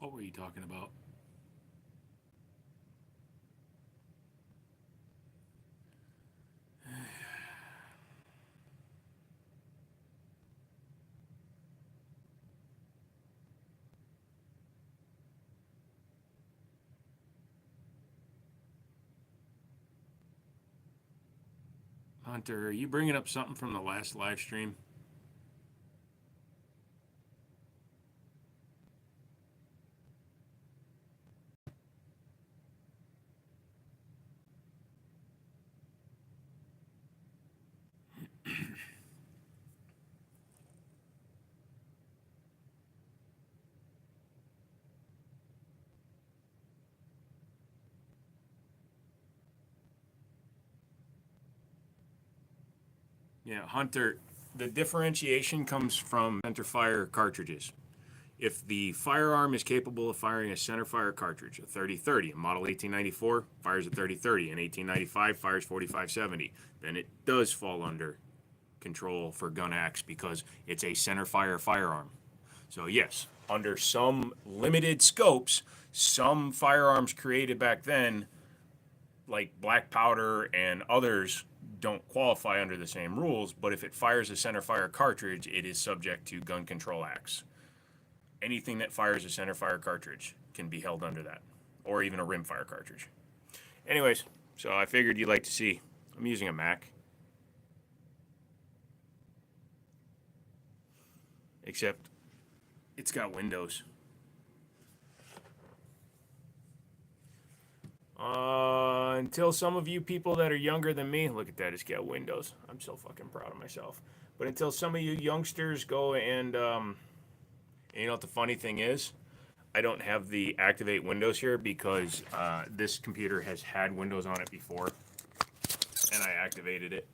What were you talking about? Hunter, are you bringing up something from the last live stream? Yeah, Hunter, the differentiation comes from center fire cartridges. If the firearm is capable of firing a center fire cartridge, a 30-30, a model 1894 fires a 30-30, an 1895 fires 45-70, then it does fall under control for gun acts because it's a center fire firearm. So yes, under some limited scopes, some firearms created back then, like black powder and others, don't qualify under the same rules, but if it fires a center fire cartridge, it is subject to gun control acts. Anything that fires a center fire cartridge can be held under that, or even a rim fire cartridge. Anyways, so I figured you'd like to see. I'm using a Mac, except it's got Windows. Until some of you people that are younger than me, look at that, it's got Windows. I'm so fucking proud of myself. But until some of you youngsters go and you know what the funny thing is? I don't have the activate Windows here because this computer has had Windows on it before, and I activated it.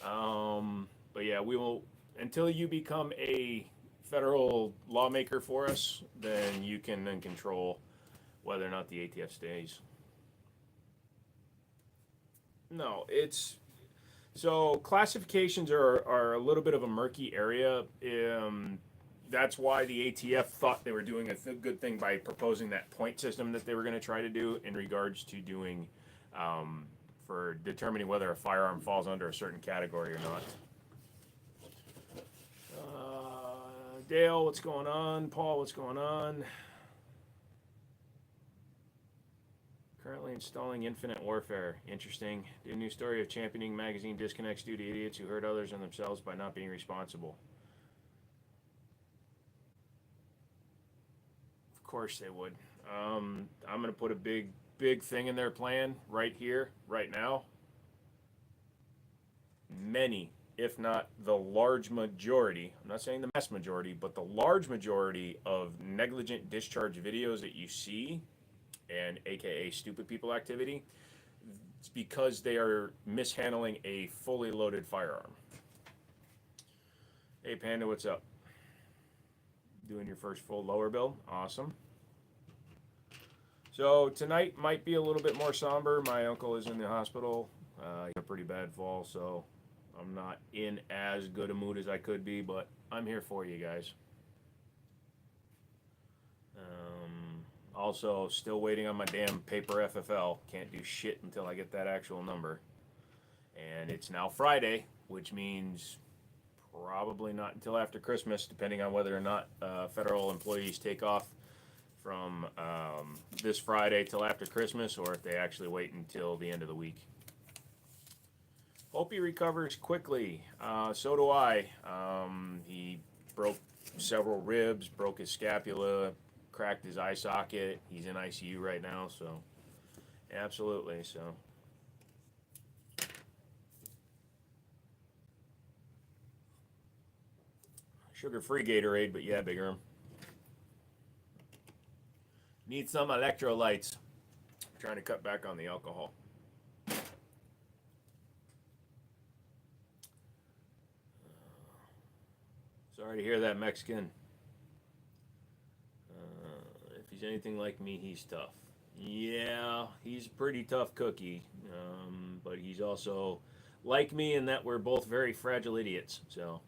But yeah, we will, until you become a federal lawmaker for us, then you can then control whether or not the ATF stays. No, it's so classifications are a little bit of a murky area. That's why the ATF thought they were doing a good thing by proposing that point system that they were going to try to do in regards to doing for determining whether a firearm falls under a certain category or not. Dale, what's going on? Paul, what's going on? Currently installing Infinite Warfare. Interesting. The new story of championing magazine disconnects due to idiots who hurt others and themselves by not being responsible. Of course they would. I'm going to put a big thing in their plan right here, right now. Many, if not the large majority, I'm not saying the mass majority, but the large majority of negligent discharge videos that you see, and aka stupid people activity, it's because they are mishandling a fully loaded firearm. Hey Panda, what's up? Doing your first full lower build? Awesome. So tonight might be a little bit more somber. My uncle is in the hospital. He had a pretty bad fall, so I'm not in as good a mood as I could be, but I'm here for you guys. Also, still waiting on my damn paper FFL. Can't do shit until I get that actual number. And it's now Friday, which means probably not until after Christmas, depending on whether or not federal employees take off from this Friday till after Christmas, or if they actually wait until the end of the week. Hope he recovers quickly. So do I. He broke several ribs, broke his scapula, cracked his eye socket. He's in ICU right now, so absolutely. So sugar-free Gatorade, but yeah, Big Erm. Need some electrolytes. I'm trying to cut back on the alcohol. Sorry to hear that, Mexican. If he's anything like me, he's tough. Yeah, he's a pretty tough cookie, but he's also like me in that we're both very fragile idiots. So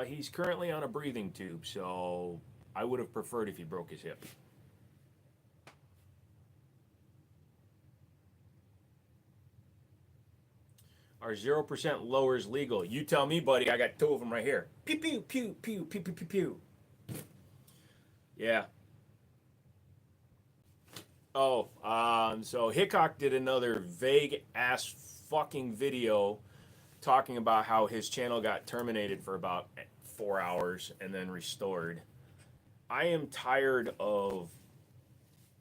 He's currently on a breathing tube, so I would have preferred if he broke his hip. Our 0% lowers legal. You tell me, buddy. I got two of them right here. Pew, pew, pew, pew, pew, pew, pew, pew. Yeah. Oh, so Hickok did another vague ass fucking video talking about how his channel got terminated for about 4 hours and then restored. I am tired of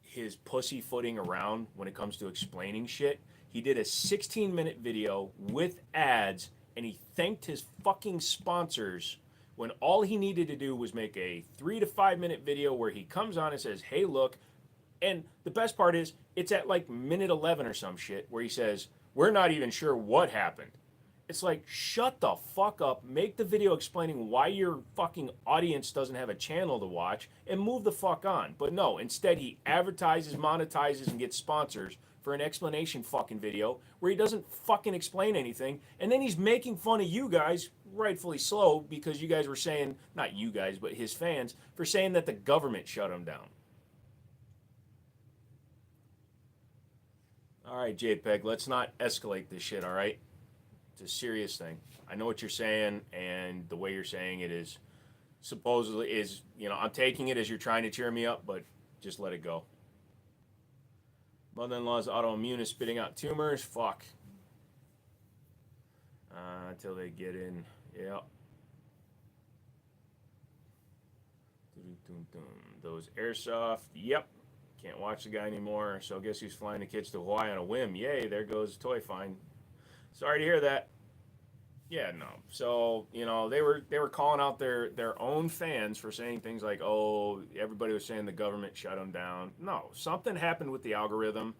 his pussyfooting around when it comes to explaining shit. He did a 16-minute video with ads and he thanked his fucking sponsors when all he needed to do was make a 3 to 5 minute video where he comes on and says, "Hey, look." And the best part is, it's at like minute 11 or some shit where he says, "We're not even sure what happened." It's like, shut the fuck up, make the video explaining why your fucking audience doesn't have a channel to watch, and move the fuck on. But no, instead he advertises, monetizes, and gets sponsors for an explanation fucking video where he doesn't fucking explain anything, and then he's making fun of you guys, rightfully so, because you guys were saying, not you guys, but his fans, for saying that the government shut him down. All right, JPEG, let's not escalate this shit, all right? It's a serious thing. I know what you're saying, and the way you're saying it is supposedly is, I'm taking it as you're trying to cheer me up, but just let it go. Mother-in-law's autoimmune is spitting out tumors. Fuck. Until they get in. Yeah. Those airsoft. Yep. Can't watch the guy anymore. So I guess he's flying the kids to Hawaii on a whim. Yay, there goes toy fine. Sorry to hear that. Yeah, no. So, they were calling out their own fans for saying things like, "Oh, everybody was saying the government shut them down." No, something happened with the algorithm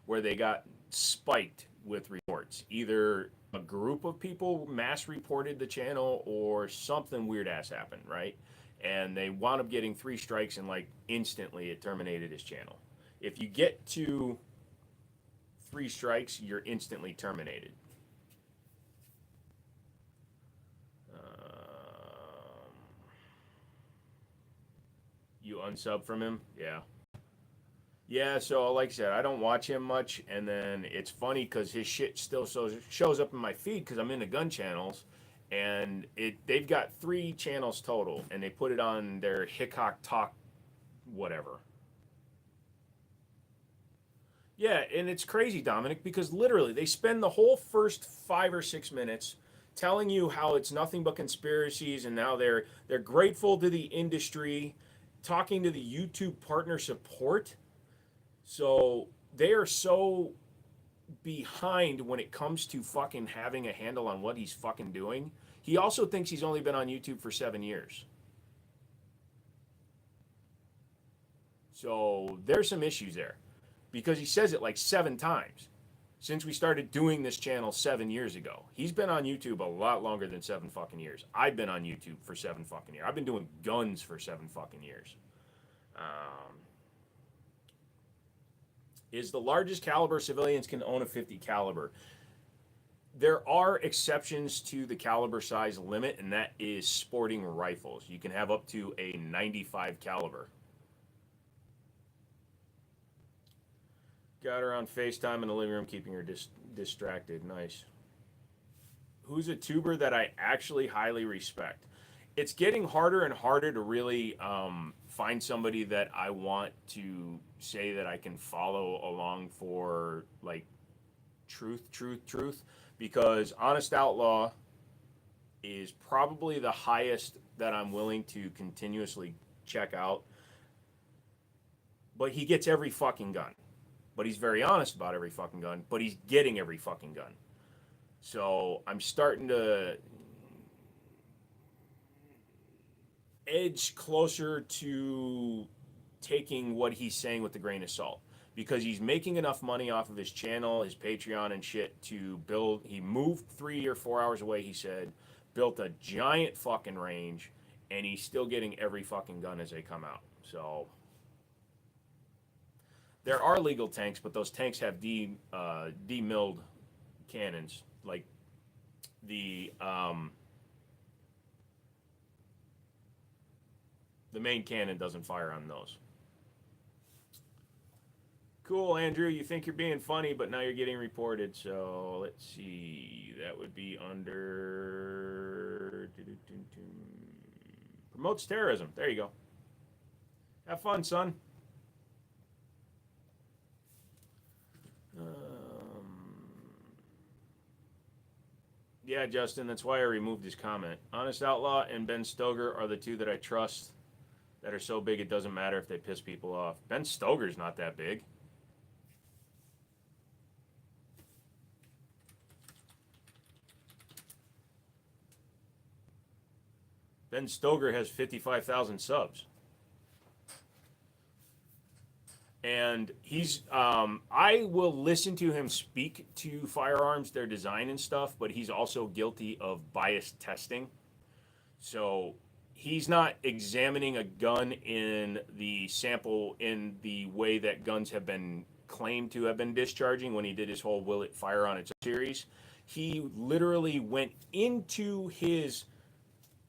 where they got spiked with reports. Either a group of people mass reported the channel or something weird ass happened, right? And they wound up getting 3 strikes and like instantly it terminated his channel. If you get to 3 strikes, you're instantly terminated. You unsub from him? Yeah. Yeah, so like I said, I don't watch him much, and then it's funny because his shit still shows up in my feed because I'm into gun channels, and they've got 3 channels total, and they put it on their Hickok Talk whatever. Yeah, and it's crazy, Dominic, because literally they spend the whole first 5 or 6 minutes telling you how it's nothing but conspiracies, and now they're grateful to the industry, talking to the YouTube partner support. So they are so behind when it comes to fucking having a handle on what he's fucking doing. He also thinks he's only been on YouTube for 7 years. So there's some issues there because he says it like 7 times since we started doing this channel 7 years ago. He's been on YouTube a lot longer than 7 fucking years. I've been on YouTube for 7 fucking years. I've been doing guns for 7 fucking years. Is the largest caliber civilians can own a 50 caliber. There are exceptions to the caliber size limit, and that is sporting rifles. You can have up to a 95 caliber. Got her on FaceTime in the living room, keeping her distracted. Nice. Who's a tuber that I actually highly respect? It's getting harder and harder to really find somebody that I want to say that I can follow along for like truth, because Honest Outlaw is probably the highest that I'm willing to continuously check out. But he gets every fucking gun. But he's very honest about every fucking gun, but he's getting every fucking gun. So I'm starting to edge closer to taking what he's saying with a grain of salt, because he's making enough money off of his channel, his Patreon and shit to build. He moved 3 or 4 hours away, he said, built a giant fucking range, and he's still getting every fucking gun as they come out. So there are legal tanks, but those tanks have The main cannon doesn't fire on those. Cool, Andrew. You think you're being funny, but now you're getting reported. So let's see. That would be under promotes terrorism. There you go. Have fun, son. Yeah, Justin. That's why I removed his comment. Honest Outlaw and Ben Stoker are the two that I trust that are so big it doesn't matter if they piss people off. Ben Stoker's not that big. Ben Stoker has 55,000 subs. And he's, I will listen to him speak to firearms, their design and stuff, but he's also guilty of biased testing. So he's not examining a gun in the sample in the way that guns have been claimed to have been discharging when he did his whole Will It Fire on Its series. He literally went into his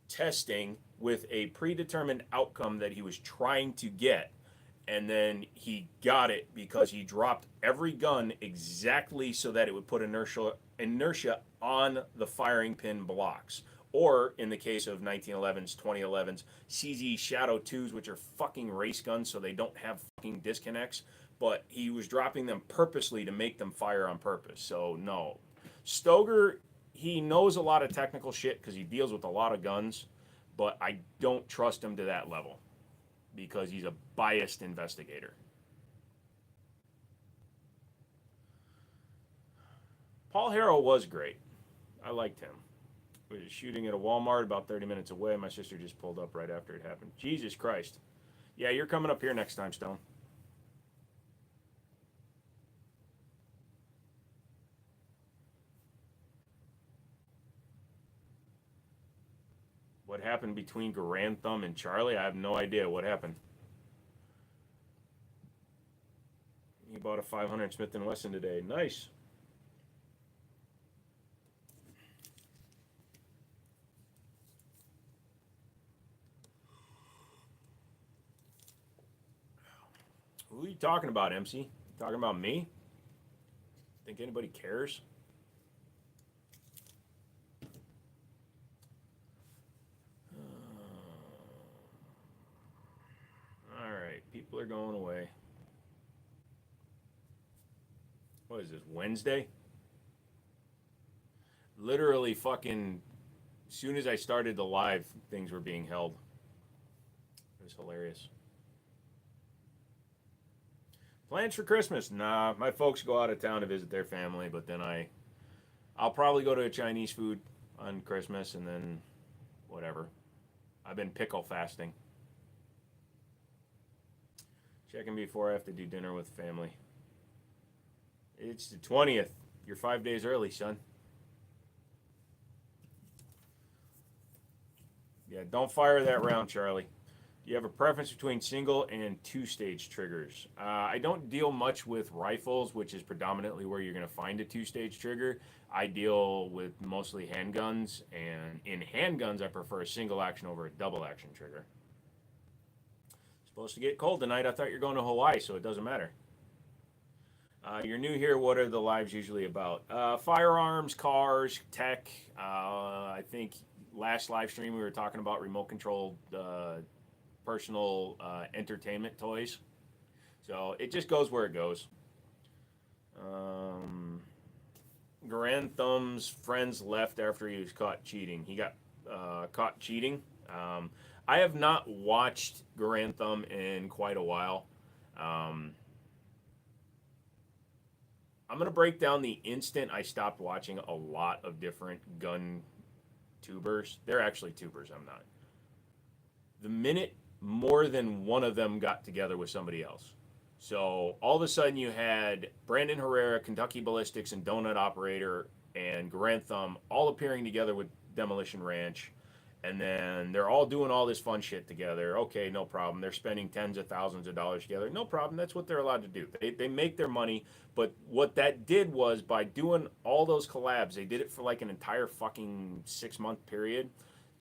testing with a predetermined outcome that he was trying to get, and then he got it because he dropped every gun exactly so that it would put inertia on the firing pin blocks, or in the case of 1911s, 2011s, CZ Shadow 2s, which are fucking race guns, so they don't have fucking disconnects, but he was dropping them purposely to make them fire on purpose. So no, Stoker, he knows a lot of technical shit because he deals with a lot of guns, but I don't trust him to that level because he's a biased investigator. Paul Harrell was great. I liked him. We were shooting at a Walmart about 30 minutes away. My sister just pulled up right after it happened. Jesus Christ. Yeah, you're coming up here next time, Stone. What happened between Garand Thumb and Charlie? I have no idea what happened. He bought a 500 Smith & Wesson today. Nice. Who are you talking about, MC? You talking about me? Think anybody cares? All right, people are going away. What is this, Wednesday? Literally fucking, as soon as I started the live, things were being held. It was hilarious. Plans for Christmas? Nah, my folks go out of town to visit their family, but then I'll probably go to a Chinese food on Christmas and then whatever. I've been pickle fasting. Checking before I have to do dinner with family. It's the 20th. You're 5 days early, son. Yeah, don't fire that round, Charlie. Do you have a preference between single and two-stage triggers? I don't deal much with rifles, which is predominantly where you're going to find a two-stage trigger. I deal with mostly handguns, and in handguns, I prefer a single action over a double action trigger. It's supposed to get cold tonight. I thought you're going to Hawaii, so it doesn't matter. You're new here. What are the lives usually about? Firearms, cars, tech. I think last live stream we were talking about remote controlled personal entertainment toys. So it just goes where it goes. Garand Thumb's friends left after he was caught cheating. He got caught cheating. I have not watched Garand Thumb in quite a while. I'm going to break down the instant I stopped watching a lot of different gun tubers. They're actually tubers, I'm not. The minute more than one of them got together with somebody else. So all of a sudden you had Brandon Herrera, Kentucky Ballistics, and Donut Operator, and Garand Thumb all appearing together with Demolition Ranch. And then they're all doing all this fun shit together. Okay, no problem. They're spending tens of thousands of dollars together. No problem. That's what they're allowed to do. They make their money. But what that did was by doing all those collabs, they did it for like an entire fucking 6-month period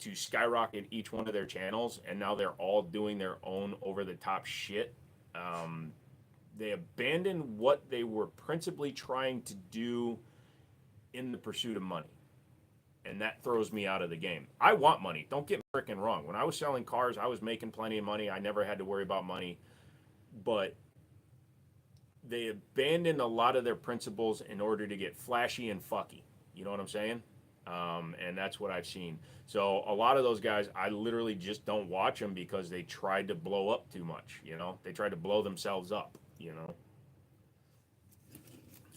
to skyrocket each one of their channels, and now they're all doing their own over-the-top shit. They abandoned what they were principally trying to do in the pursuit of money. And that throws me out of the game. I want money. Don't get me freaking wrong. When I was selling cars, I was making plenty of money. I never had to worry about money. But they abandoned a lot of their principles in order to get flashy and fucky. You know what I'm saying? And that's what I've seen. So a lot of those guys, I literally just don't watch them because they tried to blow up too much. You know, they tried to blow themselves up. You know.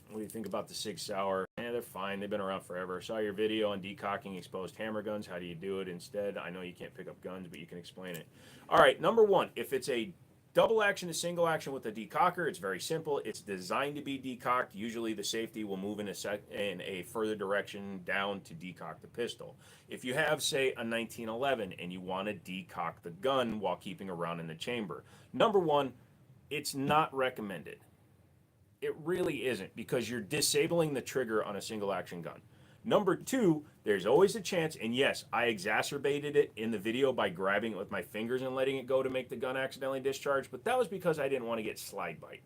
What do you think about the Sig Sauer? They're fine. They've been around forever. Saw your video on decocking exposed hammer guns. How do you do it instead? I know you can't pick up guns, but you can explain it. All right, number one, if it's a double action to single action with a decocker, it's very simple. It's designed to be decocked. Usually the safety will move in a further direction down to decock the pistol. If you have, say, a 1911 and you want to decock the gun while keeping a round in the chamber, number one, it's not recommended. It really isn't, because you're disabling the trigger on a single action gun. Number two, there's always a chance, and yes, I exacerbated it in the video by grabbing it with my fingers and letting it go to make the gun accidentally discharge, but that was because I didn't want to get slide bite.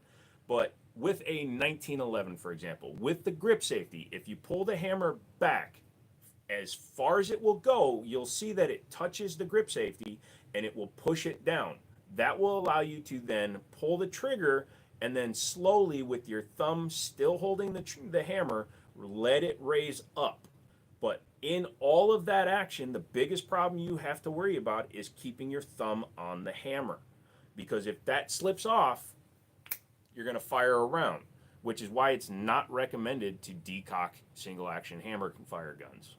But with a 1911, for example, with the grip safety, if you pull the hammer back as far as it will go, you'll see that it touches the grip safety and it will push it down. That will allow you to then pull the trigger and then slowly, with your thumb still holding the hammer, let it raise up. But in all of that action, the biggest problem you have to worry about is keeping your thumb on the hammer. Because if that slips off, you're going to fire a round, which is why it's not recommended to decock single action hammer fire guns.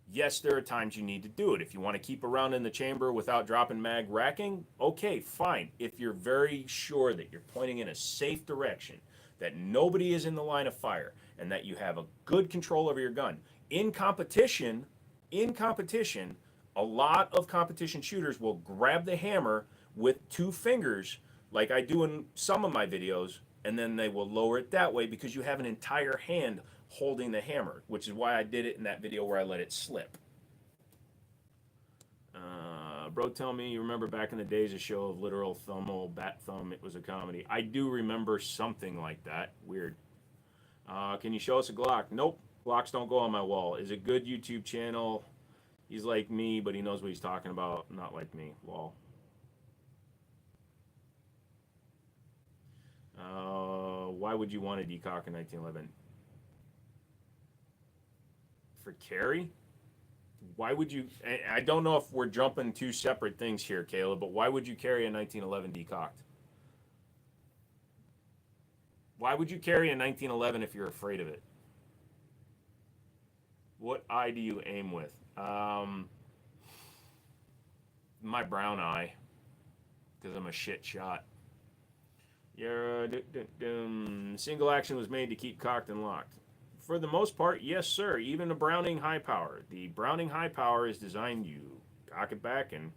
Yes, there are times you need to do it. If you want to keep a round in the chamber without dropping mag racking, okay, fine. If you're very sure that you're pointing in a safe direction, that nobody is in the line of fire, and that you have a good control over your gun. In competition, a lot of competition shooters will grab the hammer with two fingers, like I do in some of my videos, and then they will lower it that way because you have an entire hand holding the hammer, which is why I did it in that video where I let it slip. Bro, tell me you remember back in the days a show of literal thumb, old bat thumb. It was a comedy. I do remember something like that. Weird. Can you show us a Glock? Nope. Glocks don't go on my wall. Is it good YouTube channel? He's like me, but he knows what he's talking about. Not like me. Lol. Why would you want to decock a 1911? For carry? Why would you? I don't know if we're jumping two separate things here, Caleb, but why would you carry a 1911 decocked? Why would you carry a 1911 if you're afraid of it? What eye do you aim with? My brown eye, because I'm a shit shot. Your single action was made to keep cocked and locked. For the most part, yes, sir. Even a Browning high power. The Browning high power is designed you cock it back and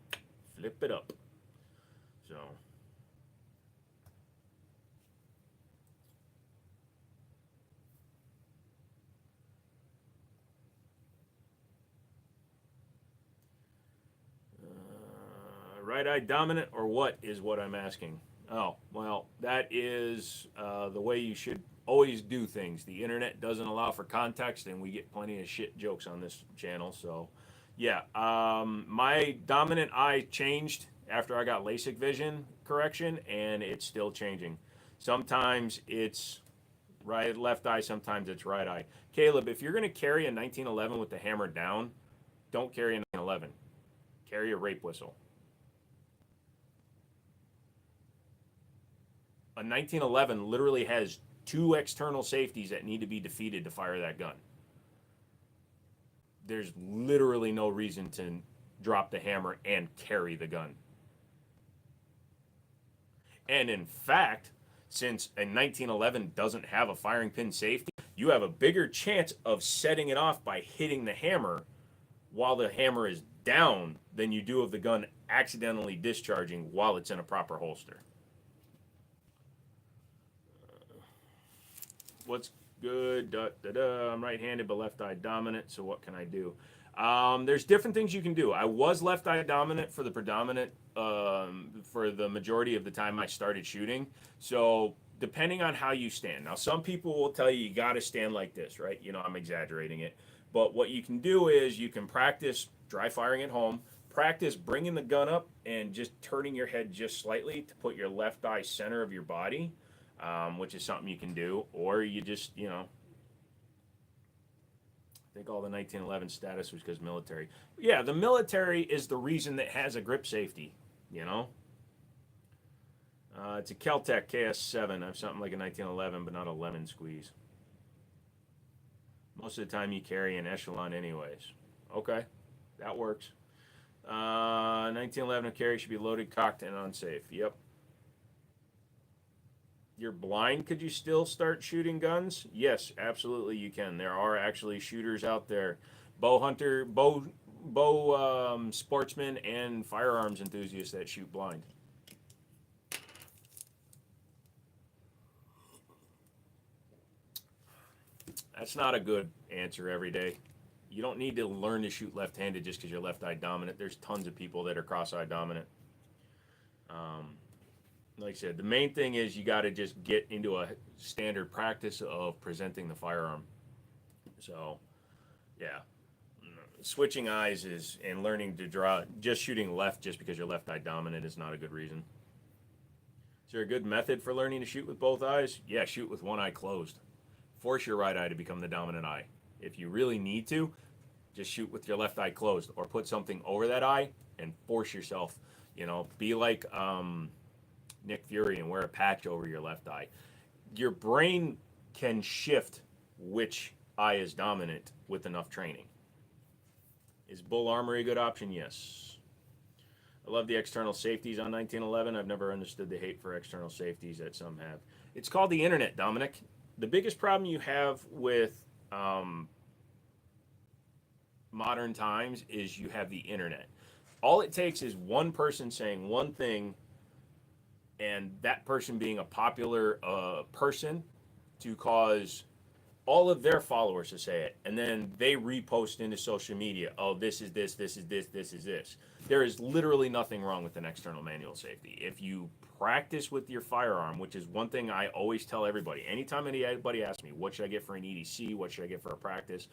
flip it up. So. Right-eye dominant or what is what I'm asking. Oh, well, that is the way you should always do things. The internet doesn't allow for context, and we get plenty of shit jokes on this channel. So, yeah, my dominant eye changed after I got LASIK vision correction, and it's still changing. Sometimes it's right left eye, sometimes it's right eye. Caleb, if you're going to carry a 1911 with the hammer down, don't carry a 1911. Carry a rape whistle. A 1911 literally has two external safeties that need to be defeated to fire that gun. There's literally no reason to drop the hammer and carry the gun. And in fact, since a 1911 doesn't have a firing pin safety, you have a bigger chance of setting it off by hitting the hammer while the hammer is down than you do of the gun accidentally discharging while it's in a proper holster. What's good? I'm right-handed but left eye dominant, so what can I do? There's different things you can do. I was left eye dominant for the predominant, for the majority of the time I started shooting. So depending on how you stand. Now, some people will tell you got to stand like this, right? You know, I'm exaggerating it. But what you can do is you can practice dry firing at home, practice bringing the gun up and just turning your head just slightly to put your left eye center of your body, which is something you can do. Or you just, you know, I think all the 1911 status was because military. Yeah, the military is the reason that has a grip safety, you know? It's a Keltec KS7. I have something like a 1911, but not a lemon squeeze. Most of the time you carry an echelon anyways. Okay, that works. 1911 carry should be loaded, cocked, and unsafe. Yep. You're blind, could you still start shooting guns? Yes, absolutely you can. There are actually shooters out there, bow sportsmen, and firearms enthusiasts that shoot blind. That's not a good answer every day. You don't need to learn to shoot left-handed just because you're left-eye dominant. There's tons of people that are cross-eye dominant. Um, like I said, the main thing is you got to just get into a standard practice of presenting the firearm. So, yeah, switching eyes is and learning to draw. Just shooting left just because you're left-eye dominant is not a good reason. Is there a good method for learning to shoot with both eyes? Yeah, shoot with one eye closed. Force your right eye to become the dominant eye. If you really need to, just shoot with your left eye closed or put something over that eye and force yourself. You know, be like Nick Fury and wear a patch over your left eye. Your brain can shift which eye is dominant with enough training. Is bull armory a good option? Yes. I love the external safeties on 1911. I've never understood the hate for external safeties that some have. It's called the internet, Dominic. The biggest problem you have with modern times is you have the internet. All it takes is one person saying one thing, and that person being a popular person to cause all of their followers to say it, and then they repost into social media. Oh, this is this, this is this, this is this. There is literally nothing wrong with an external manual safety. If you practice with your firearm, which is one thing I always tell everybody. Anytime anybody asks me, what should I get for an EDC? What should I get for a practice?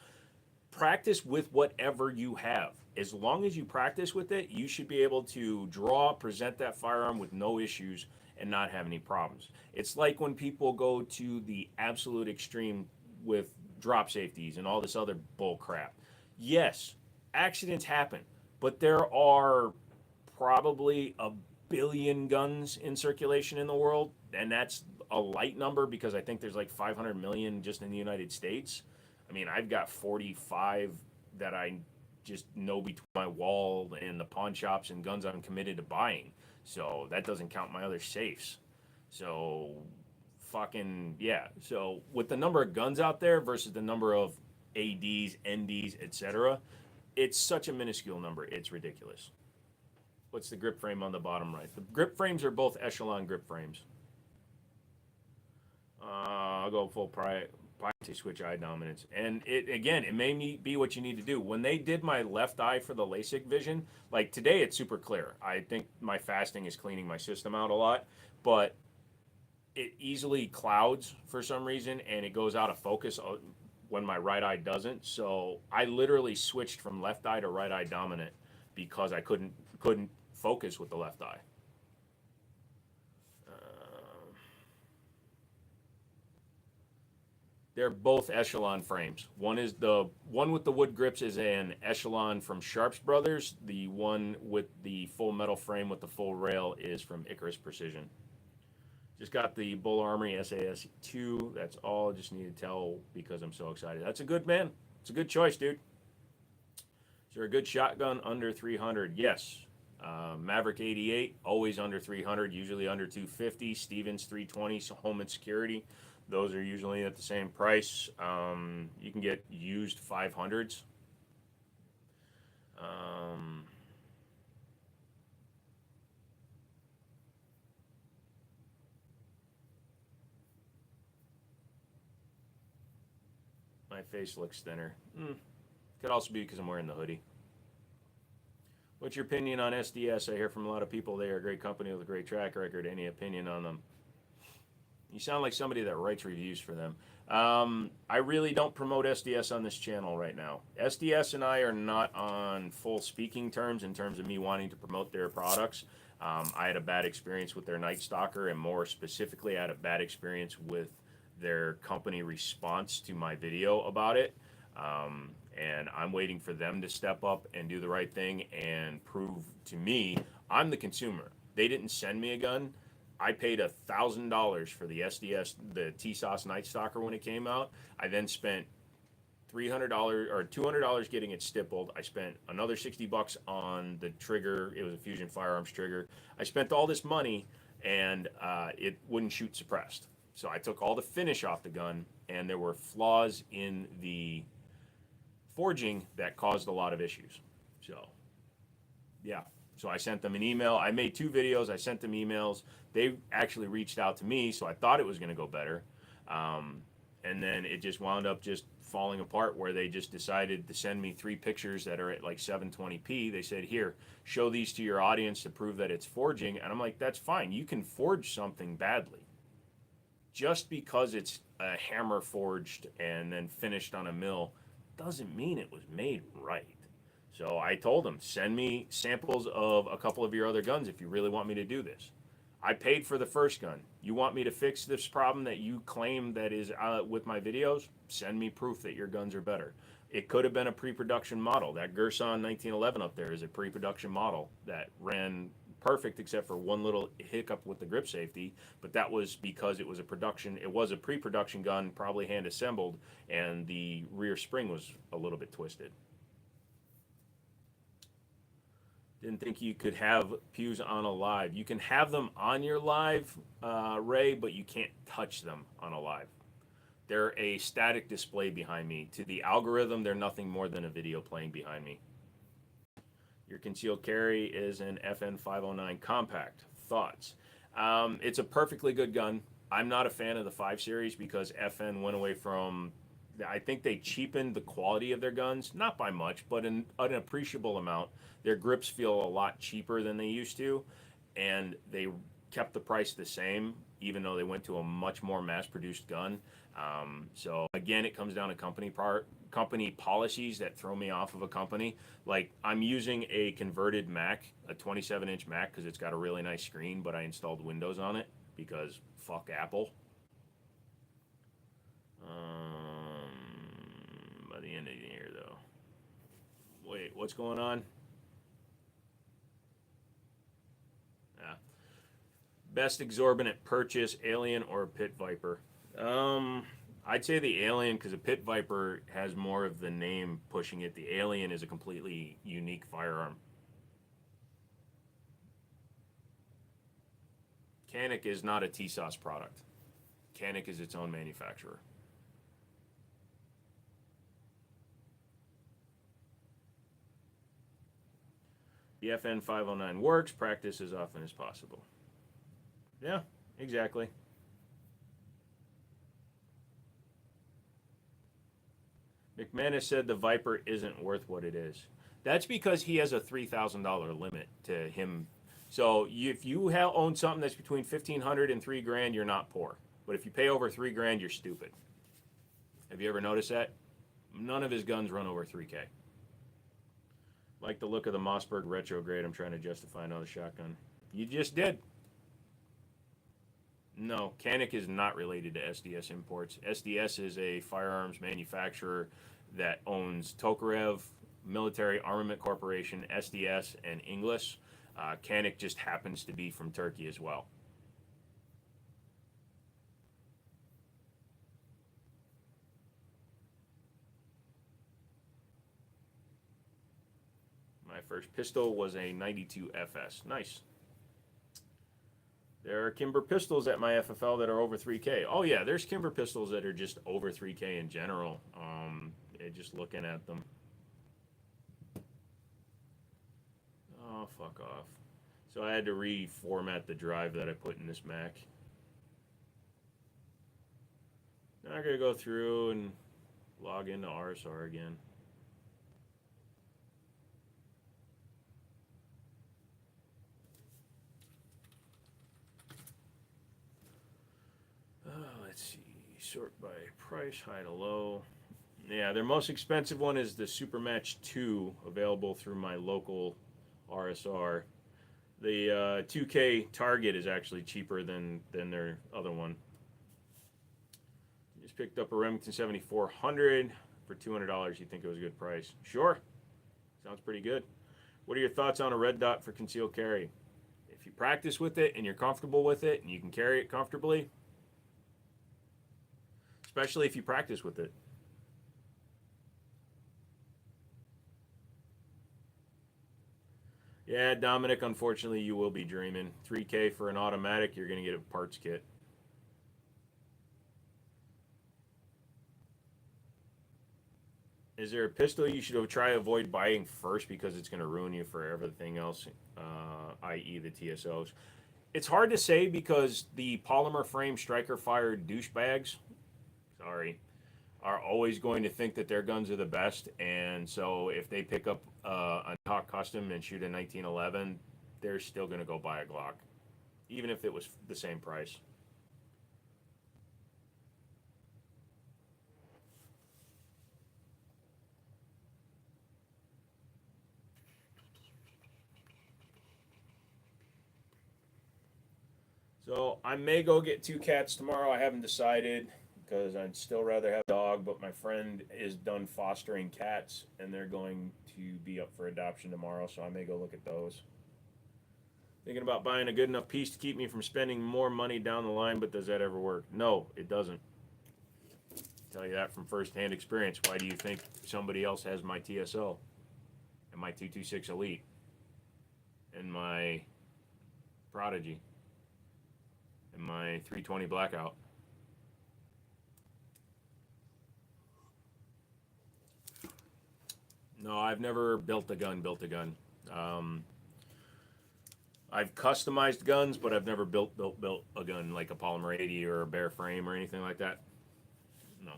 Practice with whatever you have. As long as you practice with it, you should be able to draw, present that firearm with no issues and not have any problems. It's like when people go to the absolute extreme with drop safeties and all this other bull crap. Yes, accidents happen, but there are probably a billion guns in circulation in the world, and that's a light number because I think there's like 500 million just in the United States. I mean, I've got 45 that I just know between my wall and the pawn shops and guns I'm committed to buying. So that doesn't count my other safes. So fucking yeah. So with the number of guns out there versus the number of ADs, NDs, etc., it's such a minuscule number. It's ridiculous. What's the grip frame on the bottom right? The grip frames are both echelon grip frames. I'll go full to switch eye dominance. And it again, it may be what you need to do. When they did my left eye for the LASIK vision, like today it's super clear. I think my fasting is cleaning my system out a lot, but it easily clouds for some reason and it goes out of focus when my right eye doesn't. So I literally switched from left eye to right eye dominant because I couldn't focus with the left eye. They're both echelon frames. One is the one with the wood grips is an echelon from Sharps Brothers. The one with the full metal frame with the full rail is from Icarus Precision. Just got the Bull Armory SAS 2. That's all. Just need to tell because I'm so excited. That's a good man. It's a good choice, dude. Is there a good shotgun under 300? Yes. Maverick 88, always under 300, usually under 250. Stevens 320, so home and security. Those are usually at the same price. You can get used 500s. My face looks thinner. Could also be because I'm wearing the hoodie. What's your opinion on SDS? I hear from a lot of people they are a great company with a great track record. Any opinion on them? You sound like somebody that writes reviews for them. I really don't promote SDS on this channel right now. SDS and I are not on full speaking terms in terms of me wanting to promote their products. I had a bad experience with their Night Stalker, and more specifically, I had a bad experience with their company response to my video about it. And I'm waiting for them to step up and do the right thing and prove to me I'm the consumer. They didn't send me a gun. I paid $1,000 for the SDS, the TSOS Night Stalker when it came out. I then spent $300 or $200 getting it stippled. I spent another $60 on the trigger. It was a Fusion Firearms trigger. I spent all this money, and it wouldn't shoot suppressed. So I took all the finish off the gun, and there were flaws in the forging that caused a lot of issues. So, yeah. So I sent them an email. I made 2 videos. I sent them emails. They actually reached out to me, so I thought it was going to go better. And then it just wound up just falling apart where they just decided to send me 3 pictures that are at like 720p. They said, here, show these to your audience to prove that it's forging. And I'm like, that's fine. You can forge something badly. Just because it's a hammer forged and then finished on a mill doesn't mean it was made right. So I told them, send me samples of a couple of your other guns if you really want me to do this. I paid for the first gun. You want me to fix this problem that you claim that is with my videos? Send me proof that your guns are better. It could have been a pre-production model. That Gerson 1911 up there is a pre-production model that ran perfect except for one little hiccup with the grip safety, but that was because it was a pre-production gun, probably hand assembled, and the rear spring was a little bit twisted. Didn't think you could have pews on a live. You can have them on your live, Ray, but you can't touch them on a live. They're a static display behind me. To the algorithm, they're nothing more than a video playing behind me. Your concealed carry is an FN 509 compact. Thoughts? It's a perfectly good gun. I'm not a fan of the 5 Series because FN went away from. I think they cheapened the quality of their guns, not by much, but an appreciable amount. Their grips feel a lot cheaper than they used to, and they kept the price the same, even though they went to a much more mass-produced gun. So again, it comes down to company policies that throw me off of a company. Like, I'm using a converted Mac, a 27-inch Mac, because it's got a really nice screen, but I installed Windows on it because fuck Apple. By the end of the year, though. Wait, what's going on? Yeah. Best exorbitant purchase, Alien or Pit Viper? I'd say the Alien because the Pit Viper has more of the name pushing it. The Alien is a completely unique firearm. Canik is not a TSOS product. Canik is its own manufacturer. The FN 509 works. Practice as often as possible. Yeah, exactly. McManus said the Viper isn't worth what it is. That's because he has a $3,000 limit to him. So if you own something that's between $1,500 and $3,000, you're not poor. But if you pay over $3,000, you're stupid. Have you ever noticed that? None of his guns run over $3K. Like the look of the Mossberg Retrograde, I'm trying to justify another shotgun. You just did. No, Canik is not related to SDS Imports. SDS is a firearms manufacturer that owns Tokarev, Military Armament Corporation, SDS, and Inglis. Canik just happens to be from Turkey as well. My first pistol was a 92 FS. Nice. There are Kimber pistols at my FFL that are over 3K. Oh yeah, there's Kimber pistols that are just over 3K in general. Just looking at them. Oh, fuck off. So I had to reformat the drive that I put in this Mac. Now I'm going to go through and log into RSR again. sort by price, high to low. Yeah, their most expensive one is the Super Match 2, available through my local RSR. The 2K Target is actually cheaper than their other one. Just picked up a Remington 7400 for $200. You think it was a good price? Sure. Sounds pretty good. What are your thoughts on a red dot for concealed carry? If you practice with it and you're comfortable with it and you can carry it comfortably, especially if you practice with it. Yeah, Dominic, unfortunately, you will be dreaming. 3K for an automatic, you're going to get a parts kit. Is there a pistol you should try to avoid buying first because it's going to ruin you for everything else, i.e. the TSOs? It's hard to say because the polymer frame striker fired douchebags, sorry, are always going to think that their guns are the best. And so if they pick up a Hawk Custom and shoot a 1911, they're still going to go buy a Glock, even if it was the same price. So I may go get 2 cats tomorrow. I haven't decided because I'd still rather have a dog, but my friend is done fostering cats and they're going to be up for adoption tomorrow, so I may go look at those. Thinking about buying a good enough piece to keep me from spending more money down the line, but does that ever work? No, it doesn't. I'll tell you that from firsthand experience. Why do you think somebody else has my TSO and my 226 Elite and my Prodigy and my 320 Blackout? No, I've never built a gun. I've customized guns, but I've never built a gun like a Polymer 80 or a bare frame or anything like that. No.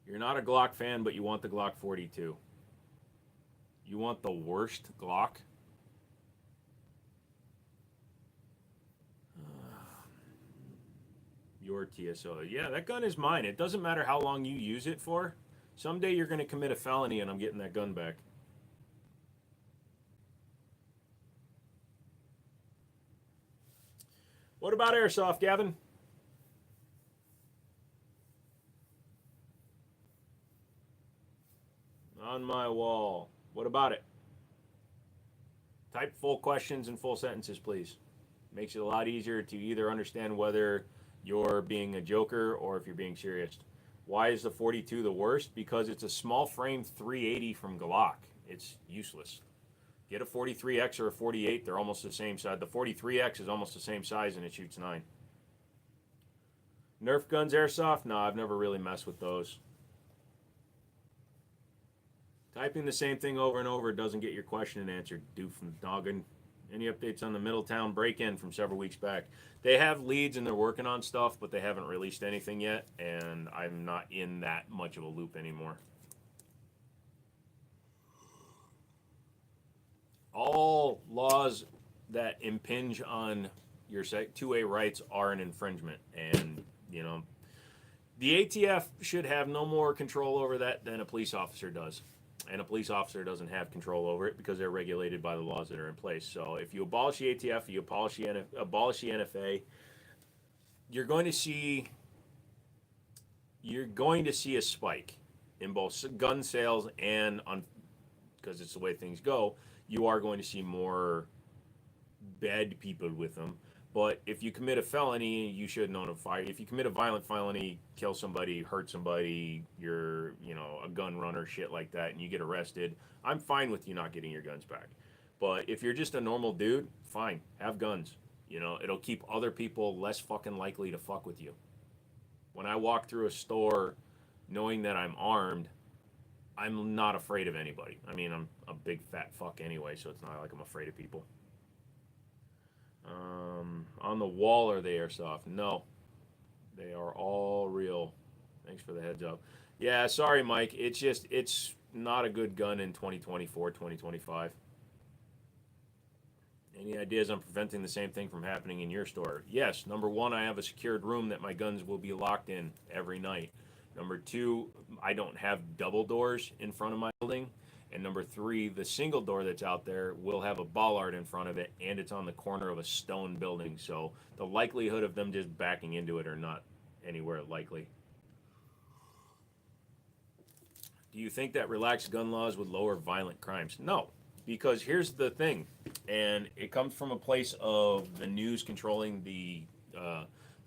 You're not a Glock fan, but you want the Glock 42. You want the worst Glock? Your TSO. Yeah, that gun is mine. It doesn't matter how long you use it for. Someday you're going to commit a felony and I'm getting that gun back. What about airsoft, Gavin? On my wall. What about it? Type full questions and full sentences, please. Makes it a lot easier to either understand whether you're being a joker or if you're being serious. Why is the 42 the worst? Because it's a small frame 380 from Glock. It's useless. Get a 43X or a 48, they're almost the same size. The 43X is almost the same size and it shoots 9. Nerf guns airsoft? No, I've never really messed with those. Typing the same thing over and over doesn't get your question answered, doof and dogging. Any updates on the Middletown break-in from several weeks back? They have leads and they're working on stuff, but they haven't released anything yet, and I'm not in that much of a loop anymore. All laws that impinge on your 2A rights are an infringement, and the ATF should have no more control over that than a police officer does. And a police officer doesn't have control over it because they're regulated by the laws that are in place. So if you abolish the ATF, you abolish the NFA, you're going to see a spike in both gun sales and because it's the way things go. You are going to see more bad people with them. But if you commit a felony, you should notify. If you commit a violent felony, kill somebody, hurt somebody, you're, a gun runner, shit like that, and you get arrested, I'm fine with you not getting your guns back. But if you're just a normal dude, fine, have guns. It'll keep other people less fucking likely to fuck with you. When I walk through a store knowing that I'm armed, I'm not afraid of anybody. I mean, I'm a big fat fuck anyway, so it's not like I'm afraid of people. On the wall, are they airsoft? No. They are all real. Thanks for the heads up. Yeah, sorry, Mike. It's not a good gun in 2024, 2025. Any ideas on preventing the same thing from happening in your store? Yes. Number one, I have a secured room that my guns will be locked in every night. Number two, I don't have double doors in front of my building. And number three, the single door that's out there will have a bollard in front of it, and it's on the corner of a stone building. So the likelihood of them just backing into it are not anywhere likely. Do you think that relaxed gun laws would lower violent crimes? No, because here's the thing, and it comes from a place of the news controlling the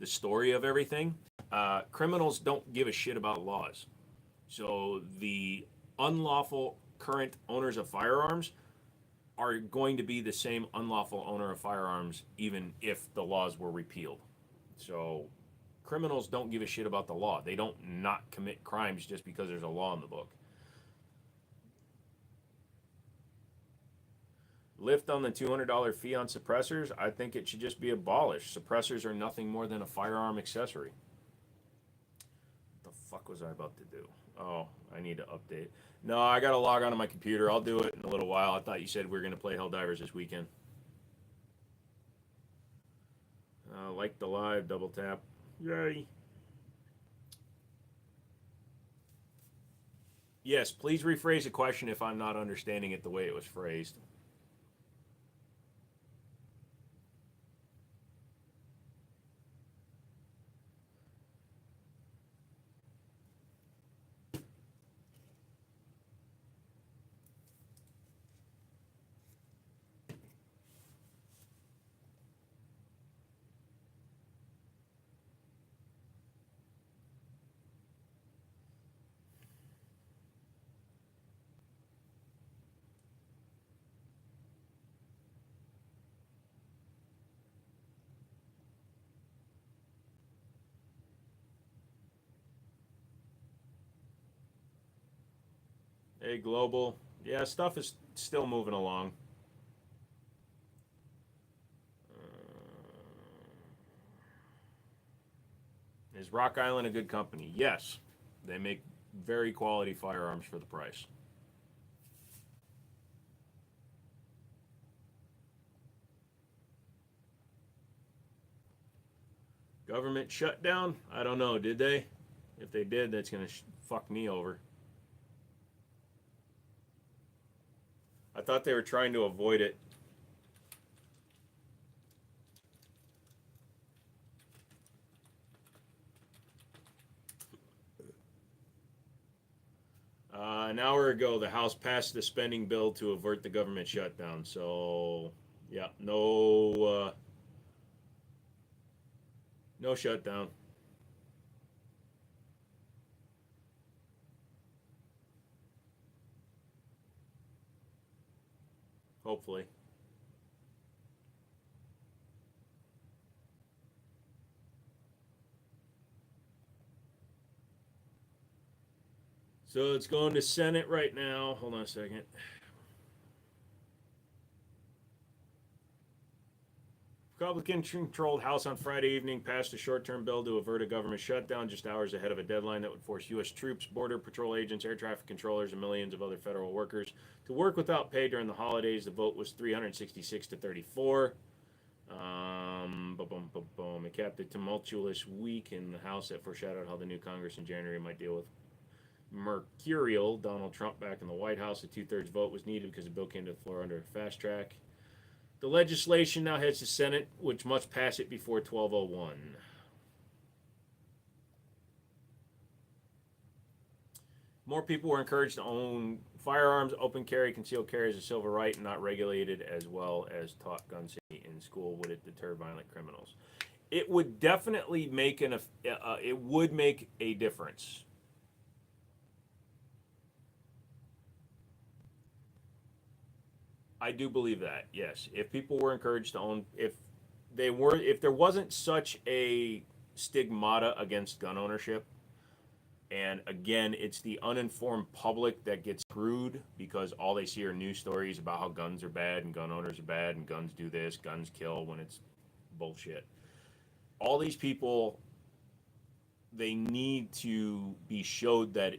story of everything. Criminals don't give a shit about laws, so the unlawful current owners of firearms are going to be the same unlawful owner of firearms even if the laws were repealed. So criminals don't give a shit about the law. They don't not commit crimes just because there's a law in the book. Lift on the $200 fee on suppressors, I think it should just be abolished. Suppressors are nothing more than a firearm accessory. What the fuck was I about to do? Oh, I need to update. No, I got to log onto my computer. I'll do it in a little while. I thought you said we were going to play Helldivers this weekend. Like the live, double tap. Yay. Yes, please rephrase the question if I'm not understanding it the way it was phrased. Hey, Global. Yeah, stuff is still moving along. Is Rock Island a good company? Yes. They make very quality firearms for the price. Government shutdown? I don't know. Did they? If they did, that's going to fuck me over. I thought they were trying to avoid it. An hour ago, the House passed the spending bill to avert the government shutdown. So, yeah, no shutdown. Hopefully. So it's going to Senate right now. Hold on a second. Republican-controlled House on Friday evening passed a short-term bill to avert a government shutdown just hours ahead of a deadline that would force U.S. troops, border patrol agents, air traffic controllers, and millions of other federal workers to work without pay during the holidays. The vote was 366 to 34. Boom, boom, boom. It capped a tumultuous week in the House that foreshadowed how the new Congress in January might deal with mercurial Donald Trump back in the White House. A two-thirds vote was needed because the bill came to the floor under fast track. The legislation now heads to Senate, which must pass it before 12:01. More people were encouraged to own firearms. Open carry, concealed carry is a civil right and not regulated as well as taught gun safety in school. Would it deter violent criminals? It would definitely make it would make a difference. I do believe that. Yes, if people were encouraged to own, if there wasn't such a stigmata against gun ownership, and again, it's the uninformed public that gets screwed because all they see are news stories about how guns are bad and gun owners are bad and guns do this, guns kill, when it's bullshit. All these people, they need to be showed that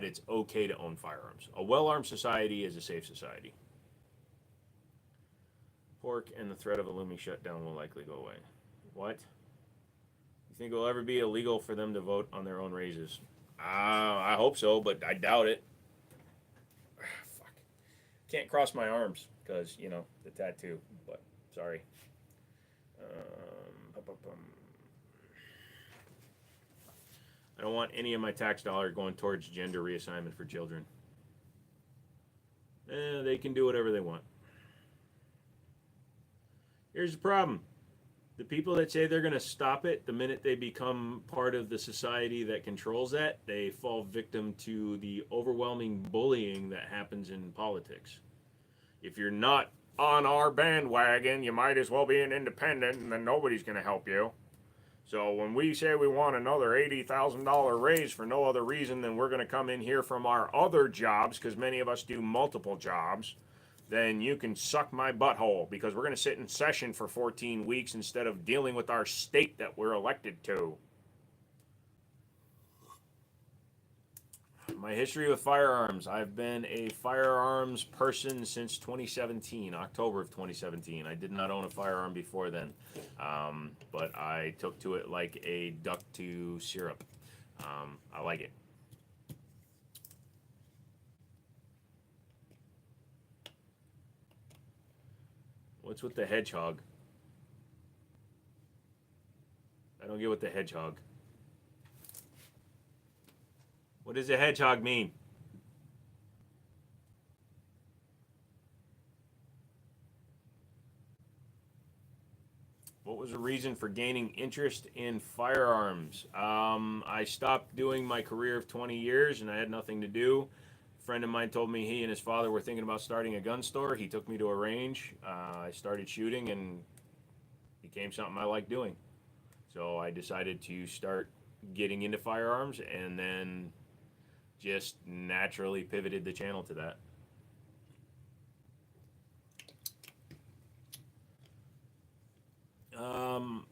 it's okay to own firearms. A well-armed society is a safe society. Pork and the threat of a looming shutdown will likely go away. What? You think it will ever be illegal for them to vote on their own raises? I hope so, but I doubt it. Fuck. Can't cross my arms because, the tattoo. But, sorry. I don't want any of my tax dollar going towards gender reassignment for children. They can do whatever they want. Here's the problem. The people that say they're going to stop it, the minute they become part of the society that controls that, they fall victim to the overwhelming bullying that happens in politics. If you're not on our bandwagon, you might as well be an independent, and then nobody's going to help you. So when we say we want another $80,000 raise for no other reason than we're going to come in here from our other jobs, because many of us do multiple jobs, then you can suck my butthole, because we're going to sit in session for 14 weeks instead of dealing with our state that we're elected to. My history with firearms. I've been a firearms person since 2017, October of 2017. I did not own a firearm before then, but I took to it like a duck to syrup. I like it. What's with the hedgehog? I don't get what the hedgehog. What does a hedgehog mean? What was the reason for gaining interest in firearms? I stopped doing my career of 20 years and I had nothing to do. A friend of mine told me he and his father were thinking about starting a gun store. He took me to a range. I started shooting and became something I like doing. So I decided to start getting into firearms and then just naturally pivoted the channel to that.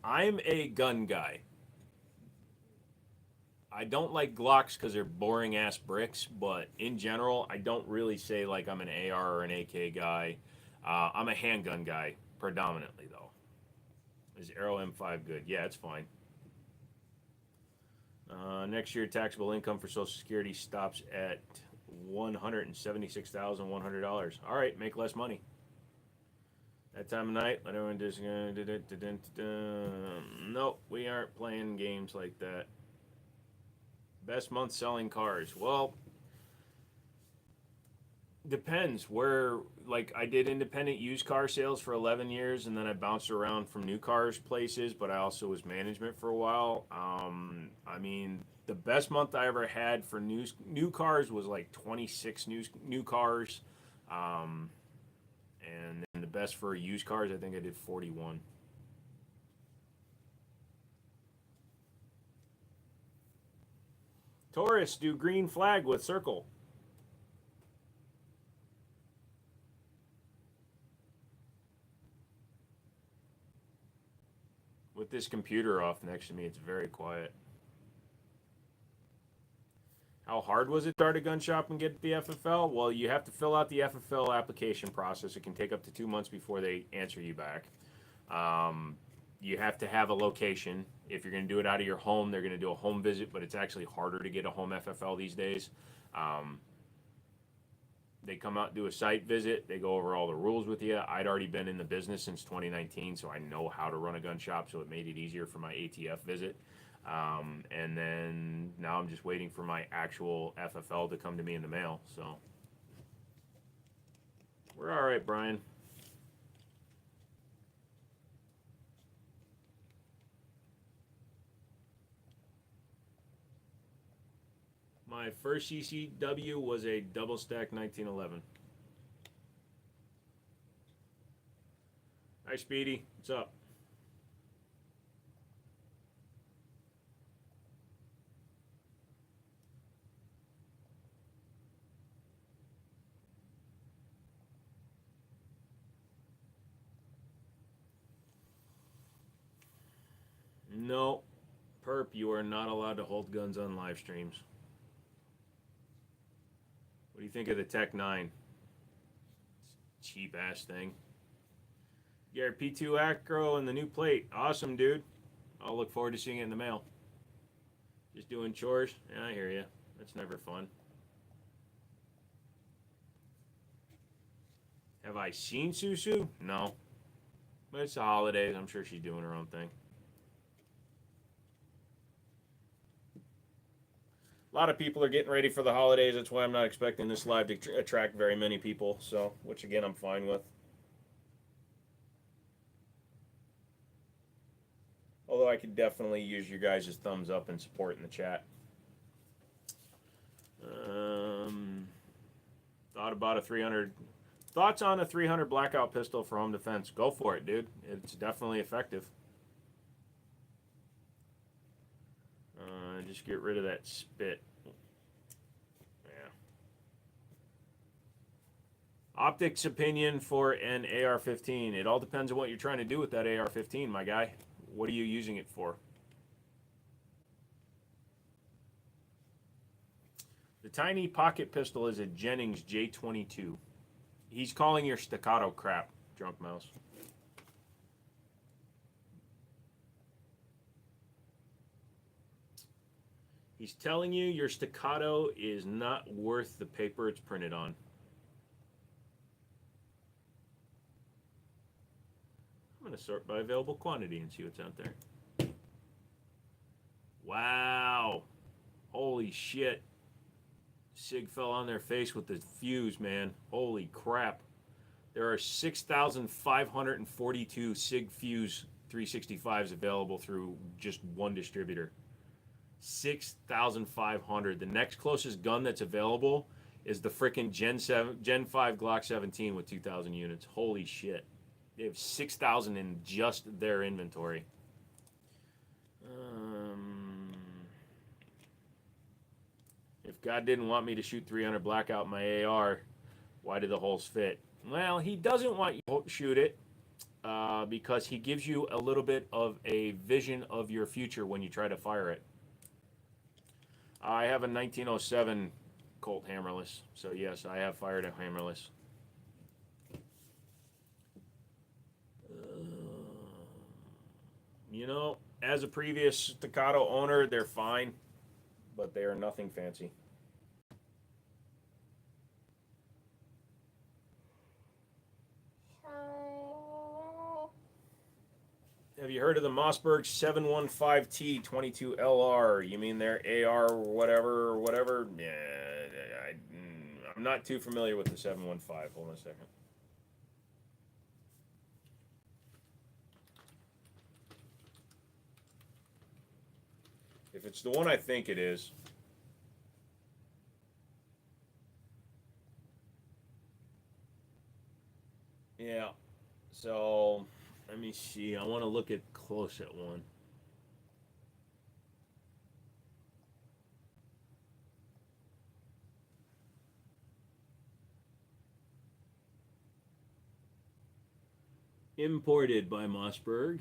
I'm a gun guy. I don't like Glocks because they're boring ass bricks, but in general, I don't really say like I'm an AR or an AK guy. I'm a handgun guy predominantly, though. Is Arrow M5 good? Yeah, it's fine. Next year, taxable income for Social Security stops at $176,100. All right, make less money. That time of night, let everyone just. Nope, we aren't playing games like that. Best month selling cars. Well, depends where. Like, I did independent used car sales for 11 years, and then I bounced around from new cars places, but I also was management for a while. I mean, the best month I ever had for new cars was like 26 new cars. And then the best for used cars, I think I did 41. Taurus, do green flag with circle. With this computer off next to me, it's very quiet. How hard was it to start a gun shop and get the FFL? Well, you have to fill out the FFL application process. It can take up to 2 months before they answer you back. You have to have a location. If you're going to do it out of your home, they're going to do a home visit, but it's actually harder to get a home FFL these days. They come out, do a site visit. They go over all the rules with you. I'd already been in the business since 2019, so I know how to run a gun shop, so it made it easier for my ATF visit. And then now I'm just waiting for my actual FFL to come to me in the mail. So we're all right, Brian. My first CCW was a double stack 1911. Hi, Speedy. What's up? No, perp, you are not allowed to hold guns on live streams. What do you think of the Tech 9? Cheap ass thing. Your P2 Acro and the new plate. Awesome, dude. I'll look forward to seeing it in the mail. Just doing chores? Yeah, I hear you. That's never fun. Have I seen Susu? No. But it's the holidays. I'm sure she's doing her own thing. A lot of people are getting ready for the holidays. That's why I'm not expecting this live to attract very many people. So, which again, I'm fine with. Although I could definitely use your guys' thumbs up and support in the chat. Thought about a 300. Thoughts on a 300 blackout pistol for home defense? Go for it, dude. It's definitely effective. Just get rid of that spit. Yeah. Optics opinion for an AR-15. It all depends on what you're trying to do with that AR-15, my guy. What are you using it for? The tiny pocket pistol is a Jennings J22. He's calling your staccato crap, Drunk Mouse. He's telling you your staccato is not worth the paper it's printed on. I'm going to sort by available quantity and see what's out there. Wow. Holy shit. Sig fell on their face with the fuse, man. Holy crap. There are 6,542 Sig Fuse 365s available through just one distributor. 6,500. The next closest gun that's available is the frickin' Gen 5 Glock 17 with 2,000 units. Holy shit. They have 6,000 in just their inventory. If God didn't want me to shoot 300 blackout my AR, why did the holes fit? Well, he doesn't want you to shoot it because he gives you a little bit of a vision of your future when you try to fire it. I have a 1907 Colt hammerless, so yes, I have fired a hammerless. You know, as a previous staccato owner, they're fine, but they are nothing fancy. Have you heard of the Mossberg 715T 22LR? You mean their AR whatever? Yeah, I'm not too familiar with the 715. Hold on a second. If it's the one I think it is. Yeah. So, let me see. I want to look at close at one. Imported by Mossberg.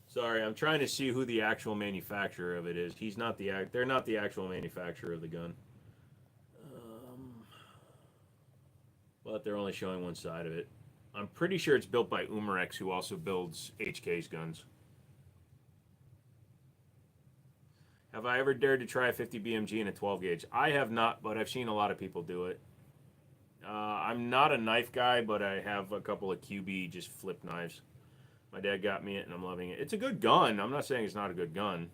Sorry, I'm trying to see who the actual manufacturer of it is. He's not the they're not the actual manufacturer of the gun. But they're only showing one side of it. I'm pretty sure it's built by Umarex, who also builds HK's guns. Have I ever dared to try a 50 BMG in a 12 gauge? I have not, but I've seen a lot of people do it. I'm not a knife guy, but I have a couple of QB just flip knives. My dad got me it, and I'm loving it. It's a good gun. I'm not saying it's not a good gun.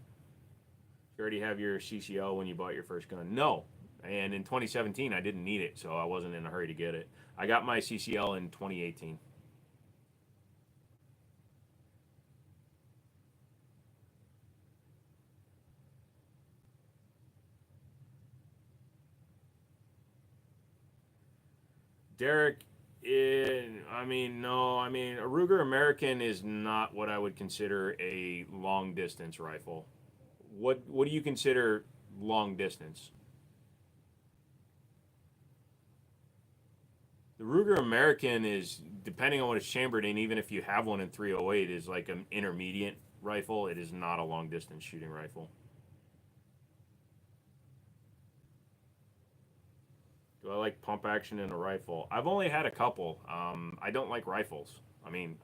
You already have your CCL when you bought your first gun? No. And in 2017, I didn't need it, so I wasn't in a hurry to get it. I got my CCL in 2018. Derek, no. I mean, a Ruger American is not what I would consider a long distance rifle. What do you consider long distance? The Ruger American is, depending on what it's chambered in, even if you have one in 308, is like an intermediate rifle. It is not a long distance shooting rifle. Do I like pump action in a rifle? I've only had a couple. I don't like rifles. I mean,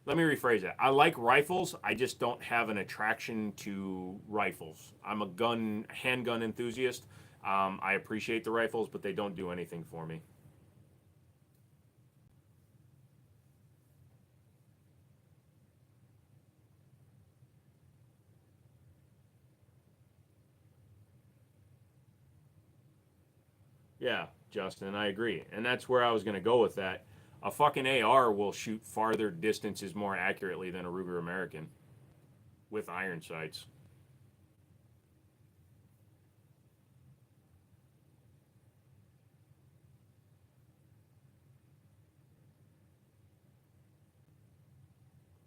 let me rephrase that. I like rifles. I just don't have an attraction to rifles. I'm a handgun enthusiast. I appreciate the rifles, but they don't do anything for me. Yeah, Justin, I agree. And that's where I was going to go with that. A fucking AR will shoot farther distances more accurately than a Ruger American with iron sights.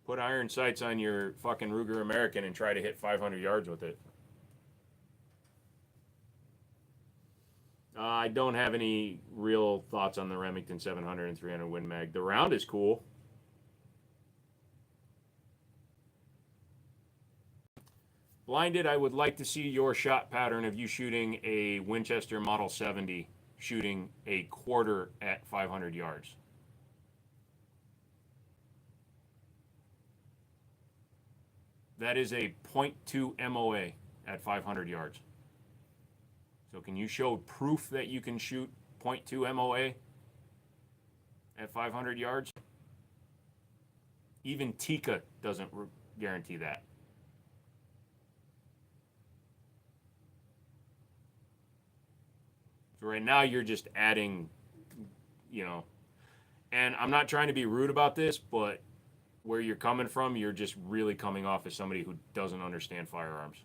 Put iron sights on your fucking Ruger American and try to hit 500 yards with it. I don't have any real thoughts on the Remington 700 and 300 Win Mag. The round is cool. Blinded, I would like to see your shot pattern of you shooting a Winchester Model 70, shooting a quarter at 500 yards. That is a .2 MOA at 500 yards. So can you show proof that you can shoot .2 MOA at 500 yards? Even Tika doesn't guarantee that. So right now you're just adding, you know, and I'm not trying to be rude about this, but where you're coming from, you're just really coming off as somebody who doesn't understand firearms.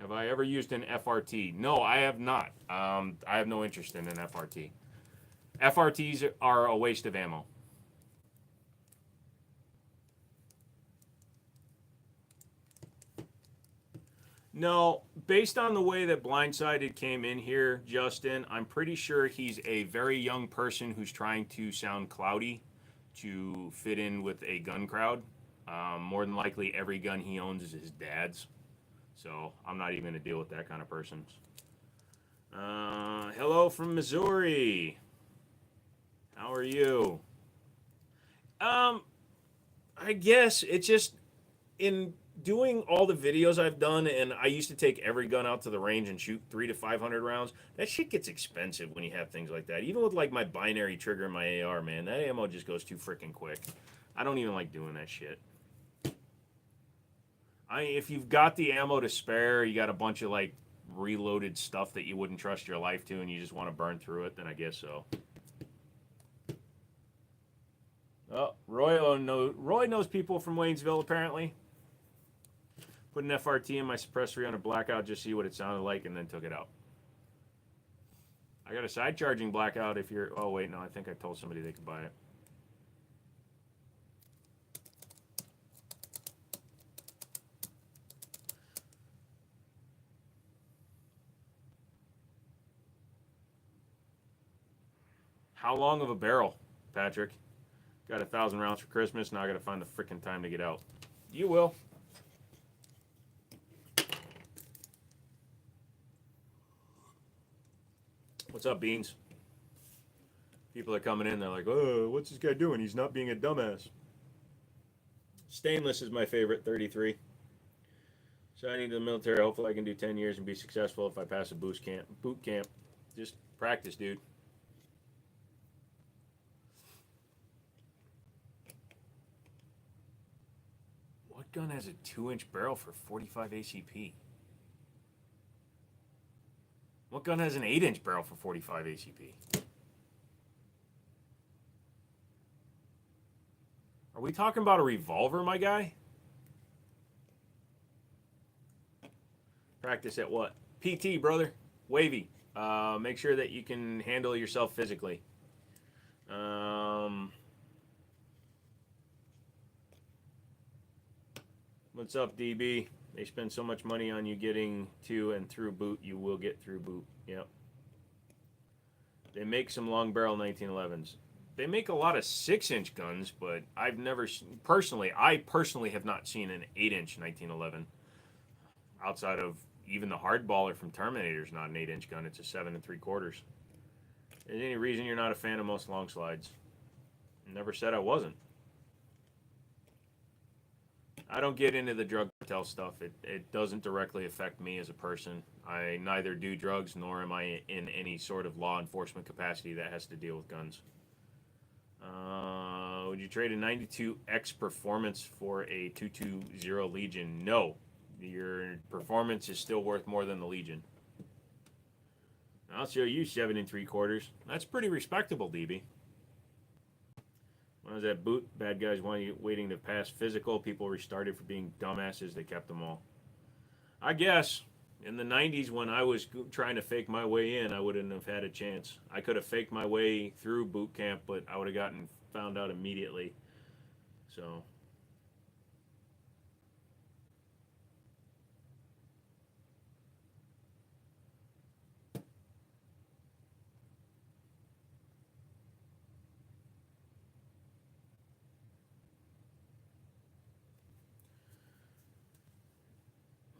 Have I ever used an FRT? No, I have not. I have no interest in an FRT. FRTs are a waste of ammo. No, based on the way that Blindsided came in here, Justin, I'm pretty sure he's a very young person who's trying to sound cloudy to fit in with a gun crowd. More than likely, every gun he owns is his dad's. So I'm not even going to deal with that kind of person. Hello from Missouri. How are you? Um, I guess it's just in doing all the videos I've done, and I used to take every gun out to the range and shoot 300 to 500 rounds. That shit gets expensive when you have things like that. Even with like my binary trigger and my AR, man, that ammo just goes too freaking quick. I don't even like doing that shit. If you've got the ammo to spare, you got a bunch of like reloaded stuff that you wouldn't trust your life to, and you just want to burn through it, then I guess so. Oh, Roy knows people from Waynesville apparently. Put an FRT in my suppressor on a blackout, just see what it sounded like, and then took it out. I got a side charging blackout if you're. Oh wait, no, I think I told somebody they could buy it. How long of a barrel, Patrick? Got 1,000 rounds for Christmas. Now I got to find the freaking time to get out. You will. What's up, Beans? People are coming in. They're like, "Oh, what's this guy doing? He's not being a dumbass." Stainless is my favorite 33. Signing to the military. Hopefully, I can do 10 years and be successful if I pass a boot camp. Just practice, dude. What gun has a 2-inch barrel for 45 ACP? What gun has an 8-inch barrel for 45 ACP? Are we talking about a revolver, my guy? Practice at what? PT, brother. Wavy. Make sure that you can handle yourself physically. What's up, DB? They spend so much money on you getting to and through boot, you will get through boot. Yep. They make some long barrel 1911s. They make a lot of 6-inch guns, but I've never personally have not seen an 8-inch 1911. outside of even the hardballer from Terminator is not an 8-inch gun. It's a 7 3/4. Is there any reason you're not a fan of most long slides? Never said I wasn't. I don't get into the drug cartel stuff. It doesn't directly affect me as a person. I neither do drugs nor am I in any sort of law enforcement capacity that has to deal with guns. Would you trade a 92X performance for a 220 Legion? No. Your performance is still worth more than the Legion. I'll show you 7 3/4. That's pretty respectable, DB. When I was at boot, bad guys waiting to pass physical. People restarted for being dumbasses. They kept them all. I guess in the 90s when I was trying to fake my way in, I wouldn't have had a chance. I could have faked my way through boot camp, but I would have gotten found out immediately. So...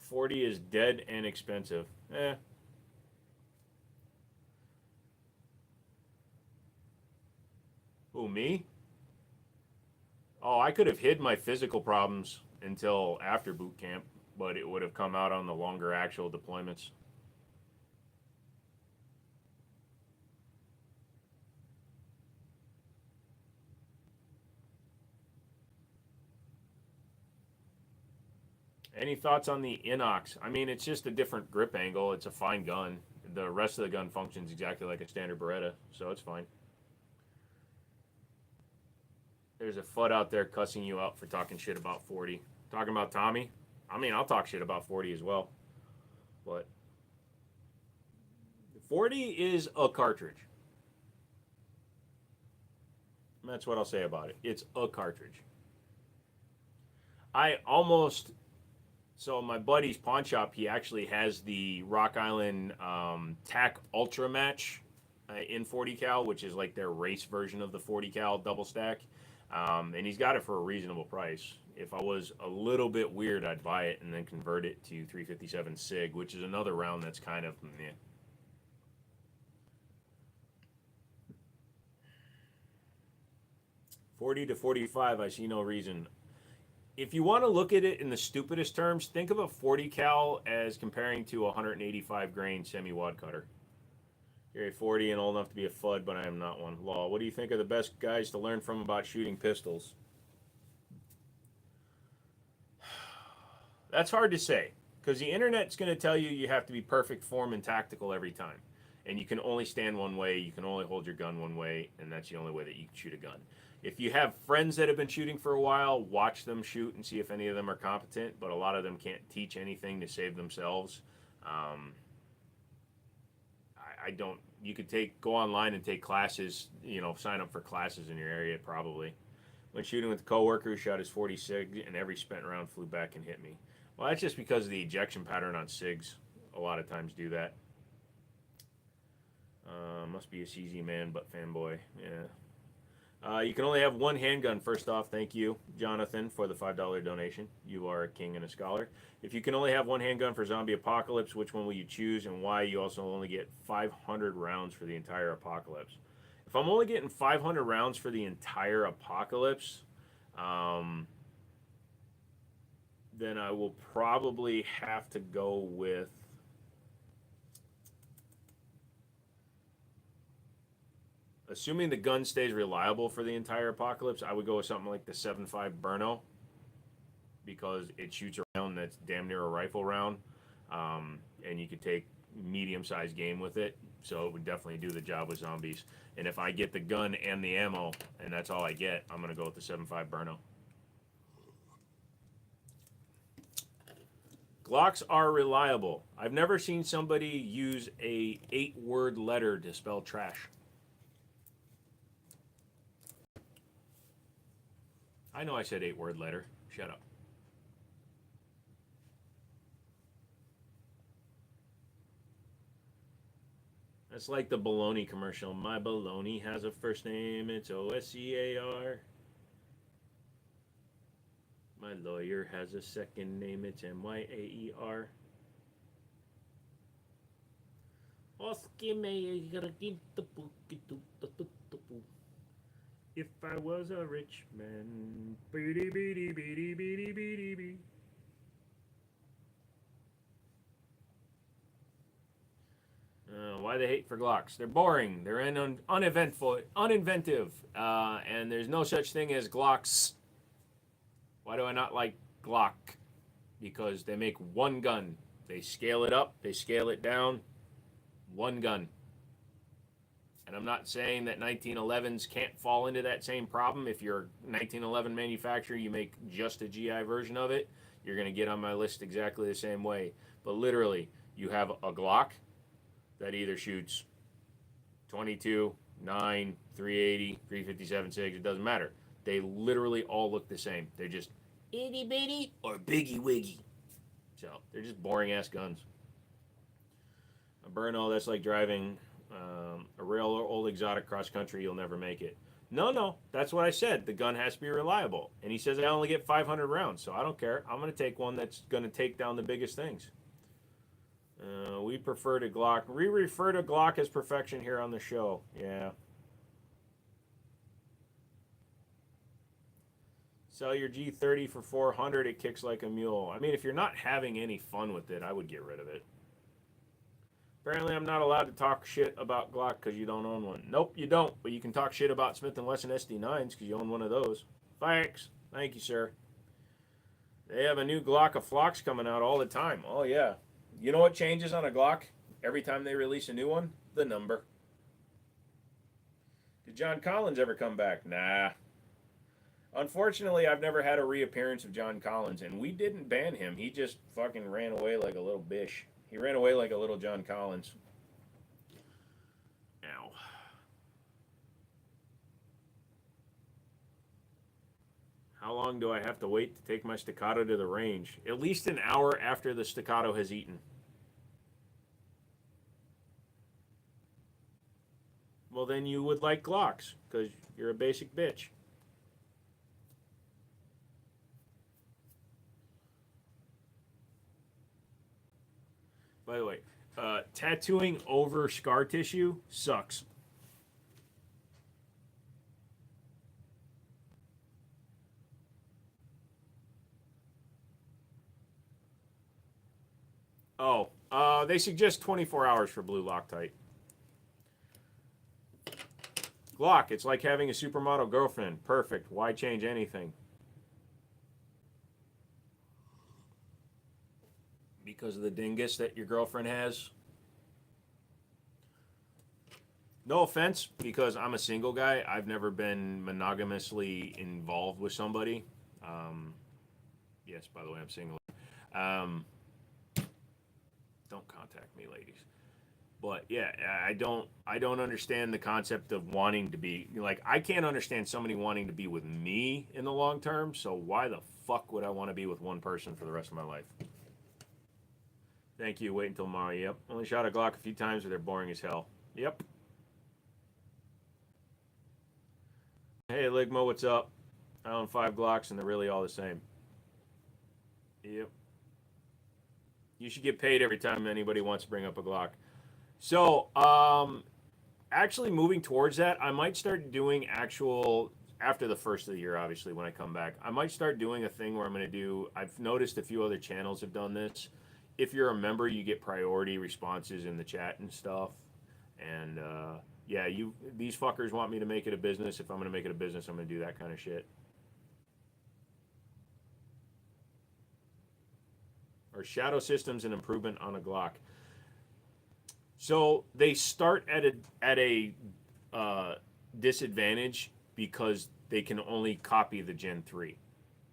40 is dead and expensive. Who, me? Oh, I could have hid my physical problems until after boot camp, but it would have come out on the longer actual deployments. Any thoughts on the Inox? I mean, it's just a different grip angle. It's a fine gun. The rest of the gun functions exactly like a standard Beretta, so it's fine. There's a FUD out there cussing you out for talking shit about 40. Talking about Tommy? I mean, I'll talk shit about 40 as well. But 40 is a cartridge. That's what I'll say about it. It's a cartridge. I almost... So my buddy's pawn shop, he actually has the Rock Island TAC Ultra Match in 40 cal, which is like their race version of the 40 cal double stack. And he's got it for a reasonable price. If I was a little bit weird, I'd buy it and then convert it to 357 SIG, which is another round that's kind of meh. $40 to $45, I see no reason. If you want to look at it in the stupidest terms, think of a 40 cal as comparing to a 185 grain semi-wad cutter. You're a 40 and old enough to be a FUD, but I am not one. Law, what do you think are the best guys to learn from about shooting pistols? That's hard to say, because the internet's going to tell you you have to be perfect form and tactical every time. And you can only stand one way, you can only hold your gun one way, and that's the only way that you can shoot a gun. If you have friends that have been shooting for a while, watch them shoot and see if any of them are competent, but a lot of them can't teach anything to save themselves. I don't, you could go online and take classes, sign up for classes in your area probably. When shooting with a coworker who shot his 40 SIG and every spent round flew back and hit me. Well, that's just because of the ejection pattern on SIGs. A lot of times do that. Must be a CZ man, but fanboy. Yeah. You can only have one handgun. First off, thank you, Jonathan, for the $5 donation. You are a king and a scholar. If you can only have one handgun for zombie apocalypse, which one will you choose and why? You also only get 500 rounds for the entire apocalypse. If I'm only getting 500 rounds for the entire apocalypse, then I will probably have to go with... Assuming the gun stays reliable for the entire apocalypse, I would go with something like the 7.5 Burno, because it shoots a round that's damn near a rifle round, and you could take medium-sized game with it, so it would definitely do the job with zombies. And if I get the gun and the ammo, and that's all I get, I'm going to go with the 7.5 Burno. Glocks are reliable. I've never seen somebody use a 8-word letter to spell trash. I know I said 8-word letter. Shut up. That's like the baloney commercial. My baloney has a first name. It's O-S-C-A-R. My lawyer has a second name. It's M-Y-A-E-R. If I was a rich man. Why the hate for Glocks? They're boring. They're uninventive, and there's no such thing as Glocks. Why do I not like Glock? Because they make one gun. They scale it up, they scale it down. One gun. And I'm not saying that 1911s can't fall into that same problem. If you're a 1911 manufacturer, you make just a GI version of it, you're going to get on my list exactly the same way. But literally, you have a Glock that either shoots 22, 9, 380, 357, 6, it doesn't matter. They literally all look the same. They're just itty bitty or biggy wiggy. So they're just boring ass guns. A Burno, that's like driving a real old exotic cross country. You'll never make it. No, that's what I said. The gun has to be reliable. And he says I only get 500 rounds, so I don't care. I'm going to take one that's going to take down the biggest things. We prefer to Glock. We refer to Glock as perfection here on the show. Yeah. Sell your G30 for 400. It kicks like a mule. I mean, if you're not having any fun with it, I would get rid of it. Apparently, I'm not allowed to talk shit about Glock because you don't own one. Nope, you don't. But you can talk shit about Smith & Wesson SD9s because you own one of those. Thanks. Thank you, sir. They have a new Glock of Flocks coming out all the time. Oh, yeah. You know what changes on a Glock every time they release a new one? The number. Did John Collins ever come back? Nah. Unfortunately, I've never had a reappearance of John Collins, and we didn't ban him. He just fucking ran away like a little bish. He ran away like a little John Collins. Ow. How long do I have to wait to take my staccato to the range? At least an hour after the staccato has eaten. Well, then you would like Glocks, because you're a basic bitch. By the way, tattooing over scar tissue sucks. Oh, they suggest 24 hours for blue Loctite. Glock, it's like having a supermodel girlfriend. Perfect. Why change anything? Because of the dingus that your girlfriend has? No offense, because I'm a single guy. I've never been monogamously involved with somebody. Yes, by the way, I'm single. Um, don't contact me, ladies. But yeah, I don't understand the concept of wanting to be like I can't understand somebody wanting to be with me in the long term. So why the fuck would I want to be with one person for the rest of my life? Thank you. Wait until tomorrow. Yep. Only shot a Glock a few times, but they're boring as hell. Yep. Hey, Ligma, what's up? I own 5 Glocks, and they're really all the same. Yep. You should get paid every time anybody wants to bring up a Glock. So, actually moving towards that, I might start doing actual after the first of the year, obviously, when I come back. I might start doing a thing where I'm going to do. I've noticed a few other channels have done this. If you're a member, you get priority responses in the chat and stuff. And yeah, these fuckers want me to make it a business. If I'm going to make it a business, I'm going to do that kind of shit. Or Shadow Systems an improvement on a Glock. So they start at a disadvantage because they can only copy the Gen 3.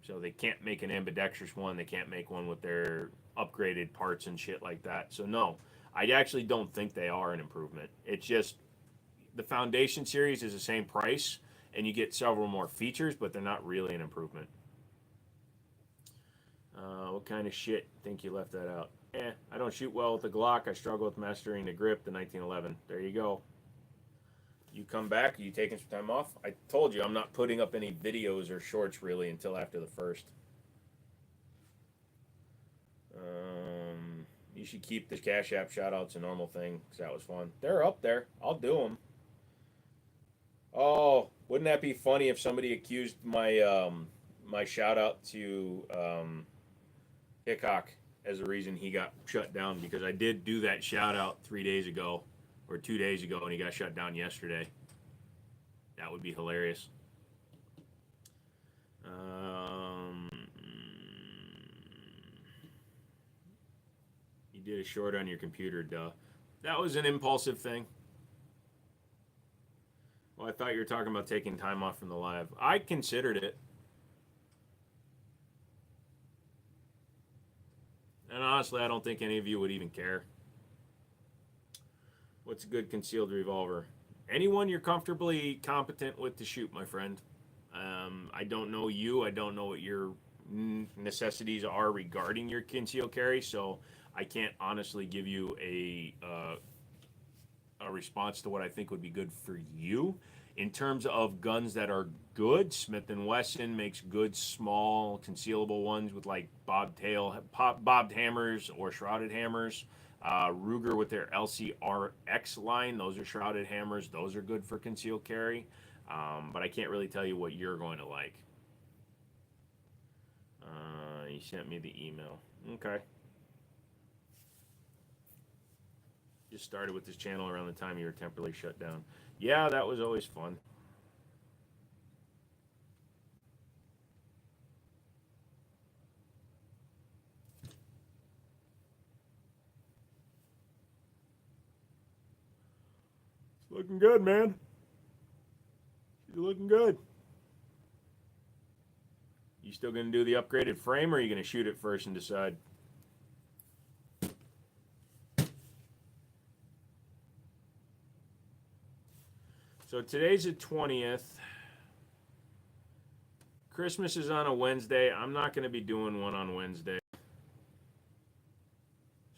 So they can't make an ambidextrous one. They can't make one with their upgraded parts and shit like that. So no, I actually don't think they are an improvement. It's just the Foundation series is the same price, and you get several more features, but they're not really an improvement. What kind of shit? Think you left that out? I don't shoot well with the Glock. I struggle with mastering the grip, the 1911. There you go. You come back? Are you taking some time off? I told you I'm not putting up any videos or shorts really until after the first. You should keep the Cash App shout outs a normal thing because that was fun. They're up there. I'll do them. Oh, wouldn't that be funny if somebody accused my shout out to Hickok as the reason he got shut down, because I did do that shout out 3 days ago or 2 days ago and he got shut down yesterday. That would be hilarious. You did a short on your computer, duh. That was an impulsive thing. Well, I thought you were talking about taking time off from the live. I considered it. And honestly, I don't think any of you would even care. What's a good concealed revolver? Anyone you're comfortably competent with to shoot, my friend. I don't know you. I don't know what your necessities are regarding your concealed carry, so I can't honestly give you a response to what I think would be good for you. In terms of guns that are good, Smith & Wesson makes good small concealable ones with like bobbed hammers or shrouded hammers. Ruger with their LCRX line, those are shrouded hammers. Those are good for concealed carry. But I can't really tell you what you're going to like. You sent me the email. Okay. Just started with this channel around the time you were temporarily shut down. Yeah, that was always fun. It's looking good, man. You're looking good. You still gonna do the upgraded frame, or are you gonna shoot it first and decide? So today's the 20th. Christmas is on a Wednesday. I'm not going to be doing one on Wednesday.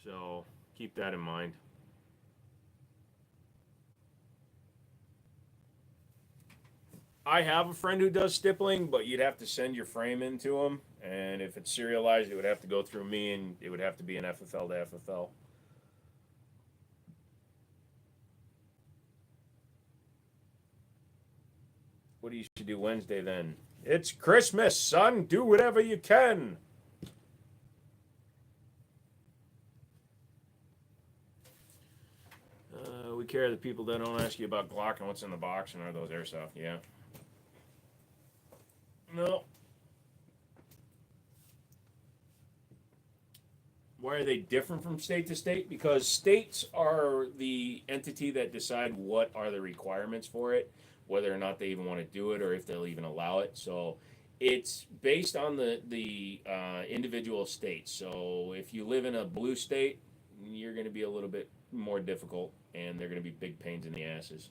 So keep that in mind. I have a friend who does stippling, but you'd have to send your frame in to him. And if it's serialized, it would have to go through me, and it would have to be an FFL to FFL. What do you should do Wednesday then? It's Christmas, son. Do whatever you can. We care the people that don't ask you about Glock and what's in the box and are those airsoft. Yeah. No. Why are they different from state to state? Because states are the entity that decide what are the requirements for it, whether or not they even want to do it or if they'll even allow it. So it's based on the individual states. So if you live in a blue state, you're going to be a little bit more difficult, and they're going to be big pains in the asses.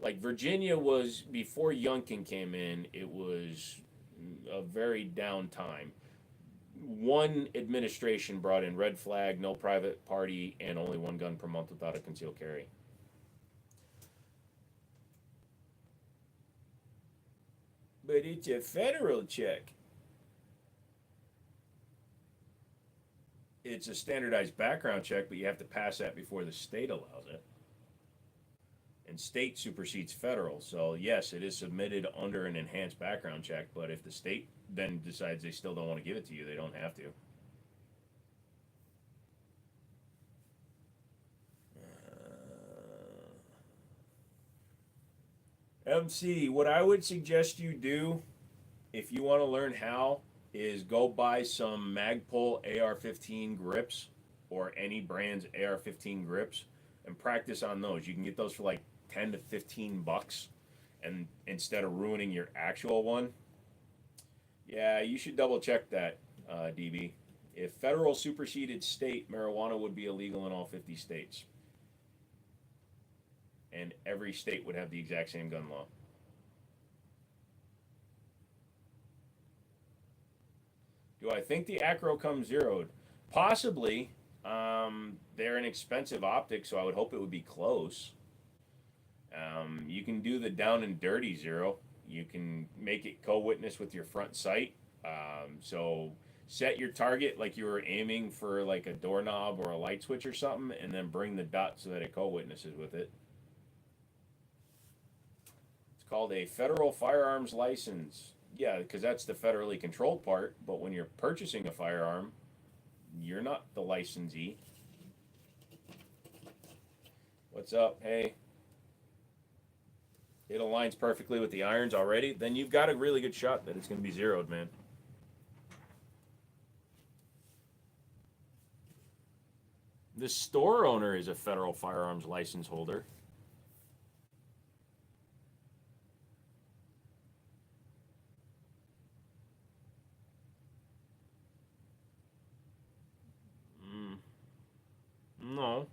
Like Virginia was, before Youngkin came in, it was a very down time. One administration brought in red flag, no private party, and only one gun per month without a concealed carry. But it's a federal check. It's a standardized background check, but you have to pass that before the state allows it. And state supersedes federal. So, yes, it is submitted under an enhanced background check, but if the state then decides they still don't want to give it to you, they don't have to. MC, what I would suggest you do, if you want to learn how, is go buy some Magpul AR-15 grips or any brand's AR-15 grips and practice on those. You can get those for like 10 to 15 bucks, and instead of ruining your actual one. Yeah, you should double check that, DB. If federal superseded state, marijuana would be illegal in all 50 states. And every state would have the exact same gun law. Do I think the Acro comes zeroed? Possibly. They're an expensive optic, so I would hope it would be close. You can do the down and dirty zero. You can make it co-witness with your front sight. So Set your target like you were aiming for like a doorknob or a light switch or something, and then bring the dot so that it co-witnesses with it. It's called a federal firearms license. Yeah, because that's the federally controlled part. But when you're purchasing a firearm, you're not the licensee. What's up? Hey. It aligns perfectly with the irons already. Then you've got a really good shot that it's going to be zeroed, man. The store owner is a federal firearms license holder. No.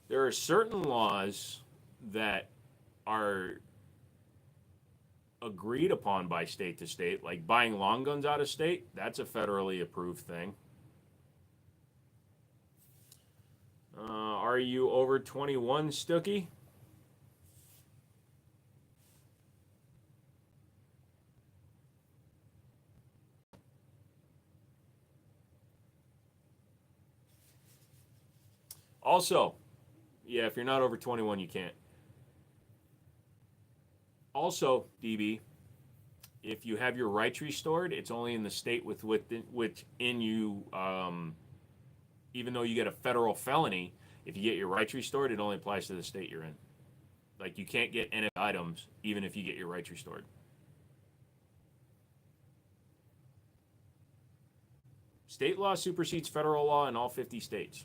There are certain laws that are agreed upon by state to state, like buying long guns out of state. That's a federally approved thing. Are you over 21, Stookie? Also, yeah, if you're not over 21, you can't. Also, DB, if you have your rights restored, it's only in the state with which in you, even though you get a federal felony, if you get your rights restored, it only applies to the state you're in. Like, you can't get any items even if you get your rights restored. State law supersedes federal law in all 50 states.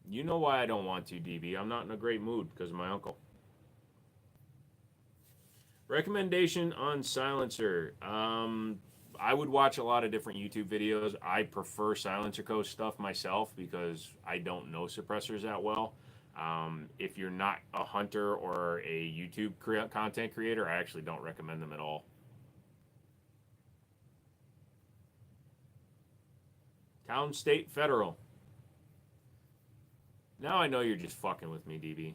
You know why I don't want to, DB. I'm not in a great mood because of my uncle. Recommendation on silencer. I would watch a lot of different YouTube videos. I prefer Silencer Co. stuff myself because I don't know suppressors that well. If you're not a hunter or a YouTube content creator, I actually don't recommend them at all. Town, state, federal. Now I know you're just fucking with me, DB.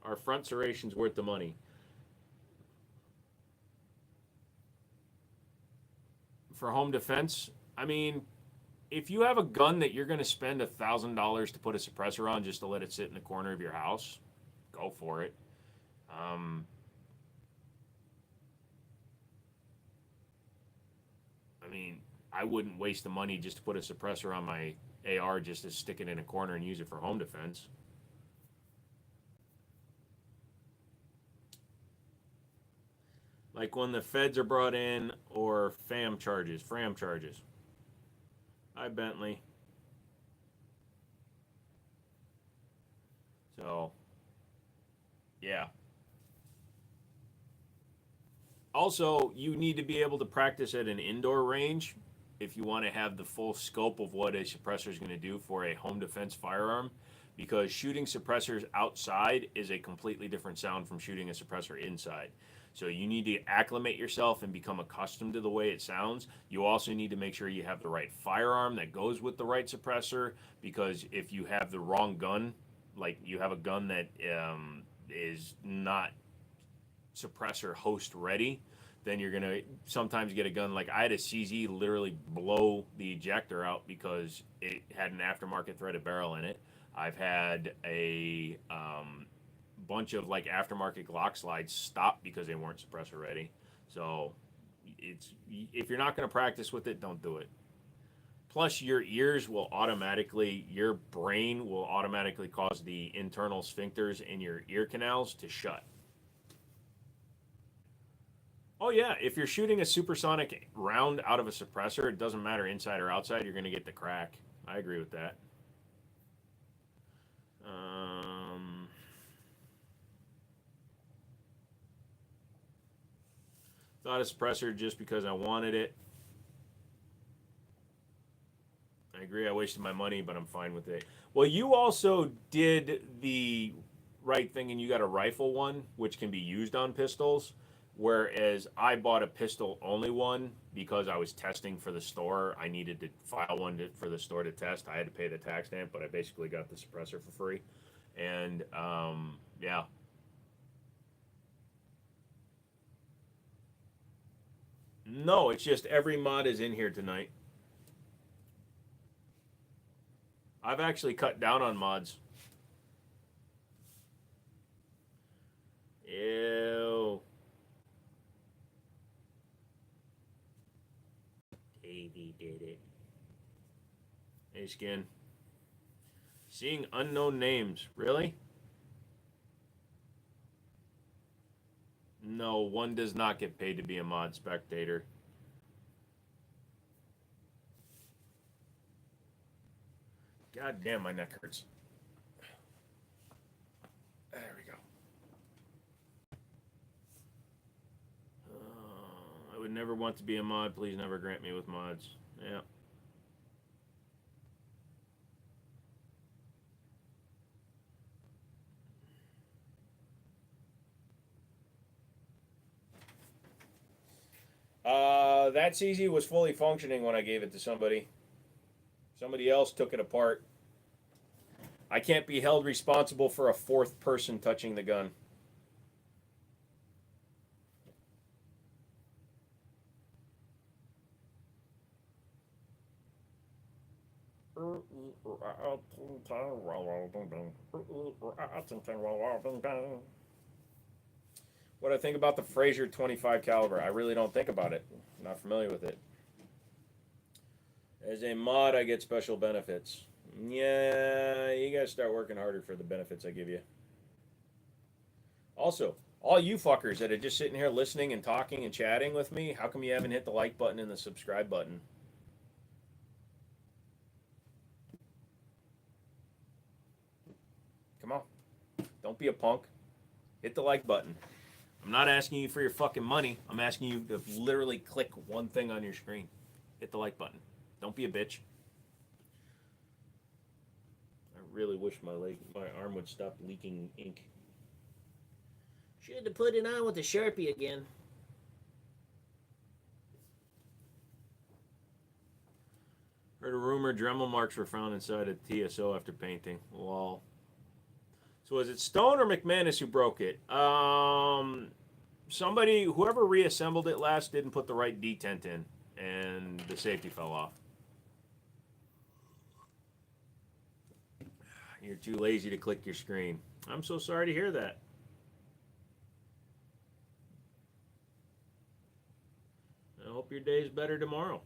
Our front serration's worth the money. For home defense, I mean, if you have a gun that you're going to spend $1,000 to put a suppressor on just to let it sit in the corner of your house, go for it. I mean, I wouldn't waste the money just to put a suppressor on my AR just to stick it in a corner and use it for home defense. Like when the feds are brought in or FAM charges. Hi, Bentley. So, yeah. Also, you need to be able to practice at an indoor range if you want to have the full scope of what a suppressor is going to do for a home defense firearm, because shooting suppressors outside is a completely different sound from shooting a suppressor inside. So you need to acclimate yourself and become accustomed to the way it sounds. You also need to make sure you have the right firearm that goes with the right suppressor, because if you have the wrong gun, like you have a gun that is not suppressor host ready, then you're gonna sometimes get a gun like I had a CZ literally blow the ejector out because it had an aftermarket threaded barrel in it. I've had a bunch of like aftermarket Glock slides stop because they weren't suppressor ready. So it's, if you're not going to practice with it, don't do it. Plus, your ears will automatically, your brain will automatically cause the internal sphincters in your ear canals to shut. Oh yeah, if you're shooting a supersonic round out of a suppressor, it doesn't matter inside or outside, you're going to get the crack. I agree with that. Thought a suppressor just because I wanted it. I agree, I wasted my money, but I'm fine with it. Well, you also did the right thing and you got a rifle one, which can be used on pistols, Whereas I bought a pistol only one because I was testing for the store. I needed to file one for the store to test. I had to pay the tax stamp, but I basically got the suppressor for free. And yeah. No, it's just every mod is in here tonight. I've actually cut down on mods. Ew. Davey did it. Hey, Skin. Seeing unknown names. Really? No, one does not get paid to be a mod spectator. God damn, my neck hurts. There we go. I would never want to be a mod. Please never grant me with mods. Yeah. That's easy was fully functioning when I gave it to somebody. Somebody else took it apart. I can't be held responsible for a fourth person touching the gun. What I think about the Frazier 25 caliber, I really don't think about it. I'm not familiar with it. As a mod, I get special benefits. Yeah, you gotta start working harder for the benefits I give you. Also, all you fuckers that are just sitting here listening and talking and chatting with me, how come you haven't hit the like button and the subscribe button? Come on. Don't be a punk. Hit the like button. I'm not asking you for your fucking money. I'm asking you to literally click one thing on your screen. Hit the like button. Don't be a bitch. I really wish my arm would stop leaking ink. Should have put it on with a Sharpie again. Heard a rumor Dremel marks were found inside a TSO after painting. Lol. So was it Stone or McManus who broke it? Somebody, whoever reassembled it last, didn't put the right detent in, and the safety fell off. You're too lazy to click your screen. I'm so sorry to hear that. I hope your day's better tomorrow.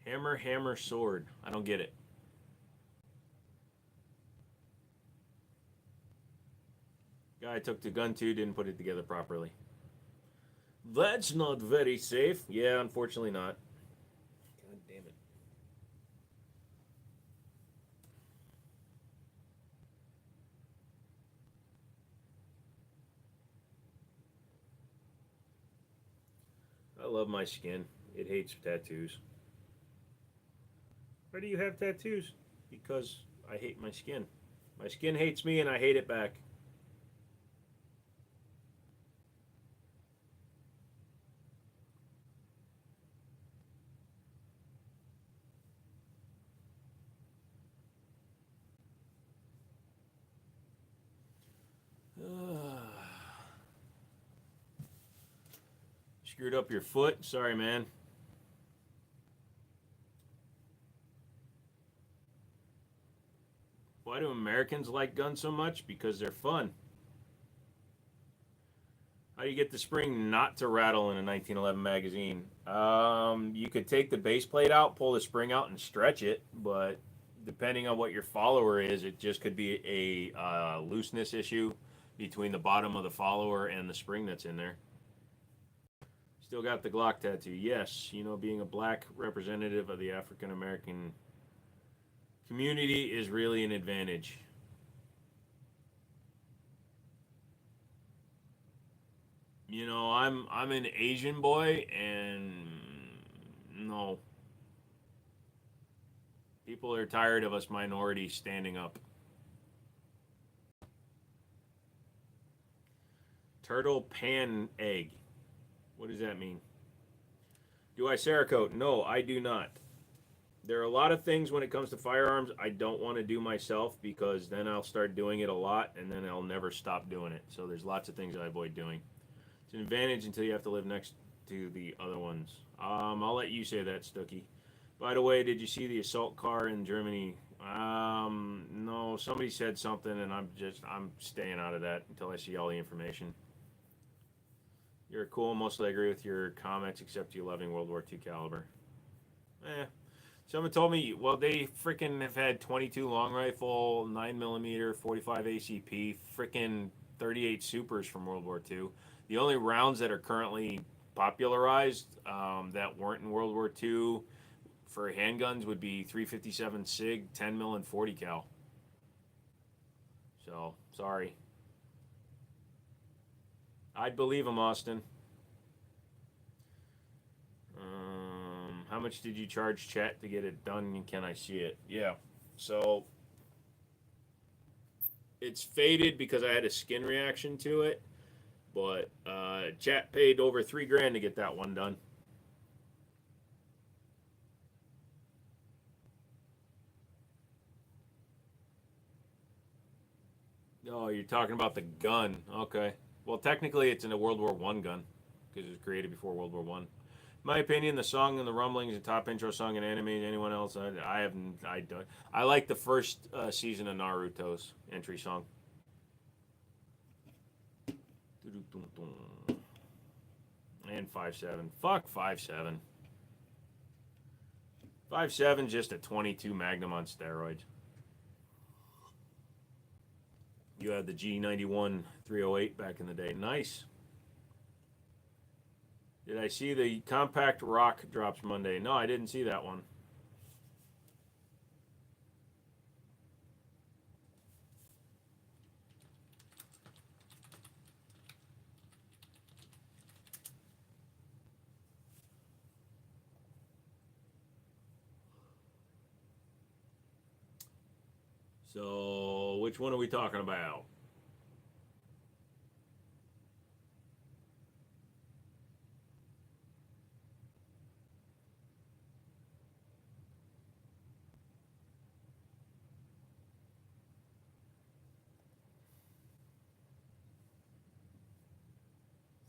Hammer, hammer, sword. I don't get it. Guy took the gun too, didn't put it together properly. That's not very safe. Yeah, unfortunately not. God damn it. I love my skin. It hates tattoos. Why do you have tattoos? Because I hate my skin. My skin hates me and I hate it back. Screwed up your foot? Sorry, man. Why do Americans like guns so much? Because they're fun. How do you get the spring not to rattle in a 1911 magazine? You could take the base plate out, pull the spring out, and stretch it, but depending on what your follower is, it just could be a looseness issue between the bottom of the follower and the spring that's in there. Still got the Glock tattoo. Yes, you know, being a black representative of the African American community is really an advantage. You know, I'm an Asian boy, and no, people are tired of us minorities standing up. Turtle pan egg. What does that mean? Do I Cerakote? No, I do not. There are a lot of things when it comes to firearms I don't want to do myself because then I'll start doing it a lot and then I'll never stop doing it. So there's lots of things I avoid doing. It's an advantage until you have to live next to the other ones. I'll let you say that, Stookie. By the way, did you see the assault car in Germany? No, somebody said something and I'm staying out of that until I see all the information. You're cool. Mostly agree with your comments except you loving World War II caliber. Someone told me, well, they freaking have had 22 long rifle, 9mm, 45 ACP, freaking 38 Supers from World War II. The only rounds that are currently popularized that weren't in World War II for handguns would be 357 SIG, 10 mil, and 40 cal. So, sorry. I'd believe him, Austin. How much did you charge chat to get it done? And can I see it? Yeah. So it's faded because I had a skin reaction to it, but chat paid over $3,000 to get that one done. Oh, you're talking about the gun. Okay. Well, technically, it's in a World War I gun because it was created before World War I. My opinion, the song and the rumblings, the top intro song in anime. Anyone else? I haven't. I don't. I like the first season of Naruto's entry song. And 5.7. Fuck 5.7. 5.7 just a 22 Magnum on steroids. You had the G91 308 back in the day. Nice. Did I see the Compact Rock drops Monday? No, I didn't see that one. So, which one are we talking about?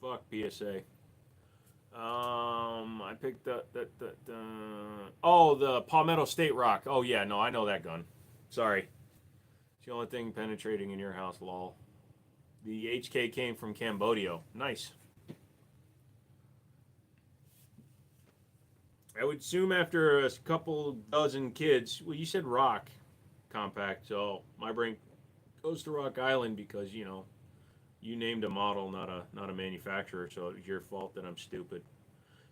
Fuck PSA. I picked the oh, the Palmetto State Rock. Oh yeah, no, I know that gun. Sorry, it's the only thing penetrating in your house, lol. The HK came from Cambodia. Nice. I would assume after a couple dozen kids. Well, you said Rock Compact, so my brain goes to Rock Island because you named a model, not a manufacturer. So it's your fault that I'm stupid.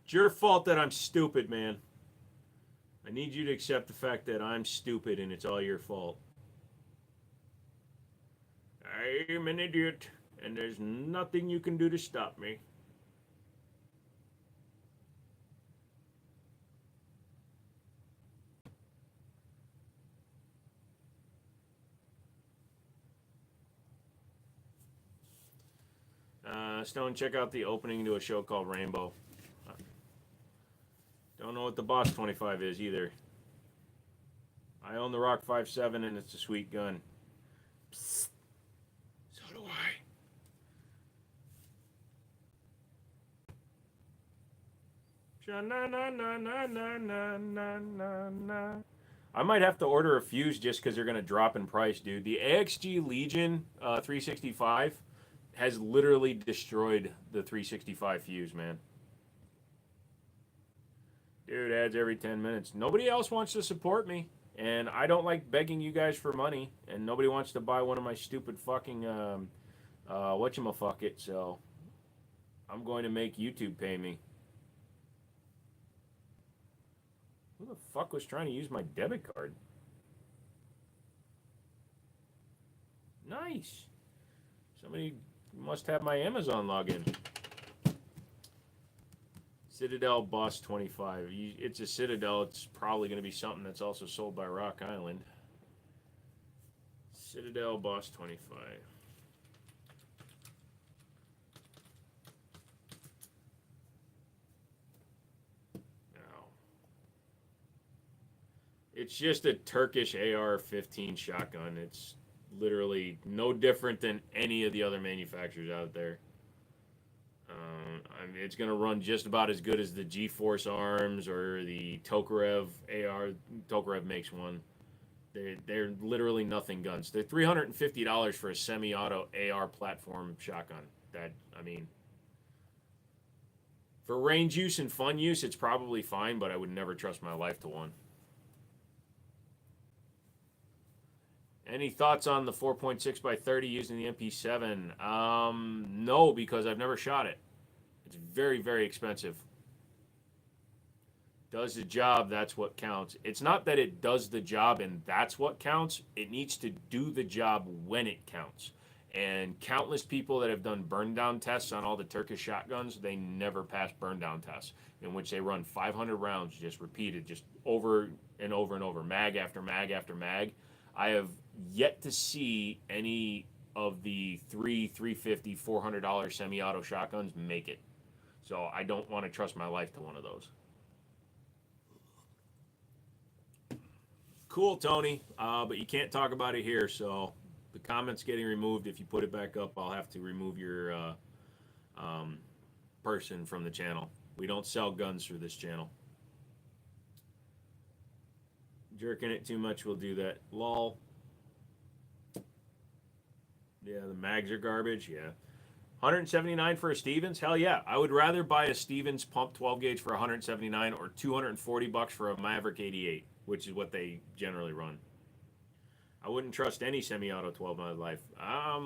It's your fault that I'm stupid, man. I need you to accept the fact that I'm stupid and it's all your fault. I'm an idiot, and there's nothing you can do to stop me. Stone, check out the opening to a show called Rainbow. Don't know what the Boss 25 is either. I own the Rock 5.7 and it's a sweet gun. Psst. So do I. I might have to order a fuse just because they're going to drop in price, dude. The AXG Legion 365 has literally destroyed the 365 fuse, man. Dude, ads every 10 minutes. Nobody else wants to support me, and I don't like begging you guys for money, and nobody wants to buy one of my stupid fucking, whatchamaffuckit, so I'm going to make YouTube pay me. Who the fuck was trying to use my debit card? Nice. Somebody must have my Amazon login. Citadel Boss 25. It's a Citadel. It's probably going to be something that's also sold by Rock Island. Citadel Boss 25. It's just a Turkish AR-15 shotgun. It's literally no different than any of the other manufacturers out there. I mean, it's going to run just about as good as the G-Force arms or the Tokarev AR. Tokarev makes one. They're literally nothing guns. They're $350 for a semi-auto AR platform shotgun. That, I mean, for range use and fun use, it's probably fine, but I would never trust my life to one. Any thoughts on the 4.6 by 30 using the MP7? No, because I've never shot it. It's very, very expensive. Does the job, that's what counts. It's not that it does the job and that's what counts. It needs to do the job when it counts. And countless people that have done burn down tests on all the Turkish shotguns, they never pass burn down tests in which they run 500 rounds just repeated, just over and over and over, mag after mag after mag. I have yet to see any of the $350, $400 semi-auto shotguns make it. So I don't want to trust my life to one of those. Cool, Tony, but you can't talk about it here, so the comment's getting removed. If you put it back up, I'll have to remove your person from the channel. We don't sell guns through this channel. Jerking it too much will do that. Lol. Yeah, the mags are garbage. Yeah. 179 for a Stevens? Hell yeah. I would rather buy a Stevens pump 12 gauge for 179 or 240 bucks for a Maverick 88, which is what they generally run. I wouldn't trust any semi-auto 12 in my life. I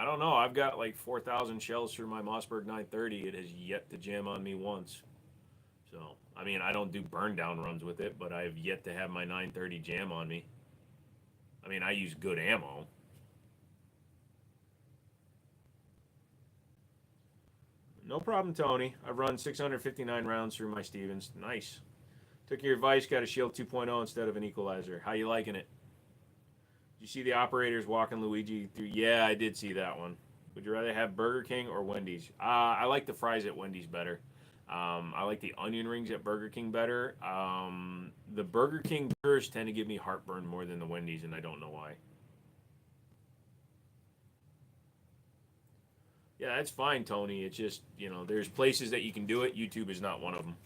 don't know. I've got like 4,000 shells through my Mossberg 930. It has yet to jam on me once. So, I mean, I don't do burn down runs with it, but I have yet to have my 930 jam on me. I mean, I use good ammo. No problem, Tony. I've run 659 rounds through my Stevens. Nice. Took your advice, got a Shield 2.0 instead of an equalizer. How you liking it? Did you see the operators walking Luigi through? Yeah, I did see that one. Would you rather have Burger King or Wendy's? I like the fries at Wendy's better. I like the onion rings at Burger King better. The Burger King burgers tend to give me heartburn more than the Wendy's, and I don't know why. Yeah, that's fine, Tony. It's just, you know, there's places that you can do it. YouTube is not one of them.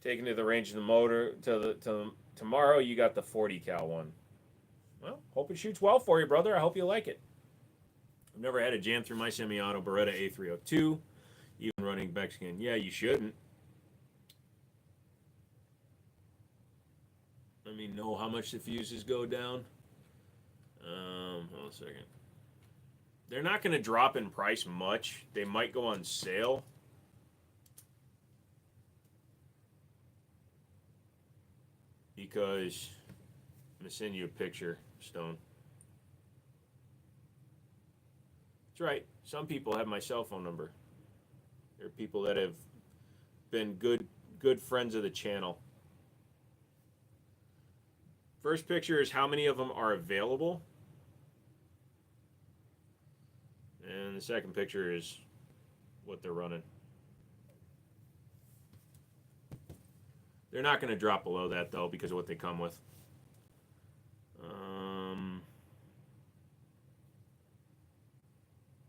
Taking to the range of the motor tomorrow, you got the 40 cal one. Well, hope it shoots well for you, brother. I hope you like it. I've never had a jam through my semi-auto Beretta A302, even running Beckskin. Yeah, you shouldn't. Let me know how much the fuses go down. Hold on a second. They're not going to drop in price much. They might go on sale. Because I'm going to send you a picture, Stone. That's right. Some people have my cell phone number. There are people that have been good friends of the channel. First picture is how many of them are available. And the second picture is what they're running. They're not going to drop below that, though, because of what they come with.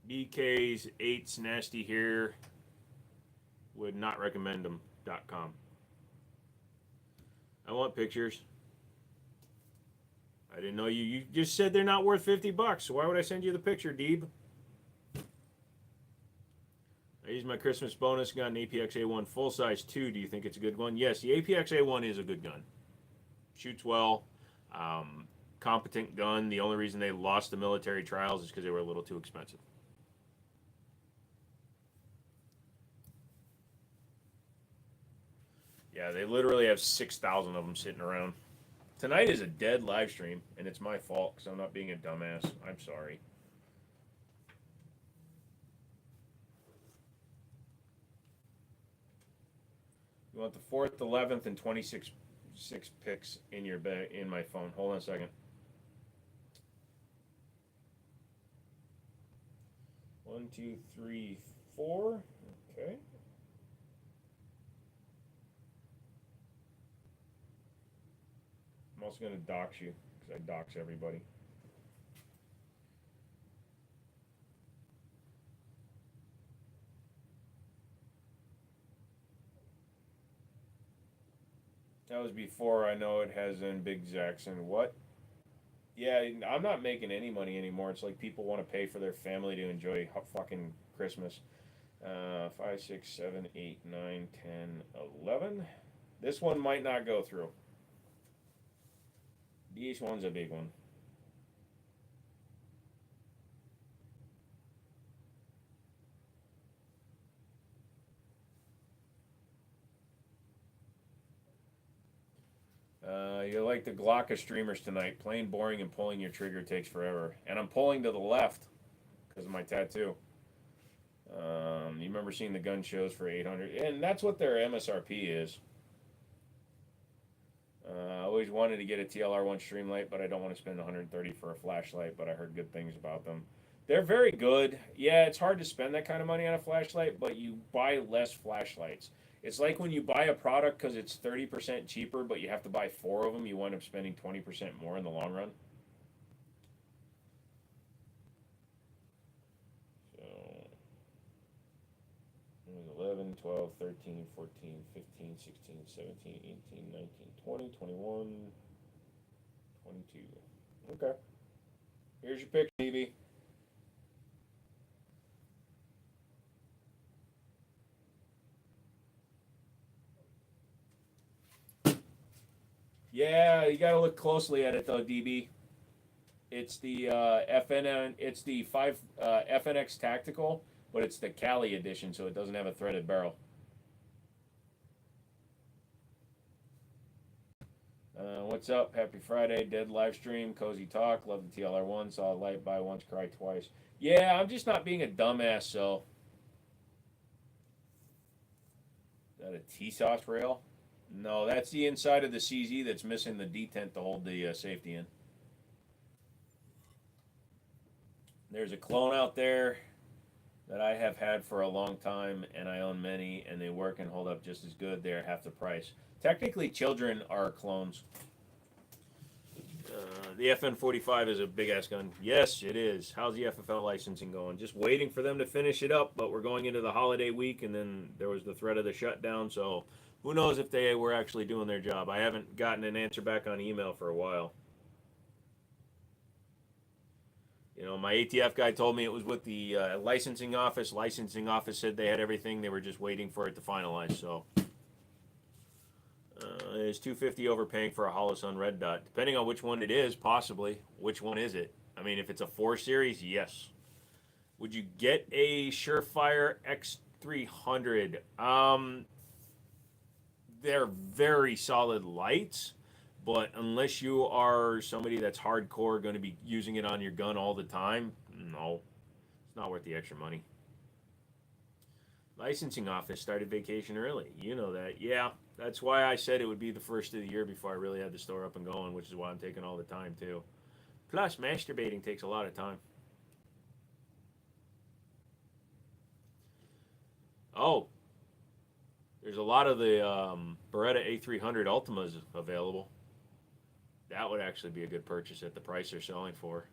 BK's 8's nasty here. Would not recommend them.com. I want pictures. I didn't know you just said they're not worth 50 bucks. So why would I send you the picture, Deeb? I used my Christmas bonus gun, APX A1 full size 2. Do you think it's a good one? Yes, the APX A1 is a good gun. Shoots well. Competent gun. The only reason they lost the military trials is because they were a little too expensive. Yeah, they literally have 6,000 of them sitting around. Tonight is a dead live stream, and it's my fault because I'm not being a dumbass. I'm sorry. You want the 4th, 11th, and 26 pics in your in my phone. Hold on a second. 1, 2, 3, 4. Okay. also going to dox you because I dox everybody. That was before I know it has in Big Jackson. What? Yeah, I'm not making any money anymore. It's like people want to pay for their family to enjoy fucking Christmas. 5, 6, 7, 8, 9, 10, 11. This one might not go through. This one's a big one. You're like the Glock of streamers tonight. Plain boring and pulling your trigger takes forever. And I'm pulling to the left because of my tattoo. You remember seeing the gun shows for 800, and that's what their MSRP is. I always wanted to get a TLR1 Streamlight, but I don't want to spend 130 for a flashlight. But I heard good things about them. They're very good. Yeah, it's hard to spend that kind of money on a flashlight, but you buy less flashlights. It's like when you buy a product because it's 30% cheaper, but you have to buy 4 of them, you wind up spending 20% more in the long run. So, 11, 12, 13, 14, 15, 16, 17, 18, 19, 20, 21, 22. Okay. Here's your picture, BB. Yeah, you got to look closely at it though, DB. It's the FNN. It's the 5 FNX Tactical, but it's the Cali edition, so it doesn't have a threaded barrel. What's up? Happy Friday. Dead live stream. Cozy talk. Love the TLR1. Saw a light, buy once, cry twice. Yeah, I'm just not being a dumbass, so. Is that a T-sauce rail? No, that's the inside of the CZ that's missing the detent to hold the safety in. There's a clone out there that I have had for a long time, and I own many, and they work and hold up just as good. They're half the price. Technically, children are clones. The FN45 is a big ass gun. Yes, it is. How's the FFL licensing going? Just waiting for them to finish it up, but we're going into the holiday week, and then there was the threat of the shutdown, so who knows if they were actually doing their job. I haven't gotten an answer back on email for a while. You know, my ATF guy told me it was with the licensing office. Licensing office said they had everything. They were just waiting for it to finalize, so. Is 250 overpaying for a Holosun Red Dot? Depending on which one it is, possibly. Which one is it? I mean, if it's a 4 Series, yes. Would you get a Surefire X300? They're very solid lights, but unless you are somebody that's hardcore going to be using it on your gun all the time, no. It's not worth the extra money. Licensing office started vacation early. You know that. Yeah, that's why I said it would be the first of the year before I really had the store up and going, which is why I'm taking all the time too. Plus, masturbating takes a lot of time. Oh, there's a lot of the Beretta A300 Ultimas available. That would actually be a good purchase at the price they're selling for.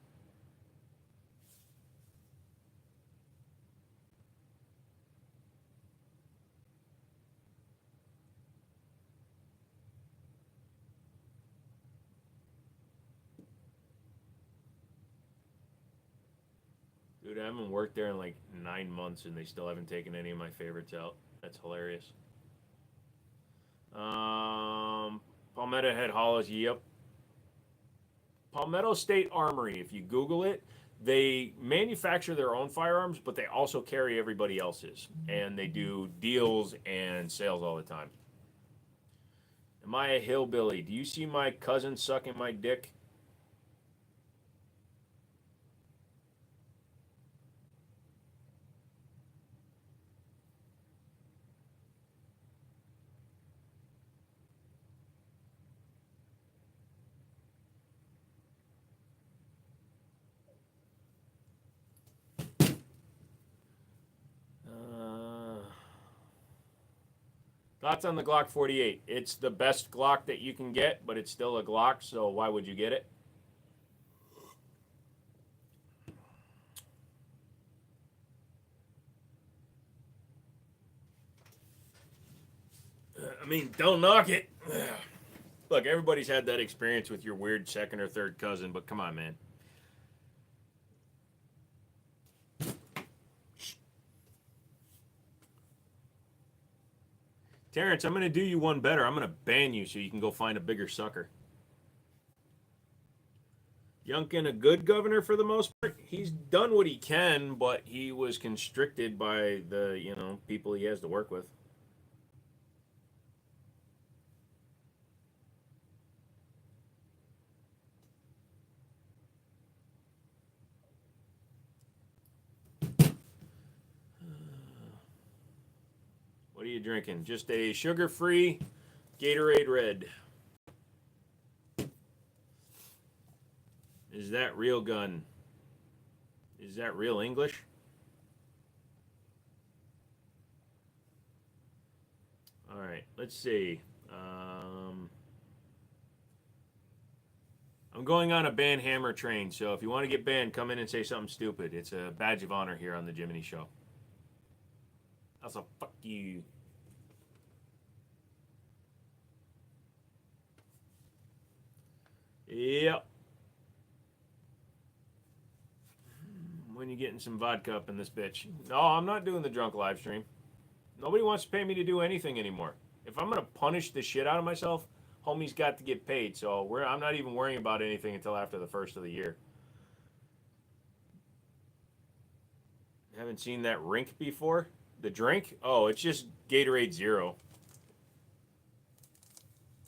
Dude, I haven't worked there in like 9 months and they still haven't taken any of my favorites out. That's hilarious. Palmetto Head Hollows, yep. Palmetto State Armory, if you Google it, they manufacture their own firearms, but they also carry everybody else's. And they do deals and sales all the time. Am I a hillbilly? Do you see my cousin sucking my dick? Thoughts on the Glock 48? It's the best Glock that you can get, but it's still a Glock, so why would you get it? I mean, don't knock it. Look, everybody's had that experience with your weird second or third cousin, but come on, man. Terrence, I'm going to do you one better. I'm going to ban you so you can go find a bigger sucker. Youngkin, a good governor for the most part. He's done what he can, but he was constricted by the, people he has to work with. What are you drinking? Just a sugar-free Gatorade Red. Is that real gun? Is that real English? All right, let's see. I'm going on a ban hammer train, so if you want to get banned, come in and say something stupid. It's a badge of honor here on the Jiminy Show. Also, fuck you. Yep. When you getting some vodka up in this bitch? No, I'm not doing the drunk live stream. Nobody wants to pay me to do anything anymore. If I'm gonna punish the shit out of myself, homie's got to get paid. So I'm not even worrying about anything until after the first of the year. Haven't seen that rink before. The drink? Oh, it's just Gatorade Zero.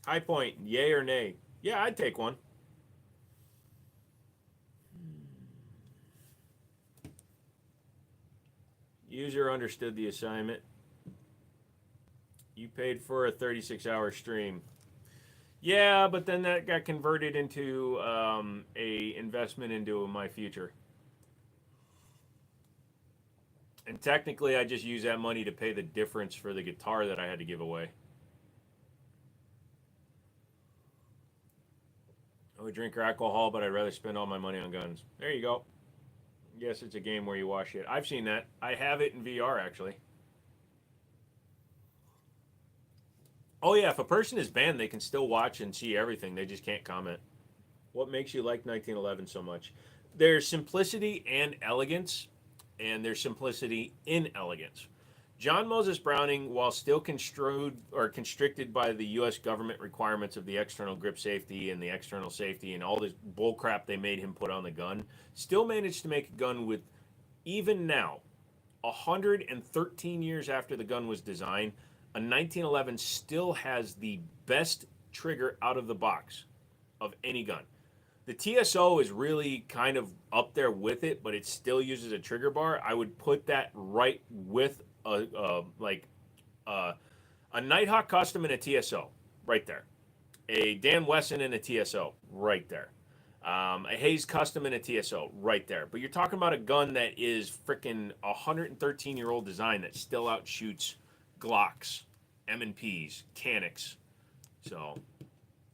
High Point, yay or nay? Yeah, I'd take one. User understood the assignment. You paid for a 36-hour stream. Yeah, but then that got converted into a investment into my future. And technically, I just use that money to pay the difference for the guitar that I had to give away. I would drink alcohol, but I'd rather spend all my money on guns. There you go. Yes, it's a game where you wash it. I've seen that. I have it in VR, actually. Oh, yeah, if a person is banned, they can still watch and see everything. They just can't comment. What makes you like 1911 so much? There's simplicity and elegance, and there's simplicity in elegance. John Moses Browning, while still construed or constricted by the U.S. government requirements of the external grip safety and the external safety and all this bullcrap they made him put on the gun, still managed to make a gun with, even now, 113 years after the gun was designed, a 1911 still has the best trigger out of the box of any gun. The TSO is really kind of up there with it, but it still uses a trigger bar. I would put that right with a Nighthawk Custom and a TSO, right there. A Dan Wesson and a TSO, right there. A Hayes Custom and a TSO, right there. But you're talking about a gun that is freaking 113-year-old design that still outshoots Glocks, M&Ps, Canics. So,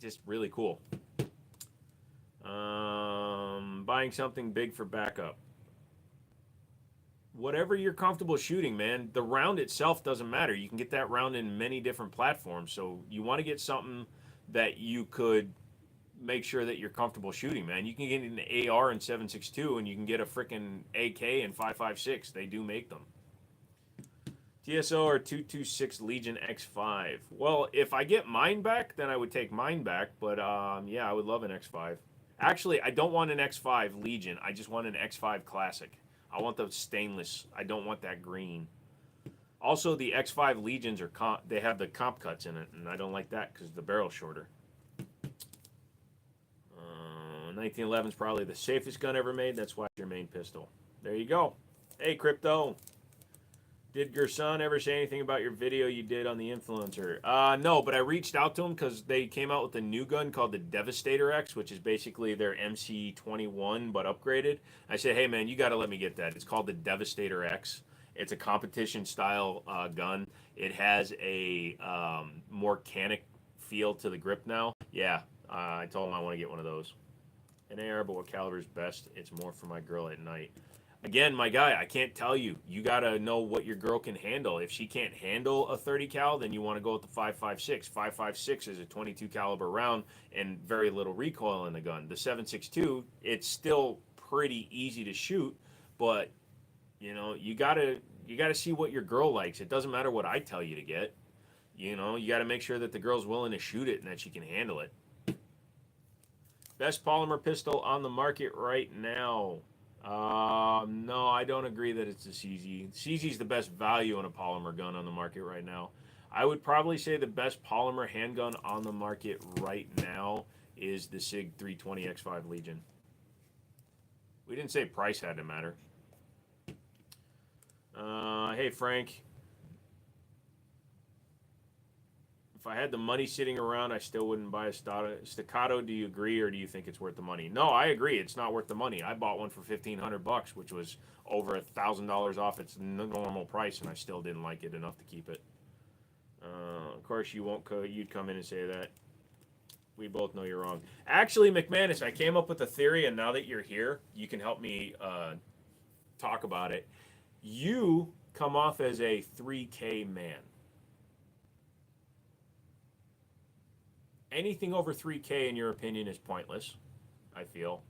just really cool. Buying something big for backup. Whatever you're comfortable shooting, man. The round itself doesn't matter. You can get that round in many different platforms. So you want to get something that you could make sure that you're comfortable shooting, man. You can get an AR in 7.62 and you can get a freaking AK in 5.56. They do make them. TSO or 226 Legion X5. Well, if I get mine back, then I would take mine back. But yeah, I would love an X5. Actually, I don't want an X5 Legion. I just want an X5 Classic. I want the stainless. I don't want that green. Also, the X5 Legions are they have the comp cuts in it, and I don't like that because the barrel's shorter. 1911 is probably the safest gun ever made. That's why it's your main pistol. There you go. Hey, Crypto. Did your son ever say anything about your video you did on the influencer? No, but I reached out to him because they came out with a new gun called the Devastator X, which is basically their MC21 but upgraded. I said, hey man, you got to let me get that. It's called the Devastator X. It's a competition style gun. It has a more canic feel to the grip now. Yeah, I told him I want to get one of those. An AR, but what caliber is best? It's more for my girl at night. Again, my guy, I can't tell you. You gotta know what your girl can handle. If she can't handle a 30 cal, then you want to go with the 5.56. 5.56 is a 22 caliber round and very little recoil in the gun. The 7.62, it's still pretty easy to shoot, but you gotta see what your girl likes. It doesn't matter what I tell you to get. You gotta make sure that the girl's willing to shoot it and that she can handle it. Best polymer pistol on the market right now. No, I don't agree that it's the CZ. CZ is the best value on a polymer gun on the market right now. I would probably say the best polymer handgun on the market right now is the SIG 320 X5 Legion. We didn't say price had to matter. Hey, Frank. If I had the money sitting around, I still wouldn't buy a staccato. Do you agree, or do you think it's worth the money? No, I agree. It's not worth the money. I bought one for $1,500, which was over $1,000 off its normal price, and I still didn't like it enough to keep it. Of course, you'd come in and say that. We both know you're wrong. Actually, McManus, I came up with a theory, and now that you're here, you can help me talk about it. You come off as a 3K man. Anything over 3K, in your opinion, is pointless, I feel.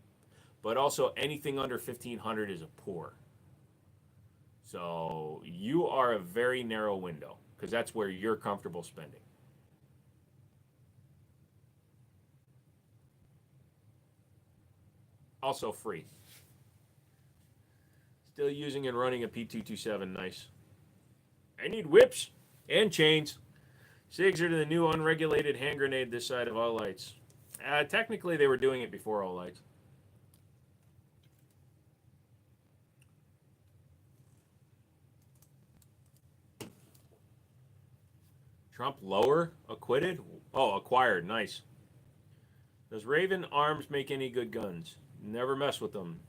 But also, anything under 1,500 is a poor. So you are a very narrow window, because that's where you're comfortable spending. Also free. Still using and running a P227, nice. I need whips and chains. SIGs are the new unregulated hand grenade this side of all lights. Technically, they were doing it before all lights. Trump lower? Acquitted? Oh, acquired. Nice. Does Raven Arms make any good guns? Never mess with them.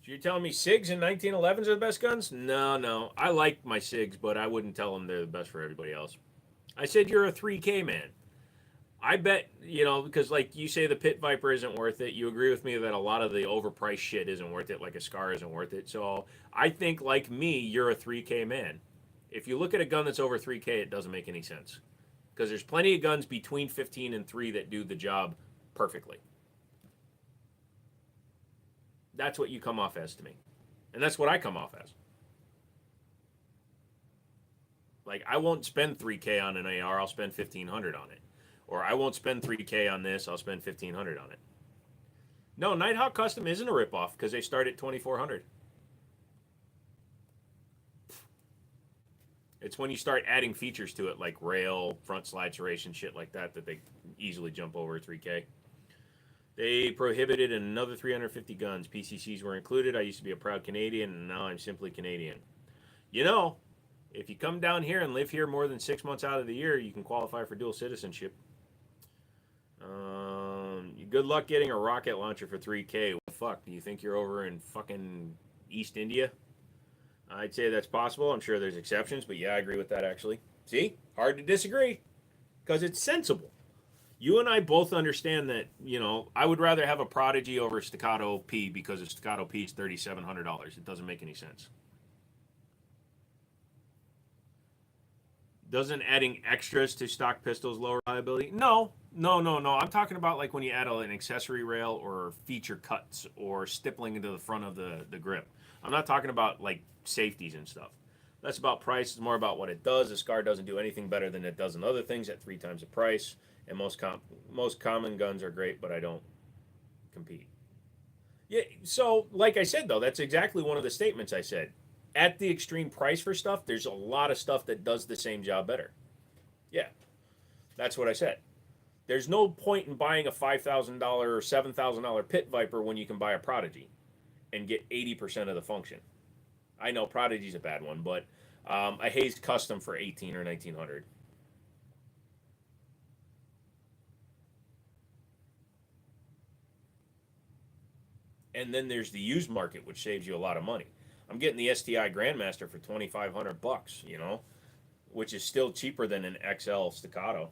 So you're telling me SIGs and 1911s are the best guns? No. I like my SIGs, but I wouldn't tell them they're the best for everybody else. I said you're a 3K man. I bet, because like you say the Pit Viper isn't worth it. You agree with me that a lot of the overpriced shit isn't worth it, like a Scar isn't worth it. So I think, like me, you're a 3K man. If you look at a gun that's over 3K, it doesn't make any sense. Because there's plenty of guns between 15 and 3 that do the job perfectly. That's what you come off as to me. And that's what I come off as. Like, I won't spend 3K on an AR, I'll spend 1,500 on it. Or I won't spend 3K on this, I'll spend 1,500 on it. No, Nighthawk Custom isn't a ripoff because they start at 2,400. It's when you start adding features to it, like rail, front slide serration, shit like that, that they easily jump over 3K. They prohibited another 350 guns. PCCs were included. I used to be a proud Canadian, and now I'm simply Canadian. If you come down here and live here more than 6 months out of the year, you can qualify for dual citizenship. Good luck getting a rocket launcher for 3K. What the fuck? Do you think you're over in fucking East India? I'd say that's possible. I'm sure there's exceptions, but yeah, I agree with that actually. See? Hard to disagree. Because it's sensible. You and I both understand that, I would rather have a Prodigy over a Staccato P because a Staccato P is $3,700. It doesn't make any sense. Doesn't adding extras to stock pistols lower reliability? No. I'm talking about like when you add an accessory rail or feature cuts or stippling into the front of the grip. I'm not talking about like safeties and stuff. That's about price. It's more about what it does. A Scar doesn't do anything better than it does in other things at 3 times the price. And most common guns are great, but I don't compete. Yeah, so like I said, though, that's exactly one of the statements I said. At the extreme price for stuff, there's a lot of stuff that does the same job better. Yeah, that's what I said. There's no point in buying a $5,000 or $7,000 Pit Viper when you can buy a Prodigy and get 80% of the function. I know Prodigy's a bad one, but a Hayes Custom for 18 or 1900. And then there's the used market, which saves you a lot of money. I'm getting the STI Grandmaster for $2,500, you know, which is still cheaper than an XL Staccato.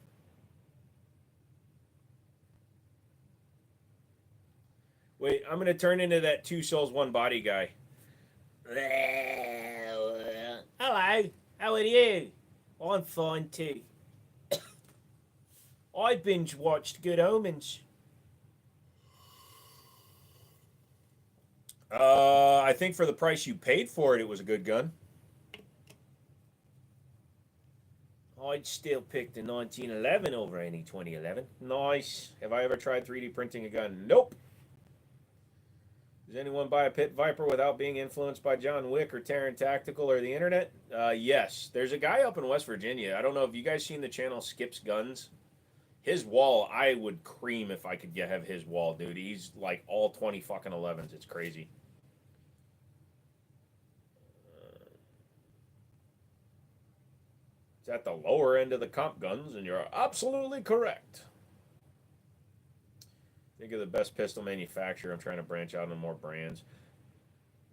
Wait, I'm gonna turn into that two souls one body guy. Hello, how are you? I'm fine too. I binge watched Good Omens. I think for the price you paid for it, it was a good gun. I'd still pick the 1911 over any 2011. Nice. Have I ever tried 3D printing a gun? Nope. Does anyone buy a Pit Viper without being influenced by John Wick or Terran Tactical or the internet? Yes. There's a guy up in West Virginia. I don't know if you guys seen the channel Skips Guns. His wall, I would cream if I could have his wall, dude. He's like all 20 fucking 11s. It's crazy. It's at the lower end of the comp guns, and you're absolutely correct. Think of the best pistol manufacturer. I'm trying to branch out into more brands.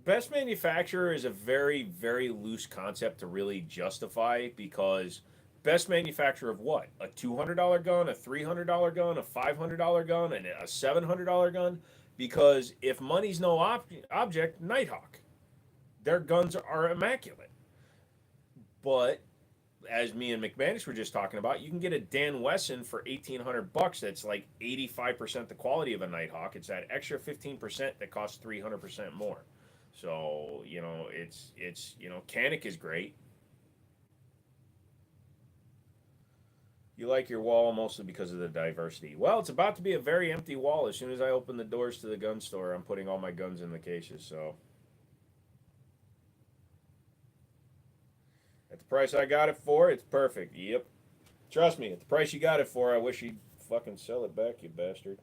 Best manufacturer is a very, very loose concept to really justify because best manufacturer of what? A $200 gun, a $300 gun, a $500 gun, and a $700 gun? Because if money's no object, Nighthawk. Their guns are immaculate. But as me and McManus were just talking about, you can get a Dan Wesson for $1,800. That's like 85% the quality of a Nighthawk. It's that extra 15% that costs 300% more. So it's Canik is great. You like your wall mostly because of the diversity. Well, it's about to be a very empty wall. As soon as I open the doors to the gun store, I'm putting all my guns in the cases. So at the price I got it for, it's perfect. Yep. Trust me, at the price you got it for, I wish you'd fucking sell it back, you bastard.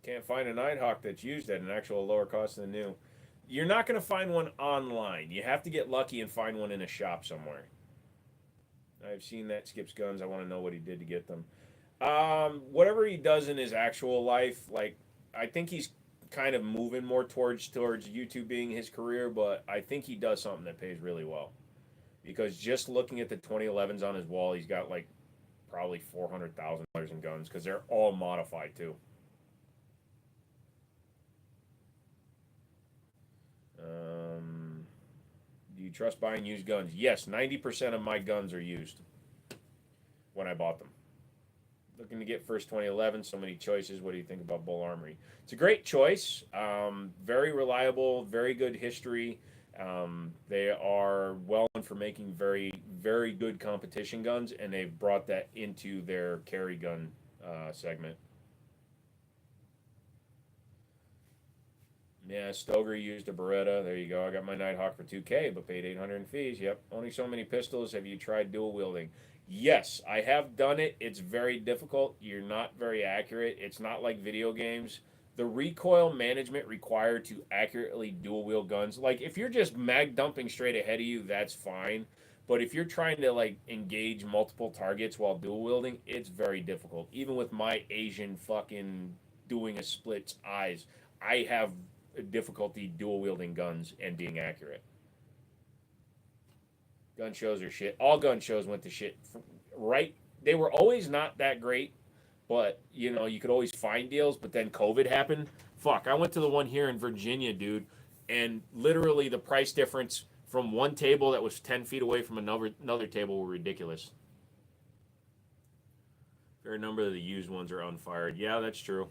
Can't find a Nighthawk that's used at an actual lower cost than new. You're not going to find one online. You have to get lucky and find one in a shop somewhere. I've seen that Skips Guns. I want to know what he did to get them. Whatever he does in his actual life, like I think he's kind of moving more towards YouTube being his career, but I think he does something that pays really well. Because just looking at the 2011s on his wall, he's got like probably $400,000 in guns because they're all modified too. Do you trust buying used guns? Yes, 90% of my guns are used when I bought them. Looking to get first 2011, so many choices. What do you think about Bull Armory? It's a great choice. Very reliable, very good history. They are well known for making very, very good competition guns, and they've brought that into their carry gun segment. Yeah, Stoger used a Beretta. There you go. I got my Nighthawk for 2K, but paid 800 in fees. Yep. Only so many pistols. Have you tried dual wielding? Yes, I have done it. It's very difficult. You're not very accurate. It's not like video games. The recoil management required to accurately dual wield guns. Like if you're just mag dumping straight ahead of you, that's fine. But if you're trying to like engage multiple targets while dual wielding, it's very difficult. Even with my Asian fucking doing a split's eyes, I have difficulty dual wielding guns and being accurate. Gun shows are shit. All gun shows went to shit. Right? They were always not that great, but you could always find deals. But then COVID happened. Fuck, I went to the one here in Virginia, dude, and literally the price difference from one table that was 10 feet away from another table were ridiculous. Fair number of the used ones are unfired. Yeah, that's true.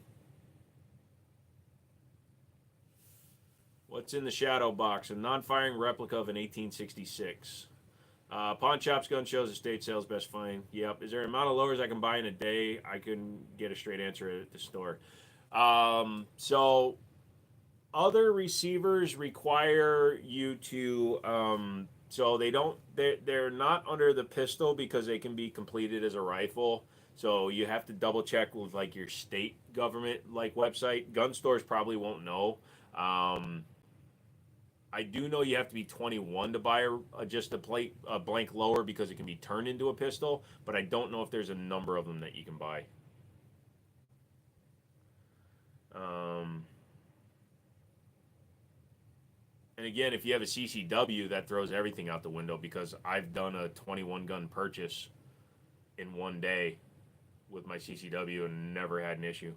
What's in the shadow box? A non-firing replica of an 1866. Pawn shops, gun shows, estate sales, best find. Yep. Is there an amount of lowers I can buy in a day? I can get a straight answer at the store. So other receivers require you to. So they don't. They're not under the pistol because they can be completed as a rifle. So you have to double check with like your state government like website. Gun stores probably won't know. I do know you have to be 21 to buy just a blank lower because it can be turned into a pistol, but I don't know if there's a number of them that you can buy. Um, and again, if you have a CCW, that throws everything out the window because I've done a 21 gun purchase in one day with my CCW and never had an issue.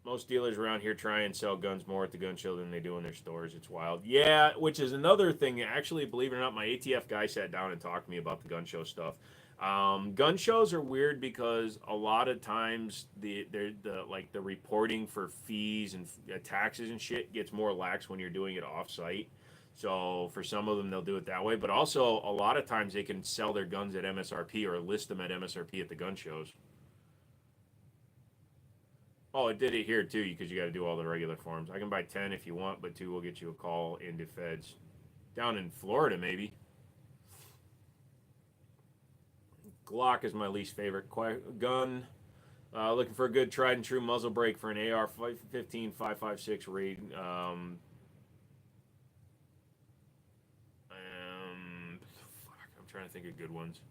Most dealers around here try and sell guns more at the gun show than they do in their stores. It's wild. Yeah, which is another thing. Actually, believe it or not, my ATF guy sat down and talked to me about the gun show stuff. Gun shows are weird because a lot of times the reporting for fees and taxes and shit gets more lax when you're doing it off site. So for some of them they'll do it that way, but also a lot of times they can sell their guns at MSRP or list them at MSRP at the gun shows. Oh, it did it here too because you got to do all the regular forms. I can buy 10 if you want, but 2 will get you a call into feds. Down in Florida, maybe. Glock is my least favorite gun. Looking for a good tried and true muzzle brake for an AR-15 5.56 read. Fuck, I'm trying to think of good ones.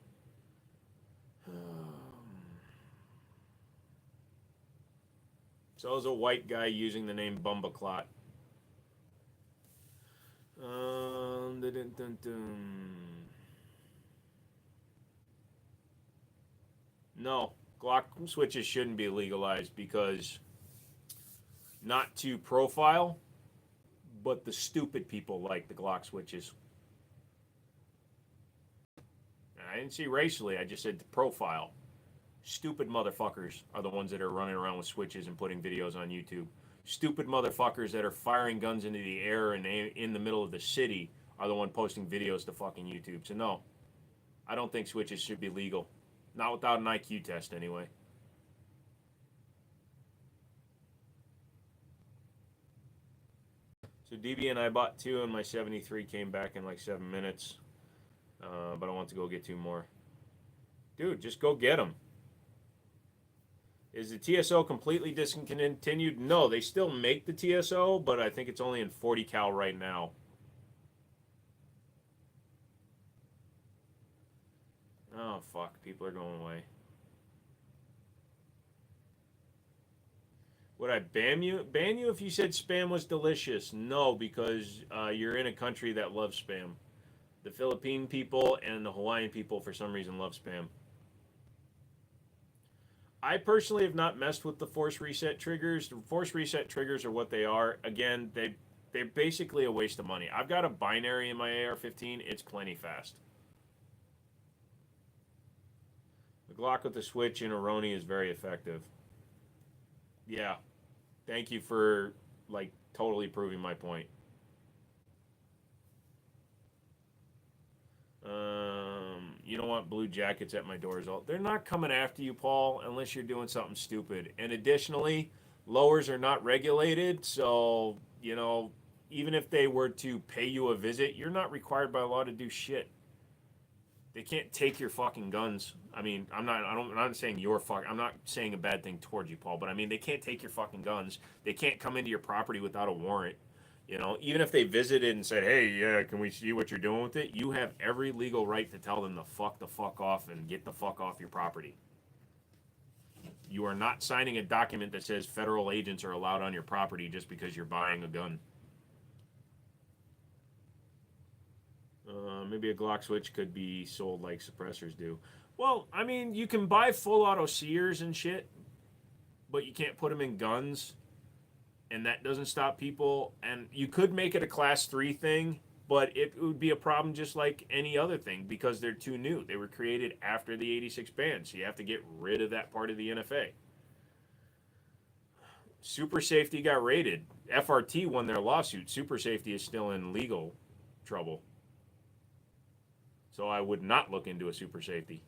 So is a white guy using the name Bumbaclot. No, Glock switches shouldn't be legalized because not to profile, but the stupid people like the Glock switches. And I didn't see racially, I just said to profile. Stupid motherfuckers are the ones that are running around with switches and putting videos on YouTube. Stupid motherfuckers that are firing guns into the air and in the middle of the city are the one posting videos to fucking YouTube. So no, I don't think switches should be legal. Not without an IQ test, anyway. So DB and I bought 2 and my 73 came back in like 7 minutes. But I want to go get 2 more. Dude, just go get them. Is the TSO completely discontinued? No, they still make the TSO, but I think it's only in 40 cal right now. Oh, fuck. People are going away. Would I ban you? Ban you if you said spam was delicious? No, because you're in a country that loves spam. The Philippine people and the Hawaiian people, for some reason, love spam. I personally have not messed with the force reset triggers. The force reset triggers are what they are. Again, they're basically a waste of money. I've got a binary in my AR-15. It's plenty fast. The Glock with the switch in Aroni is very effective. Yeah. Thank you for, like, totally proving my point. You don't want blue jackets at my doors. They're not coming after you, Paul, unless you're doing something stupid. And additionally, lowers are not regulated, so, even if they were to pay you a visit, you're not required by law to do shit. They can't take your fucking guns. I mean, I'm not saying I'm not saying a bad thing towards you, Paul, but I mean, they can't take your fucking guns. They can't come into your property without a warrant. Even if they visited and said, hey, yeah, can we see what you're doing with it? You have every legal right to tell them to fuck the fuck off and get the fuck off your property. You are not signing a document that says federal agents are allowed on your property just because you're buying a gun. Maybe a Glock switch could be sold like suppressors do. Well, I mean, you can buy full auto sears and shit, but you can't put them in guns. And that doesn't stop people. And you could make it a class 3 thing, but it would be a problem just like any other thing because they're too new. They were created after the 86 ban, so you have to get rid of that part of the NFA. Super Safety got raided. FRT won their lawsuit. Super Safety is still in legal trouble. So I would not look into a Super Safety.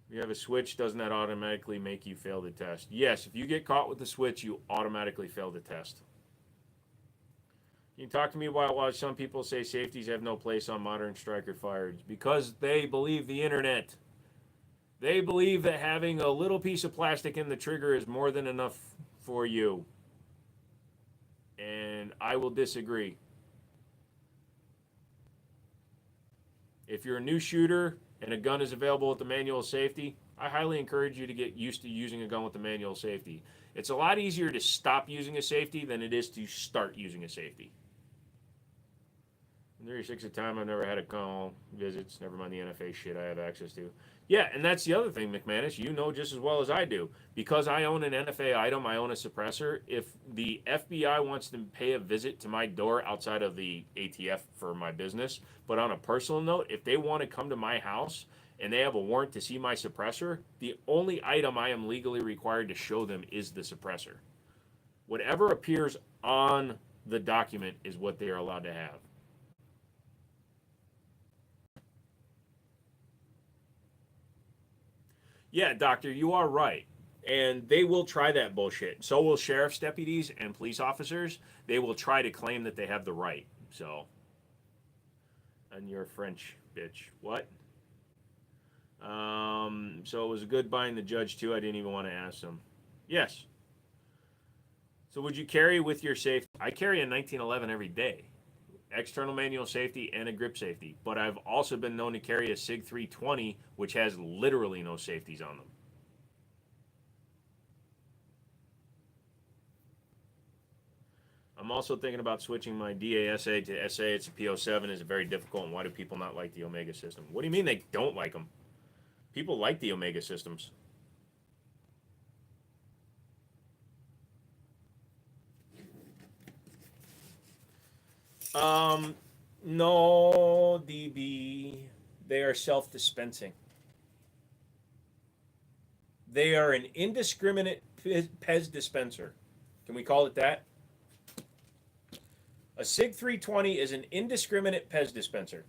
If you have a switch, doesn't that automatically make you fail the test? Yes, if you get caught with the switch, you automatically fail the test. Can you talk to me about why some people say safeties have no place on modern striker firearms? Because they believe the internet. They believe that having a little piece of plastic in the trigger is more than enough for you. And I will disagree. If you're a new shooter and a gun is available with the manual safety, I highly encourage you to get used to using a gun with the manual safety. It's a lot easier to stop using a safety than it is to start using a safety. 36 a time, I've never had a call, visits, never mind the NFA shit I have access to. Yeah, and that's the other thing, McManus. You know just as well as I do. Because I own an NFA item, I own a suppressor. If the FBI wants to pay a visit to my door outside of the ATF for my business, but on a personal note, if they want to come to my house and they have a warrant to see my suppressor, the only item I am legally required to show them is the suppressor. Whatever appears on the document is what they are allowed to have. Yeah, doctor, you are right. And they will try that bullshit. So will sheriff's deputies and police officers. They will try to claim that they have the right. So, and you're a French bitch. What? So it was good buying the judge too. I didn't even want to ask them. Yes. So would you carry with your safety? I carry a 1911 every day. External manual safety and a grip safety. But I've also been known to carry a SIG 320, which has literally no safeties on them. I'm also thinking about switching my DASA to SA. It's a PO7. Is very difficult. And why do people not like the Omega system? What do you mean they don't like them? People like the Omega systems. No, DB. They are self-dispensing. They are an indiscriminate Pez dispenser. Can we call it that? A SIG 320 is an indiscriminate Pez dispenser.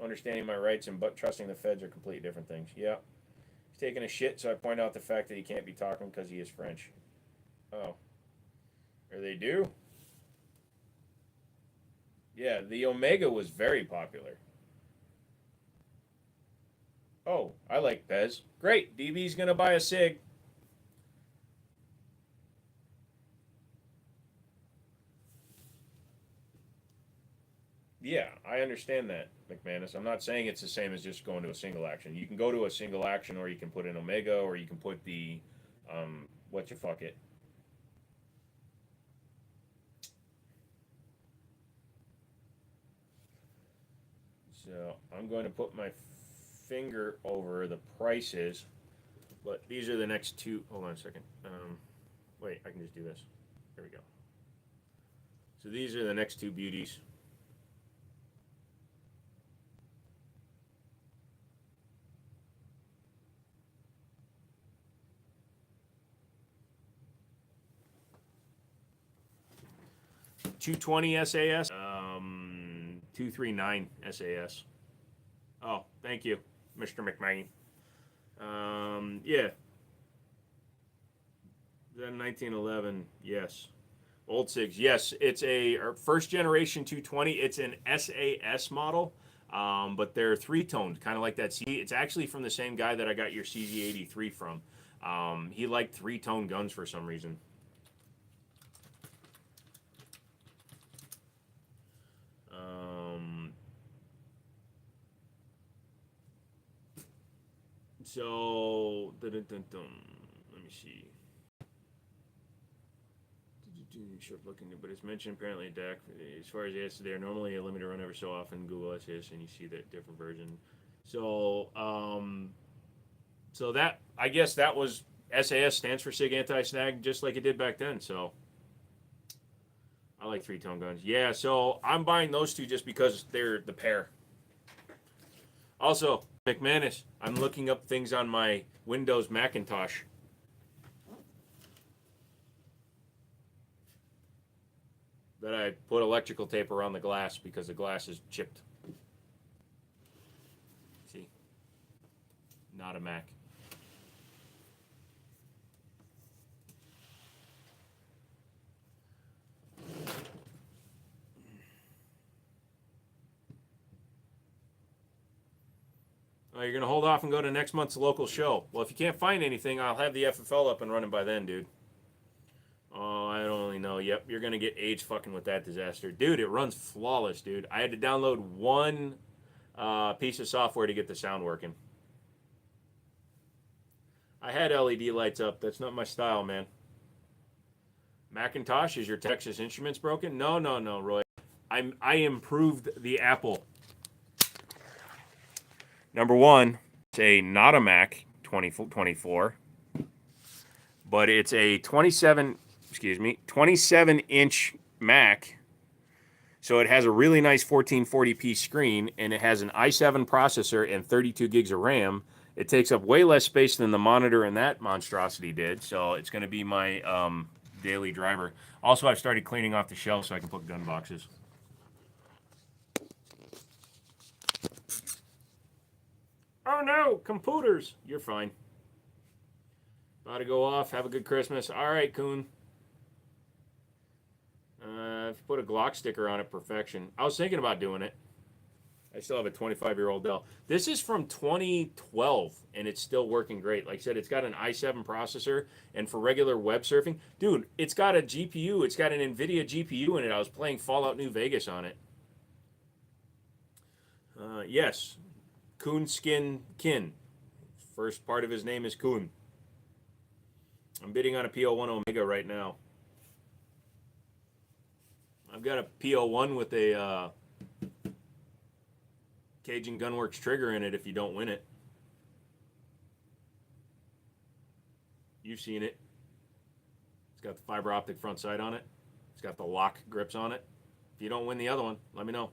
Understanding my rights and but trusting the feds are completely different things. Yeah. He's taking a shit, so I point out the fact that he can't be talking because he is French. Oh. Or they do? Yeah, the Omega was very popular. Oh, I like Pez. Great, DB's gonna buy a SIG. Yeah, I understand that, McManus. I'm not saying it's the same as just going to a single action. You can go to a single action, or you can put an Omega, or you can put the, what you fuck it. So I'm going to put my finger over the prices, but these are the next two. Hold on a second. Wait, I can just do this. There we go. So these are the next two beauties. $220 SAS, 239 SAS. Oh, thank you, Mr. McMahon. Yeah. Then 1911, yes. Old SIGs, yes. It's a first generation 220. It's an SAS model, but they're three-toned, kind of like that. It's actually from the same guy that I got your CZ83 from. He liked three-tone guns for some reason. So, let me see. Short looking, but it's mentioned apparently in DAC. As far as yes, they're normally a limited run every so often. Google SAS, and you see that different version. So, so that I guess that was SAS stands for SIG anti-snag, just like it did back then. So, I like three-tone guns. Yeah, so I'm buying those two just because they're the pair. Also, McManus, I'm looking up things on my Windows Macintosh. That I put electrical tape around the glass because the glass is chipped. See? Not a Mac. Oh, you're going to hold off and go to next month's local show. Well, if you can't find anything, I'll have the FFL up and running by then, dude. Oh, I don't really know. Yep, you're going to get AIDS fucking with that disaster. Dude, it runs flawless, dude. I had to download one piece of software to get the sound working. I had LED lights up. That's not my style, man. Macintosh, is your Texas Instruments broken? No, no, no, Roy. I improved the Apple. Number one, it's not a Mac 2024, but it's a 27-inch Mac. So it has a really nice 1440p screen, and it has an i7 processor and 32 gigs of RAM. It takes up way less space than the monitor and that monstrosity did, so it's going to be my daily driver. Also, I've started cleaning off the shelves so I can put gun boxes. Oh no, computers. You're fine. About to go off. Have a good Christmas. All right, Coon. If you put a Glock sticker on it, perfection. I was thinking about doing it. I still have a 25-year-old Dell. This is from 2012, and it's still working great. Like I said, it's got an i7 processor, and for regular web surfing, dude, it's got a GPU. It's got an NVIDIA GPU in it. I was playing Fallout New Vegas on it. Yes, Coonskin Kin. First part of his name is Coon. I'm bidding on a PO1 Omega right now. I've got a PO1 with a Cajun Gunworks trigger in it if you don't win it. You've seen it. It's got the fiber optic front sight on it. It's got the lock grips on it. If you don't win the other one, let me know.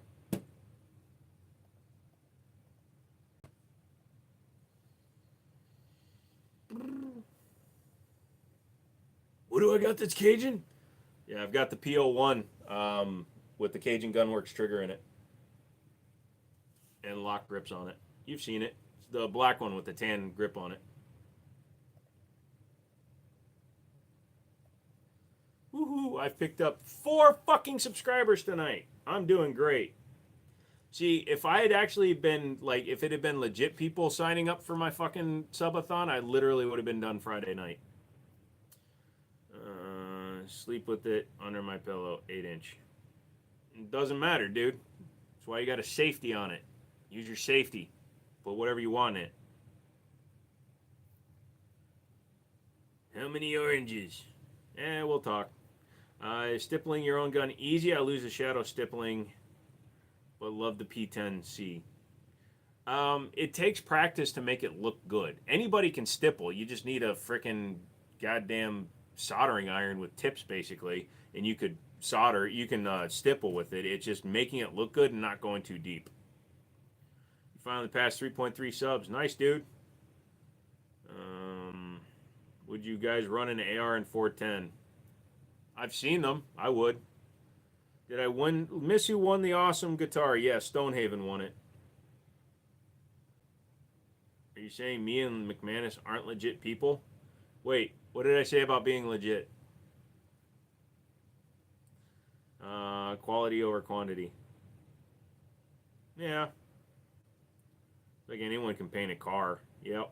What do I got that's Cajun? Yeah, I've got the PO1 with the Cajun Gunworks trigger in it. And lock grips on it. You've seen it. It's the black one with the tan grip on it. Woohoo! I've picked up 4 fucking subscribers tonight. I'm doing great. See, if I had actually been, like, if it had been legit people signing up for my fucking subathon, I literally would have been done Friday night. Sleep with it under my pillow, 8-inch. It doesn't matter, dude. That's why you got a safety on it. Use your safety. Put whatever you want in it. How many oranges? We'll talk. Is stippling your own gun easy? I lose the shadow stippling, but love the P10C. It takes practice to make it look good. Anybody can stipple. You just need a freaking goddamn soldering iron with tips, basically, and you could solder. You can stipple with it. It's just making it look good and not going too deep. You finally passed 3.3 subs. Nice, dude. Would you guys run an AR in 410? I've seen them. I would. Did I win? Miss who won the awesome guitar? Yeah, Stonehaven won it. Are you saying me and McManus aren't legit people? Wait, what did I say about being legit? Quality over quantity. Yeah. Like anyone can paint a car. Yep.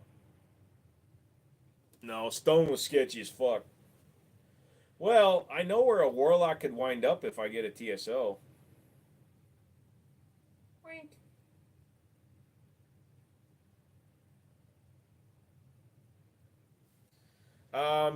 No, Stone was sketchy as fuck. Well, I know where a Warlock could wind up if I get a TSO. Wink.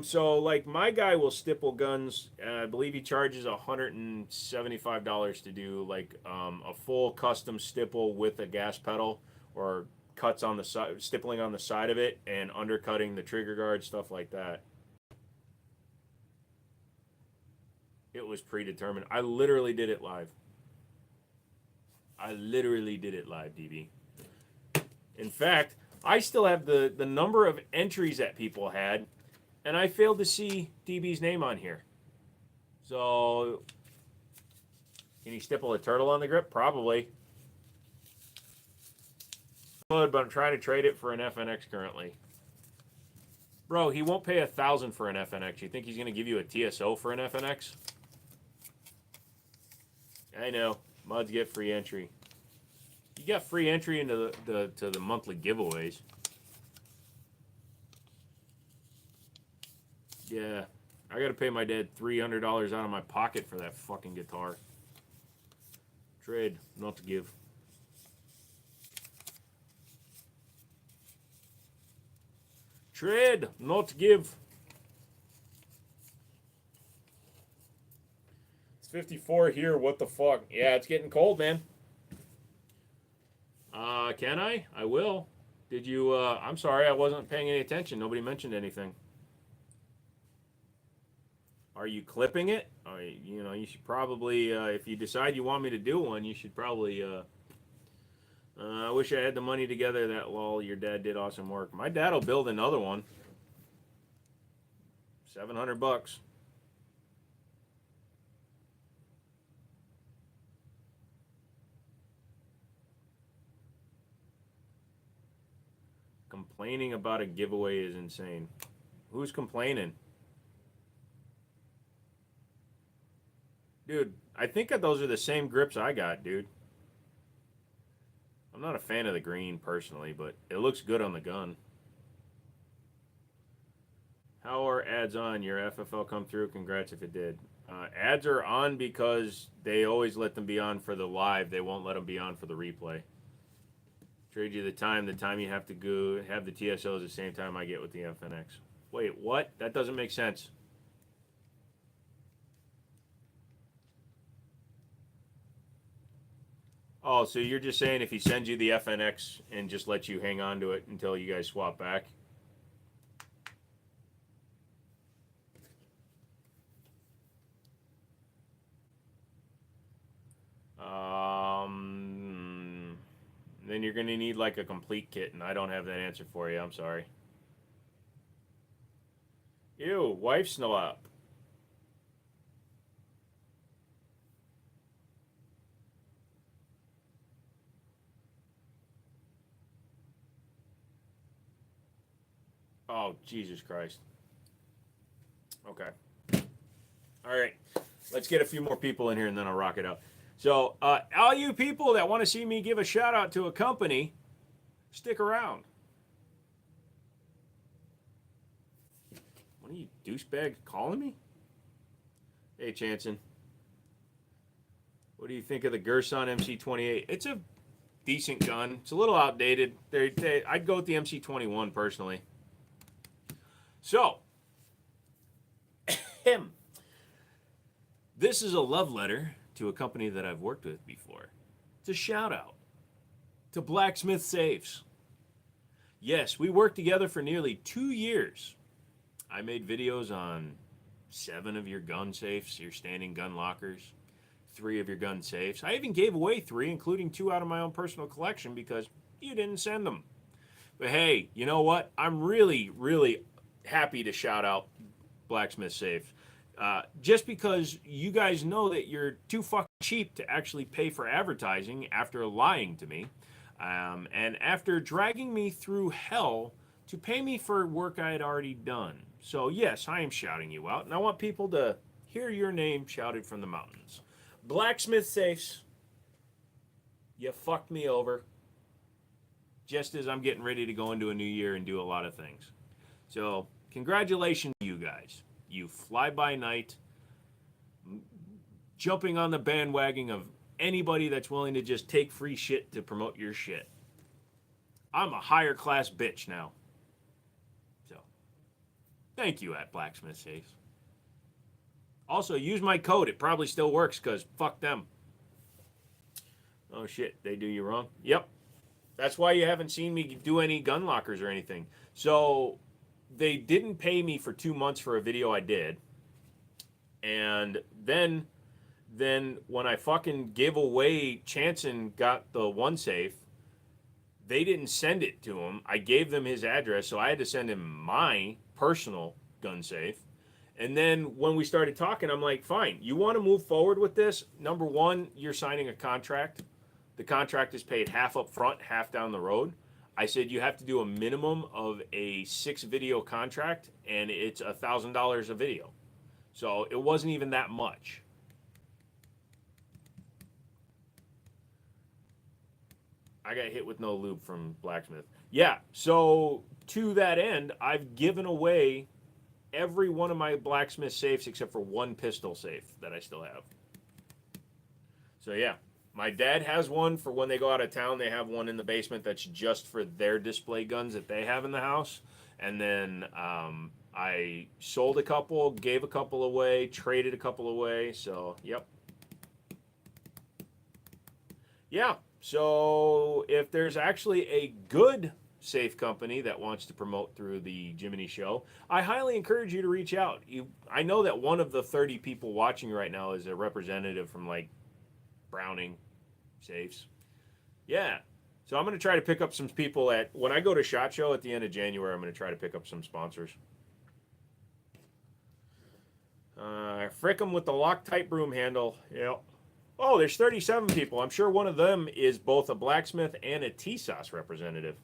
So like my guy will stipple guns. I believe he charges $175 to do like a full custom stipple with a gas pedal or cuts on the side, stippling on the side of it and undercutting the trigger guard, stuff like that. It was predetermined. I literally did it live. DB. In fact, I still have the number of entries that people had, and I failed to see DB's name on here. So, can he stipple a turtle on the grip? Probably. But I'm trying to trade it for an FNX currently. Bro, he won't pay $1,000 for an FNX. You think he's going to give you a TSO for an FNX? I know. Mods get free entry. You got free entry into the monthly giveaways. Yeah. I got to pay my dad $300 out of my pocket for that fucking guitar. Trade, not to give. Trade, not give. It's 54 here. What the fuck? Yeah, it's getting cold, man. Can I? I will. Did you, I'm sorry, I wasn't paying any attention. Nobody mentioned anything. Are you clipping it? You know, you should probably, if you decide you want me to do one, you should probably, I wish I had the money together. That lol, your dad did awesome work. My dad'll build another one. $700. Complaining about a giveaway is insane. Who's complaining? Dude, I think that those are the same grips I got, dude. I'm not a fan of the green personally, but it looks good on the gun. How are ads on? Your FFL come through? Congrats if it did. Ads are on because they always let them be on for the live. They won't let them be on for the replay. Trade you the time you have to go have the TSOs the same time I get with the FNX. Wait, what? That doesn't make sense. Oh, so you're just saying if he sends you the FNX and just lets you hang on to it until you guys swap back? Then you're going to need like a complete kit, and I don't have that answer for you. I'm sorry. Ew, wife snow up. Oh, Jesus Christ. Okay. All right. Let's get a few more people in here, and then I'll rock it out. So, all you people that want to see me give a shout out to a company, stick around. What are you douchebags calling me? Hey, Chanson. What do you think of the Gerson MC28? It's a decent gun. It's a little outdated. I'd go with the MC21 personally. So, this is a love letter to a company that I've worked with before. It's a shout out to Blacksmith Safes. Yes, we worked together for nearly 2 years. I made videos on 7 of your gun safes, your standing gun lockers, 3 of your gun safes. I even gave away 3, including 2 out of my own personal collection because you didn't send them. But hey, you know what? I'm really, really happy to shout out Blacksmith Safes. Just because you guys know that you're too fucking cheap to actually pay for advertising after lying to me, and after dragging me through hell to pay me for work I had already done. So yes, I am shouting you out, and I want people to hear your name shouted from the mountains. Blacksmith Safes, you fucked me over, just as I'm getting ready to go into a new year and do a lot of things. So congratulations to you guys. You fly-by-night, jumping on the bandwagon of anybody that's willing to just take free shit to promote your shit. I'm a higher class bitch now. So, thank you at Blacksmith Safes. Also, use my code. It probably still works because fuck them. Oh shit, they do you wrong? Yep. That's why you haven't seen me do any gun lockers or anything. So, they didn't pay me for 2 months for a video I did. And then when I fucking gave away, Chanson got the one safe, they didn't send it to him. I gave them his address, so I had to send him my personal gun safe. And then when we started talking, I'm like, fine, you want to move forward with this? Number one, you're signing a contract. The contract is paid half up front, half down the road. I said you have to do a minimum of a 6 video contract, and it's $1,000 a video. So it wasn't even that much. I got hit with no lube from Blacksmith. Yeah, so to that end, I've given away every one of my Blacksmith safes except for one pistol safe that I still have. So yeah. My dad has one for when they go out of town. They have one in the basement that's just for their display guns that they have in the house. And then I sold a couple, gave a couple away, traded a couple away. So, yep. Yeah. So, if there's actually a good safe company that wants to promote through the Jiminy Show, I highly encourage you to reach out. I know that one of the 30 people watching right now is a representative from like Browning Safes. Yeah. So I'm going to try to pick up some people when I go to SHOT Show at the end of January. I'm going to try to pick up some sponsors. Frick them with the Loctite broom handle. Yep. Oh, there's 37 people. I'm sure one of them is both a blacksmith and a TSOS representative.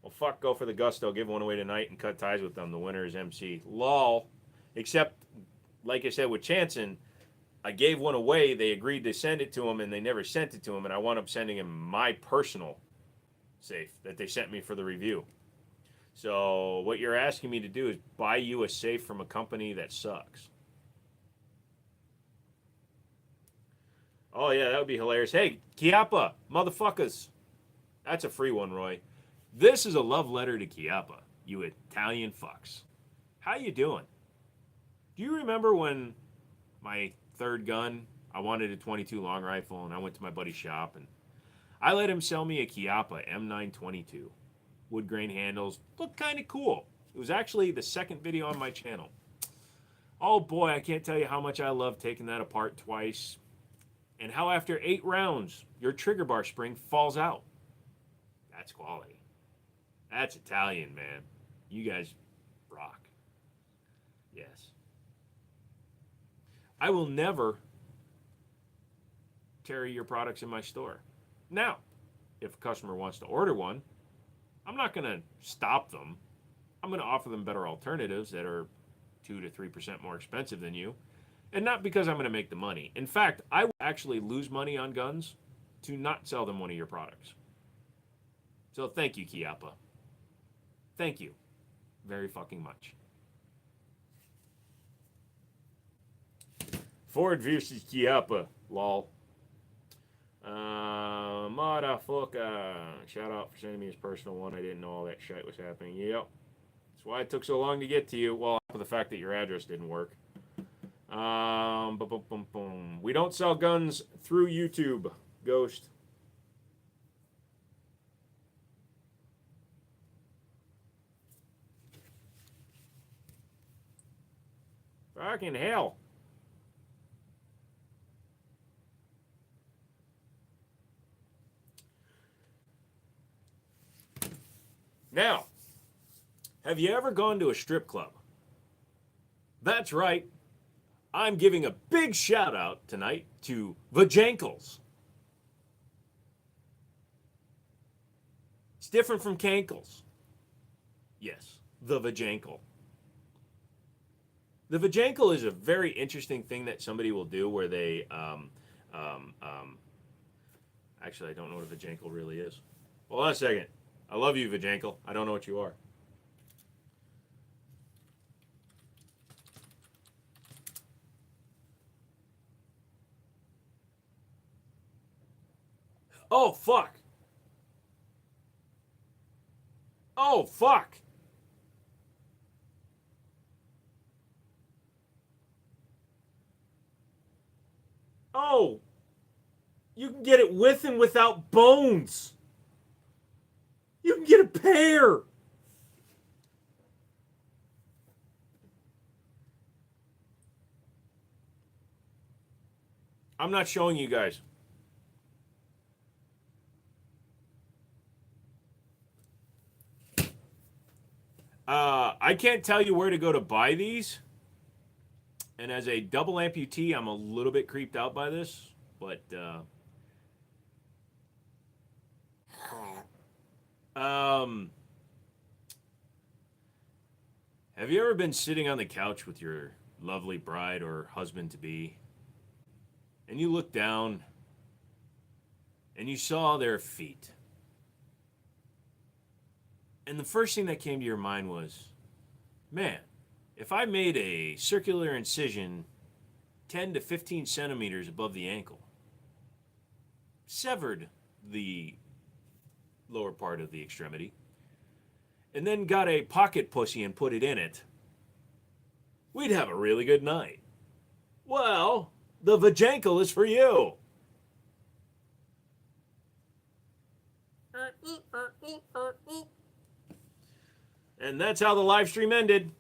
Well, fuck, go for the gusto. Give one away tonight and cut ties with them. The winner is MC. Lol. Except, like I said with Chanson, I gave one away. They agreed to send it to him, and they never sent it to him. And I wound up sending him my personal safe that they sent me for the review. So what you're asking me to do is buy you a safe from a company that sucks. Oh, yeah, that would be hilarious. Hey, Chiappa, motherfuckers. That's a free one, Roy. This is a love letter to Chiappa, you Italian fucks. How you doing? Do you remember when my third gun, I wanted a 22 long rifle, and I went to my buddy's shop, and I let him sell me a Chiappa M922. Wood grain handles, looked kind of cool. It was actually the second video on my channel. Oh boy, I can't tell you how much I love taking that apart twice, and how after 8 rounds, your trigger bar spring falls out. That's quality. That's Italian, man. You guys rock. Yes. I will never carry your products in my store. Now, if a customer wants to order one, I'm not going to stop them. I'm going to offer them better alternatives that are 2 to 3% more expensive than you. And not because I'm going to make the money. In fact, I will actually lose money on guns to not sell them one of your products. So thank you, Chiappa. Thank you very fucking much. Ford versus Chiappa, lol. Motherfucker. Shout out for sending me his personal one. I didn't know all that shit was happening. Yep. That's why it took so long to get to you. Well, for the fact that your address didn't work. We don't sell guns through YouTube, Ghost. Fucking hell. Now, have you ever gone to a strip club? That's right. I'm giving a big shout out tonight to Vajankles. It's different from Cankles. Yes, the Vajankle. The Vajankle is a very interesting thing that somebody will do where they, actually, I don't know what a Vajankle really is. Hold on a second. I love you, Vajankle. I don't know what you are. Oh, fuck. Oh, fuck. Oh. You can get it with and without bones. You can get a pair. I'm not showing you guys. I can't tell you where to go to buy these. And as a double amputee, I'm a little bit creeped out by this. But, have you ever been sitting on the couch with your lovely bride or husband-to-be, and you look down, and you saw their feet? And the first thing that came to your mind was, man, if I made a circular incision 10 to 15 centimeters above the ankle, severed the lower part of the extremity, and then got a pocket pussy and put it in it, we'd have a really good night. Well, the vajankle is for you. And that's how the live stream ended.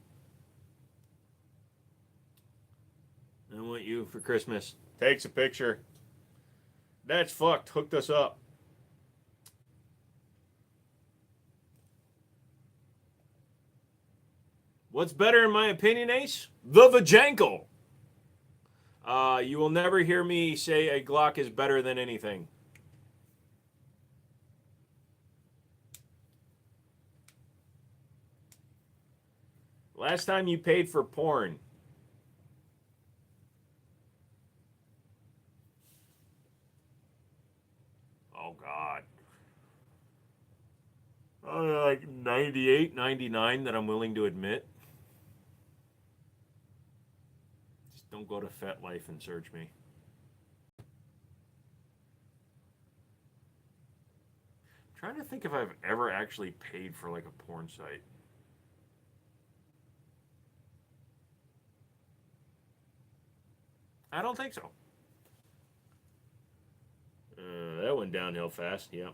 I want you for Christmas. Takes a picture. That's fucked. Hooked us up. What's better in my opinion, Ace? The vajankle. You will never hear me say a Glock is better than anything. Last time you paid for porn. Oh, God. Like 98, 99 that I'm willing to admit. Just don't go to FetLife and search me. I'm trying to think if I've ever actually paid for like a porn site. I don't think so. That went downhill fast, yeah.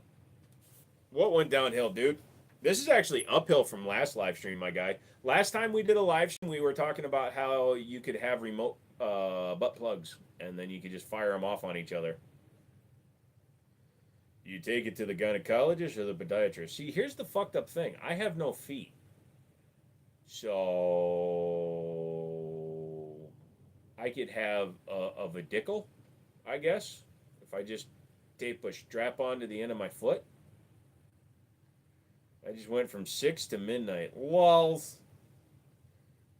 What went downhill, dude? This is actually uphill from last live stream, my guy. Last time we did a live stream, we were talking about how you could have remote butt plugs, and then you could just fire them off on each other. You take it to the gynecologist or the podiatrist. See, here's the fucked up thing. I have no feet. So I could have a vedicle, I guess, if I just tape a strap onto the end of my foot. I just went from 6 to midnight. Lols.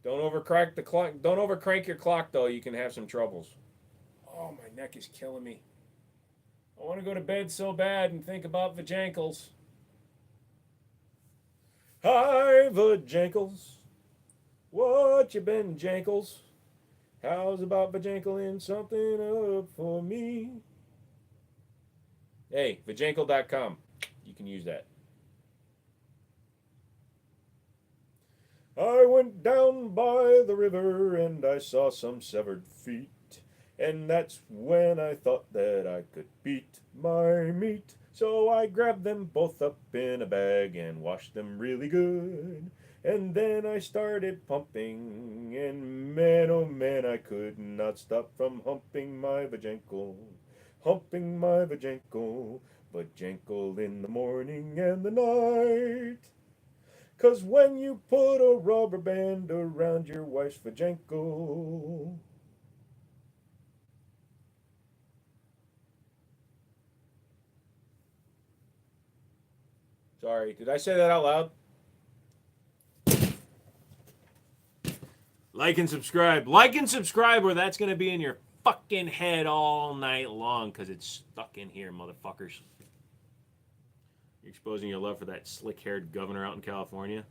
Don't overcrank the clock. Don't overcrank your clock, though. You can have some troubles. Oh, my neck is killing me. I want to go to bed so bad and think about vajankles. Hi, vajankles. What you been, jankles? How's about vajankling something up for me? Hey, vajankle.com. You can use that. I went down by the river and I saw some severed feet. And that's when I thought that I could beat my meat. So I grabbed them both up in a bag and washed them really good. And then I started pumping, and man, oh man, I could not stop from humping my vajankle. Humping my vajankle, vajankle in the morning and the night. 'Cause when you put a rubber band around your wife's vajankle. Sorry, did I say that out loud? Like and subscribe. Like and subscribe, or that's going to be in your fucking head all night long because it's stuck in here, motherfuckers. You're exposing your love for that slick-haired governor out in California?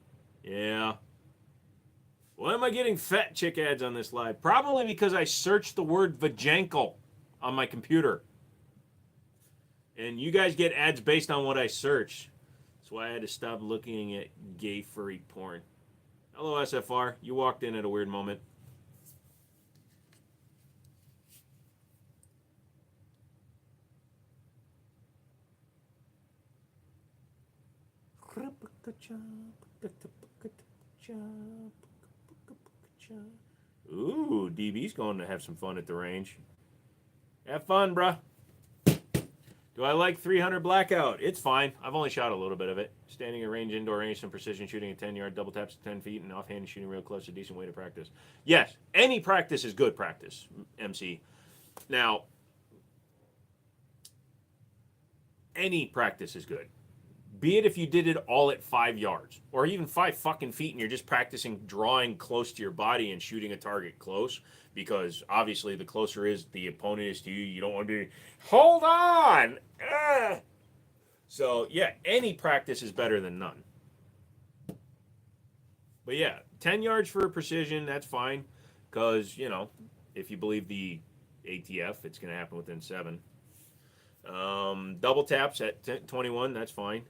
Yeah. Why am I getting fat chick ads on this live? Probably because I searched the word vajankle on my computer. And you guys get ads based on what I search. That's why I had to stop looking at gay furry porn. Hello, SFR. You walked in at a weird moment. Ooh, DB's going to have some fun at the range. Have fun, bruh. Do I like 300 blackout? It's fine. I've only shot a little bit of it. Standing at range, indoor range, some precision shooting at 10 yard, double taps at 10 feet, and offhand shooting real close, a decent way to practice. Yes, any practice is good practice, MC. Now, any practice is good. Be it if you did it all at 5 yards, or even 5 fucking feet, and you're just practicing drawing close to your body and shooting a target close, because obviously the closer is the opponent is to you, you don't want to be, hold on! So, yeah, any practice is better than none. But yeah, 10 yards for precision, that's fine, because, you know, if you believe the ATF, it's going to happen within 7. Double taps at 21, that's fine.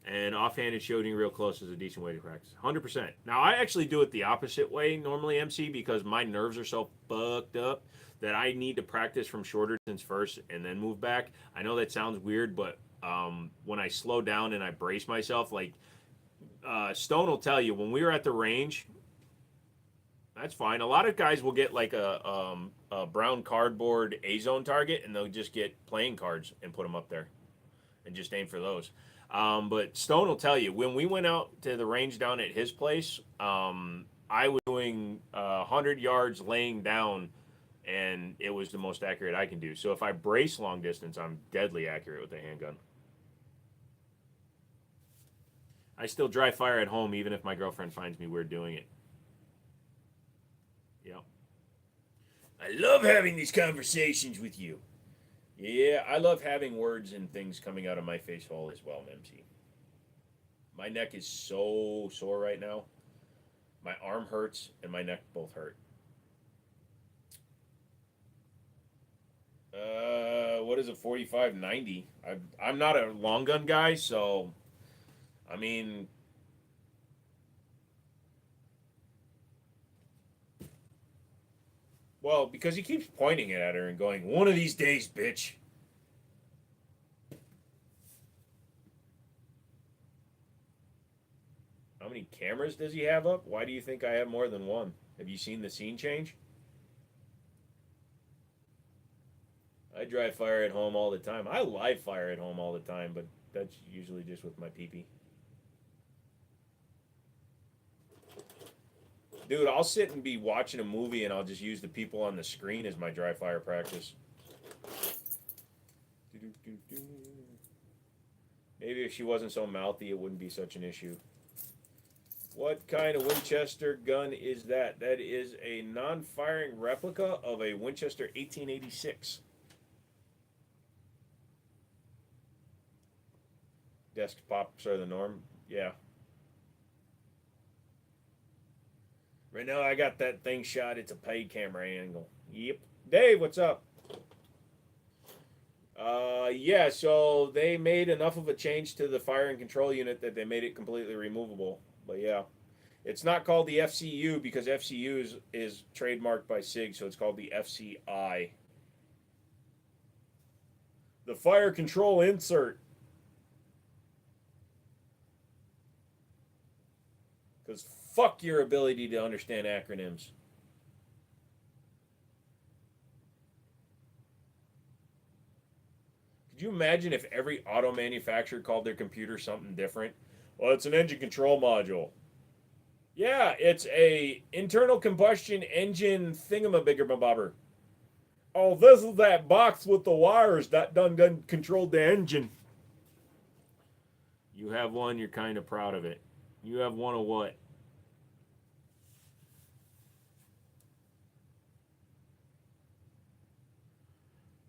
And offhanded shooting real close is a decent way to practice. 100%. Now, I actually do it the opposite way normally, MC, because my nerves are so fucked up that I need to practice from shorter distance first and then move back. I know that sounds weird, but when I slow down and I brace myself, like Stone will tell you, when we were at the range, that's fine. A lot of guys will get like a brown cardboard A-zone target, and they'll just get playing cards and put them up there and just aim for those. But Stone will tell you, when we went out to the range down at his place, I was doing 100 yards laying down, and it was the most accurate I can do. So if I brace long distance, I'm deadly accurate with the handgun. I still dry fire at home, even if my girlfriend finds me weird doing it. Yeah. I love having these conversations with you. Yeah, I love having words and things coming out of my face hole as well, MC. My neck is so sore right now. My arm hurts and my neck both hurt. What is a 45-90? I'm not a long gun guy, so I mean, well, because he keeps pointing it at her and going, "One of these days, bitch." How many cameras does he have up? Why do you think I have more than one? Have you seen the scene change? I dry fire at home all the time. I live fire at home all the time, but that's usually just with my pee-pee. Dude, I'll sit and be watching a movie and I'll just use the people on the screen as my dry fire practice. Maybe if she wasn't so mouthy, it wouldn't be such an issue. What kind of Winchester gun is that? That is a non-firing replica of a Winchester 1886. Desktops are the norm. Yeah. Right now, I got that thing shot. It's a paid camera angle. Yep. Dave, what's up? Yeah, so they made enough of a change to the firing control unit that they made it completely removable. But yeah, it's not called the FCU because FCU is trademarked by SIG, so it's called the FCI. The fire control insert. Because fuck your ability to understand acronyms. Could you imagine if every auto manufacturer called their computer something different? Well, it's an engine control module. Yeah, it's a internal combustion engine thingamabiggerbobber. Oh, this is that box with the wires that done controlled the engine. You have one, you're kind of proud of it. You have one of what?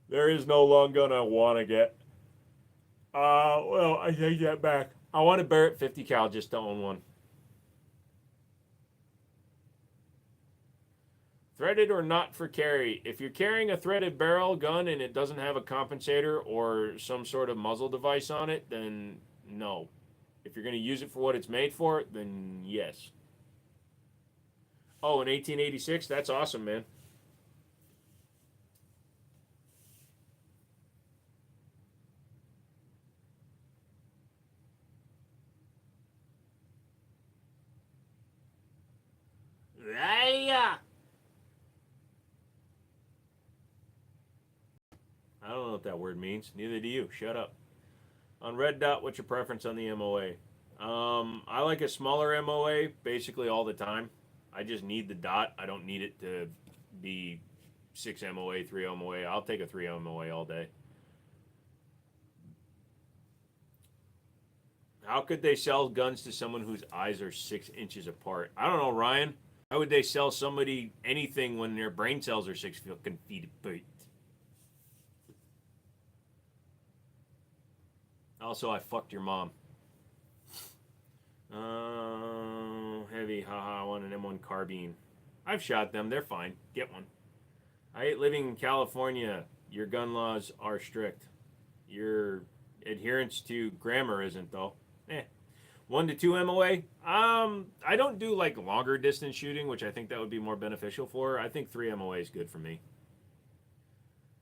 There is no long gun I want to get. Well, I take that back. I want a Barrett 50 cal just to own one. Threaded or not for carry. If you're carrying a threaded barrel gun and it doesn't have a compensator or some sort of muzzle device on it, then no. If you're going to use it for what it's made for, then yes. Oh, an 1886? That's awesome, man. Yeah. I don't know what that word means. Neither do you. Shut up. On Red Dot, what's your preference on the MOA? I like a smaller MOA basically all the time. I just need the dot. I don't need it to be 6 MOA, 3 MOA. I'll take a 3 MOA all day. How could they sell guns to someone whose eyes are 6 inches apart? I don't know, Ryan. How would they sell somebody anything when their brain cells are 6 fucking feet apart? Also, I fucked your mom. Heavy, haha, I want an M1 carbine. I've shot them, they're fine. Get one. I hate living in California. Your gun laws are strict. Your adherence to grammar isn't, though. Eh. 1 to 2 MOA. I don't do like longer distance shooting, which I think that would be more beneficial for. I think 3 MOA is good for me.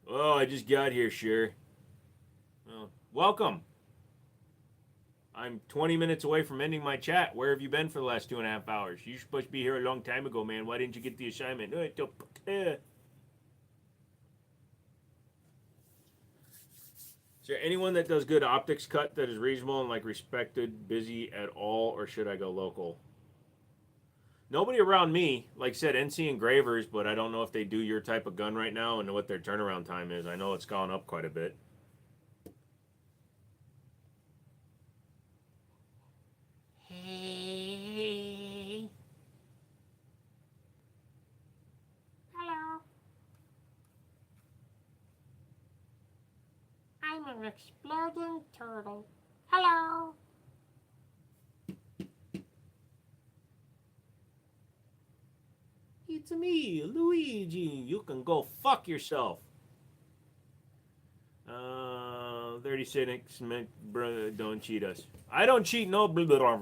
Oh, I just got here, sure. Well, welcome. I'm 20 minutes away from ending my chat. Where have you been for the last 2.5 hours? You're supposed to be here a long time ago, man. Why didn't you get the assignment? Is there anyone that does good optics cut that is reasonable and like respected, busy at all, or should I go local? Nobody around me. Like I said, NC engravers, but I don't know if they do your type of gun right now and what their turnaround time is. I know it's gone up quite a bit. Hey. Hello. I'm an exploding turtle. Hello. It's me, Luigi. You can go fuck yourself. 36 brother, don't cheat us. I don't cheat, no. Blah, blah, blah.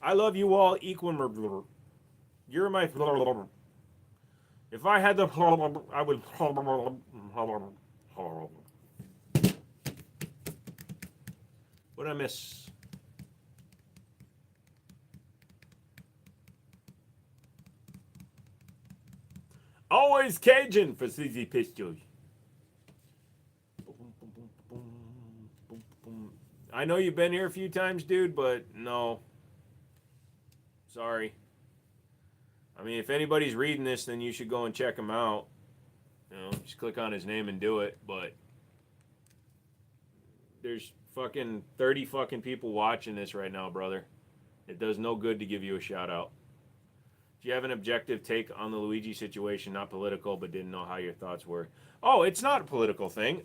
I love you all equal. Blah, blah. You're my. Blah, blah, blah. If I had the, I would. What'd I miss? Always Cajun for CZ Pistols. I know you've been here a few times, dude, but no. Sorry. I mean, if anybody's reading this, then you should go and check him out. You know, just click on his name and do it. But there's fucking 30 fucking people watching this right now, brother. It does no good to give you a shout out. Do you have an objective take on the Luigi situation? Not political, but didn't know how your thoughts were. Oh, it's not a political thing.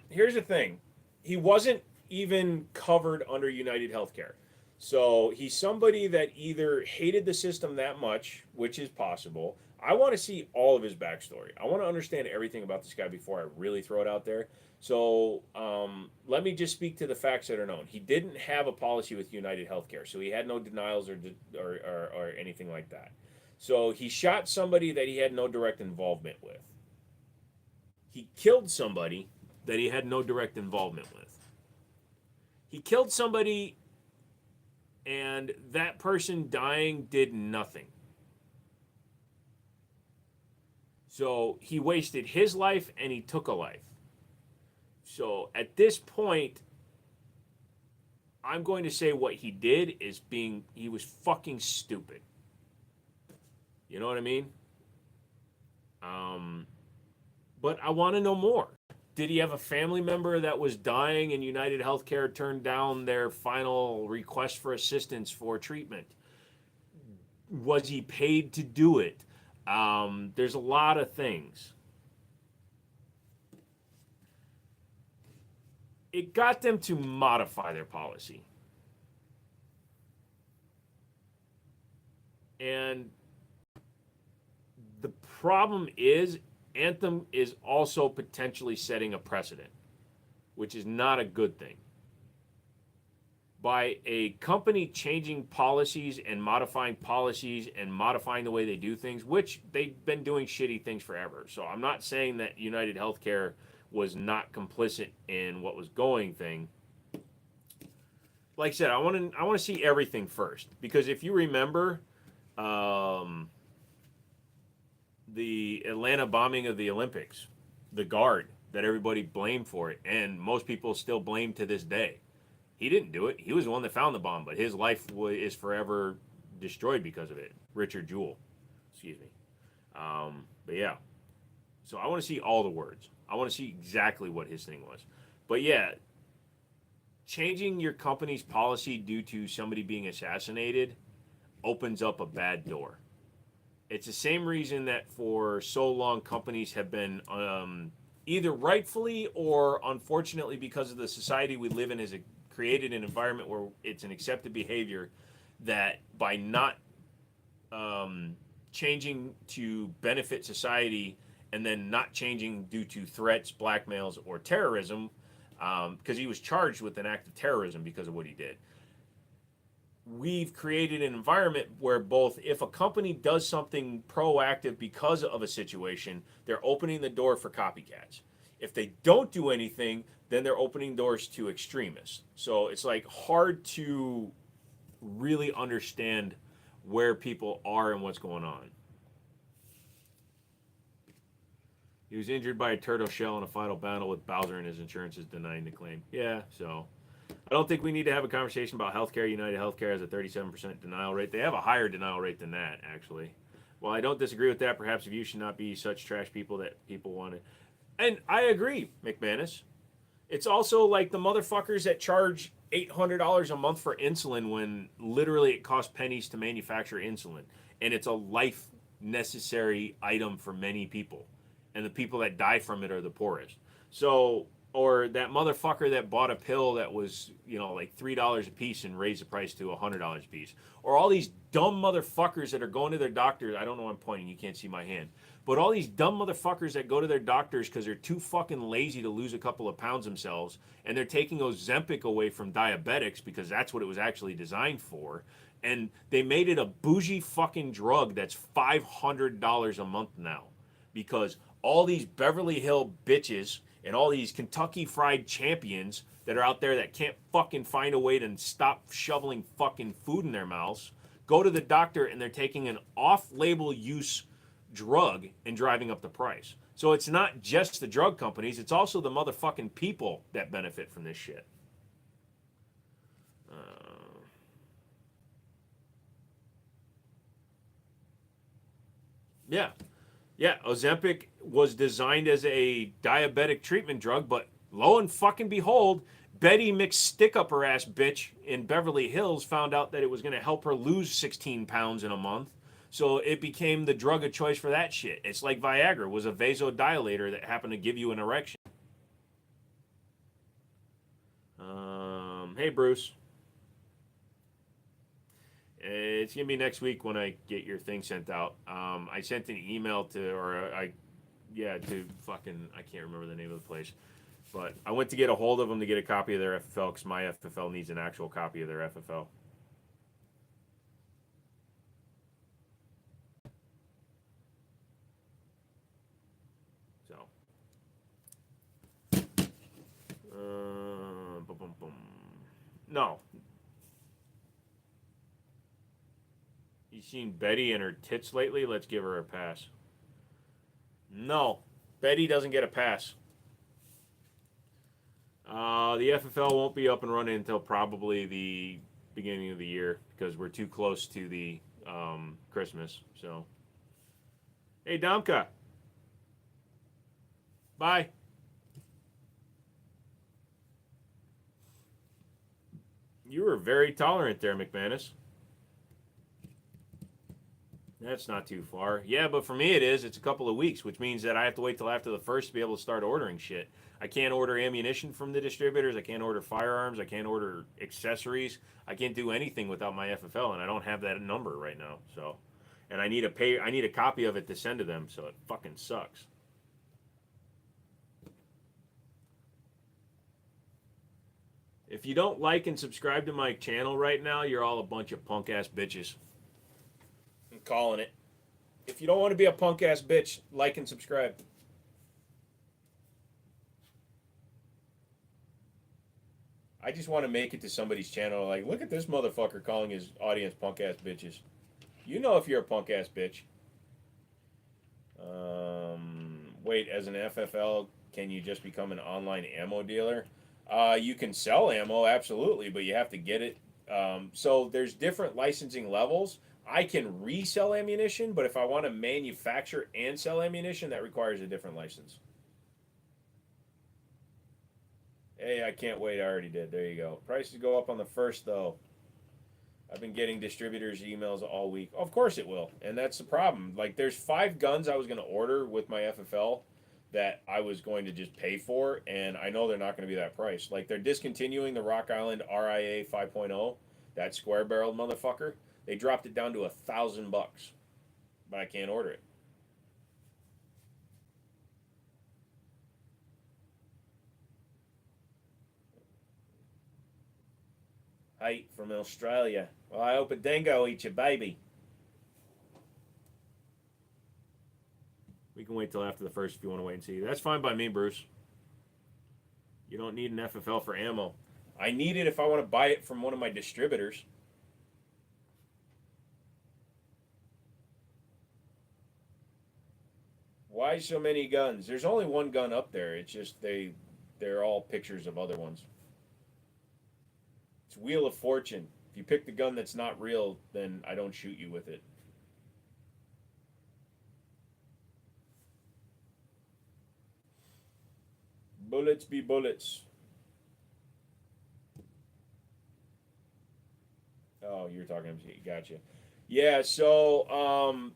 Here's the thing. He wasn't even covered under United Healthcare. So he's somebody that either hated the system that much, which is possible. I want to see all of his backstory. I want to understand everything about this guy before I really throw it out there. So let me just speak to the facts that are known. He didn't have a policy with United Healthcare, so he had no denials or anything like that. So he shot somebody that he had no direct involvement with. He killed somebody that he had no direct involvement with. He killed somebody, and that person dying did nothing. So he wasted his life and he took a life. So at this point, I'm going to say what he did is he was fucking stupid. You know what I mean? But I want to know more. Did he have a family member that was dying and United Healthcare turned down their final request for assistance for treatment? Was he paid to do it? There's a lot of things. It got them to modify their policy. And the problem is, Anthem is also potentially setting a precedent, which is not a good thing. By a company changing policies and modifying the way they do things, which they've been doing shitty things forever. So I'm not saying that United Healthcare was not complicit in what was going thing. Like I said, I want to see everything first, because if you remember, the Atlanta bombing of the Olympics, the guard that everybody blamed for it, and most people still blame to this day. He didn't do it. He was the one that found the bomb, but his life is forever destroyed because of it. Richard Jewell, excuse me. But yeah, so I want to see all the words. I want to see exactly what his thing was. But yeah, changing your company's policy due to somebody being assassinated opens up a bad door. It's the same reason that for so long companies have been either rightfully or unfortunately, because of the society we live in, has created an environment where it's an accepted behavior that by not changing to benefit society and then not changing due to threats, blackmails, or terrorism, because he was charged with an act of terrorism because of what he did. we've created an environment where both if a company does something proactive because of a situation, they're opening the door for copycats. If they don't do anything, then they're opening doors to extremists. So it's like hard to really understand where people are and what's going on. He was injured by a turtle shell in a final battle with Bowser, and his insurance is denying the claim. Yeah, so I don't think we need to have a conversation about healthcare. United Healthcare has a 37% denial rate. They have a higher denial rate than that, actually. While I don't disagree with that, perhaps you should not be such trash people that people want to. And I agree, McManus. It's also like the motherfuckers that charge $800 a month for insulin when literally it costs pennies to manufacture insulin. And it's a life necessary item for many people. And the people that die from it are the poorest. So, or that motherfucker that bought a pill that was, like $3 a piece and raised the price to $100 a piece. Or all these dumb motherfuckers that are going to their doctors. I don't know why I'm pointing, you can't see my hand. But all these dumb motherfuckers that go to their doctors because they're too fucking lazy to lose a couple of pounds themselves, and they're taking Ozempic away from diabetics because that's what it was actually designed for. And they made it a bougie fucking drug that's $500 a month now. Because all these Beverly Hill bitches and all these Kentucky Fried Champions that are out there that can't fucking find a way to stop shoveling fucking food in their mouths go to the doctor and they're taking an off-label use drug and driving up the price. So it's not just the drug companies, it's also the motherfucking people that benefit from this shit. Yeah. Yeah, Ozempic was designed as a diabetic treatment drug, but lo and fucking behold, Betty McStick-up-her ass bitch in Beverly Hills found out that it was going to help her lose 16 pounds in a month. So it became the drug of choice for that shit. It's like Viagra was a vasodilator that happened to give you an erection. Hey, Bruce. It's gonna be next week when I get your thing sent out. I sent an email to fucking, I can't remember the name of the place, but I went to get a hold of them to get a copy of their FFL because my FFL needs an actual copy of their FFL. So, boom, boom, boom. No. You seen Betty and her tits lately? Let's give her a pass. No, Betty doesn't get a pass. The FFL won't be up and running until probably the beginning of the year because we're too close to the Christmas. So, hey, Domka. Bye. You were very tolerant there, McManus. That's not too far. Yeah, but for me it is. It's a couple of weeks, which means that I have to wait till after the 1st to be able to start ordering shit. I can't order ammunition from the distributors. I can't order firearms. I can't order accessories. I can't do anything without my FFL, and I don't have that number right now. So, and I need a copy of it to send to them. So it fucking sucks. If you don't like and subscribe to my channel right now, you're all a bunch of punk ass bitches. I'm calling it. If you don't want to be a punk ass bitch, like and subscribe. I just want to make it to somebody's channel. Like, look at this motherfucker calling his audience punk ass bitches. You know if you're a punk ass bitch. Wait, as an FFL, can you just become an online ammo dealer? You can sell ammo, absolutely, but you have to get it. So there's different licensing levels. I can resell ammunition, but if I want to manufacture and sell ammunition, that requires a different license. Hey, I can't wait. I already did. There you go. Prices go up on the 1st, though. I've been getting distributors' emails all week. Of course it will. And that's the problem. Like, there's 5 guns I was going to order with my FFL that I was going to just pay for, and I know they're not going to be that price. Like, they're discontinuing the Rock Island RIA 5.0, that square-barreled motherfucker. They dropped it down to $1,000, but I can't order it. Height from Australia. Well, I hope a dingo eats your baby. We can wait till after the first if you want to wait and see. That's fine by me, Bruce. You don't need an FFL for ammo. I need it if I want to buy it from one of my distributors. Why so many guns? There's only one gun up there. It's just they're all pictures of other ones. It's Wheel of Fortune. If you pick the gun that's not real, then I don't shoot you with it. Bullets be bullets. Oh, you're talking. Gotcha. Yeah. So,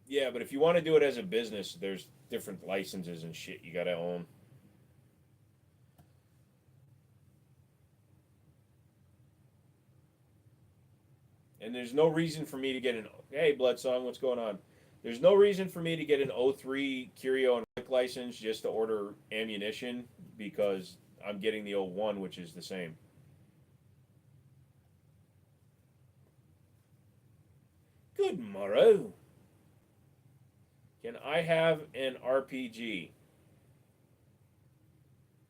yeah, but if you want to do it as a business, there's different licenses and shit you gotta own. And there's no reason for me to get an. Hey, Bloodsong, what's going on? There's no reason for me to get an '03 Curio and Rick license just to order ammunition because I'm getting the '01, which is the same. Good morrow. Can I have an RPG?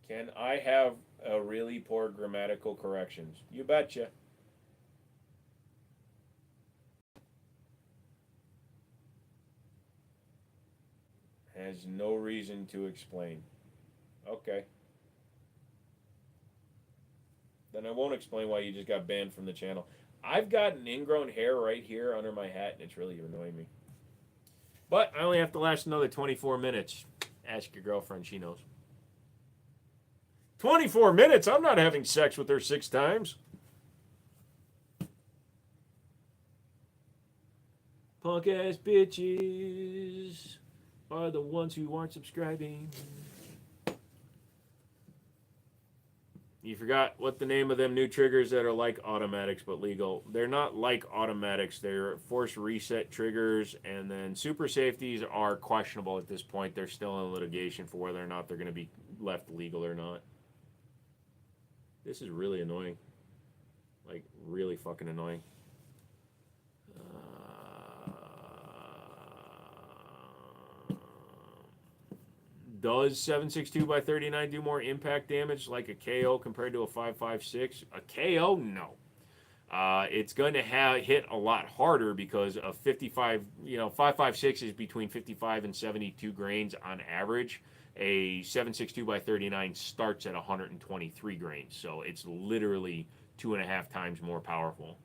Can I have a really poor grammatical corrections? You betcha. Has no reason to explain. Okay. Then I won't explain why you just got banned from the channel. I've got an ingrown hair right here under my hat, and it's really annoying me. But I only have to last another 24 minutes. Ask your girlfriend, she knows. 24 minutes? I'm not having sex with her 6 times. Punk ass bitches are the ones who aren't subscribing. You forgot what the name of them new triggers that are like automatics but legal. They're not like automatics. They're force reset triggers, and then super safeties are questionable at this point. They're still in litigation for whether or not they're going to be left legal or not. This is really annoying. Like, really fucking annoying. Does 7.62x39 do more impact damage like a KO compared to a 5.56? A KO? No. It's going to hit a lot harder because of 55, 5.56 is between 55 and 72 grains on average. A 7.62x39 starts at 123 grains, so it's literally 2.5 times more powerful.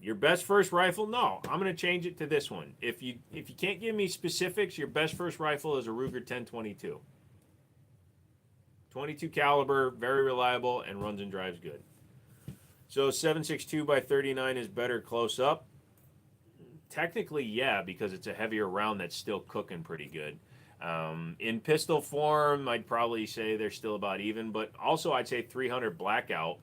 Your best first rifle? No, I'm going to change it to this one. If you can't give me specifics, your best first rifle is a Ruger 1022. 22 caliber, very reliable, and runs and drives good. So 7.62x39 is better close up. Technically, yeah, because it's a heavier round that's still cooking pretty good. In pistol form, I'd probably say they're still about even, but also I'd say 300 Blackout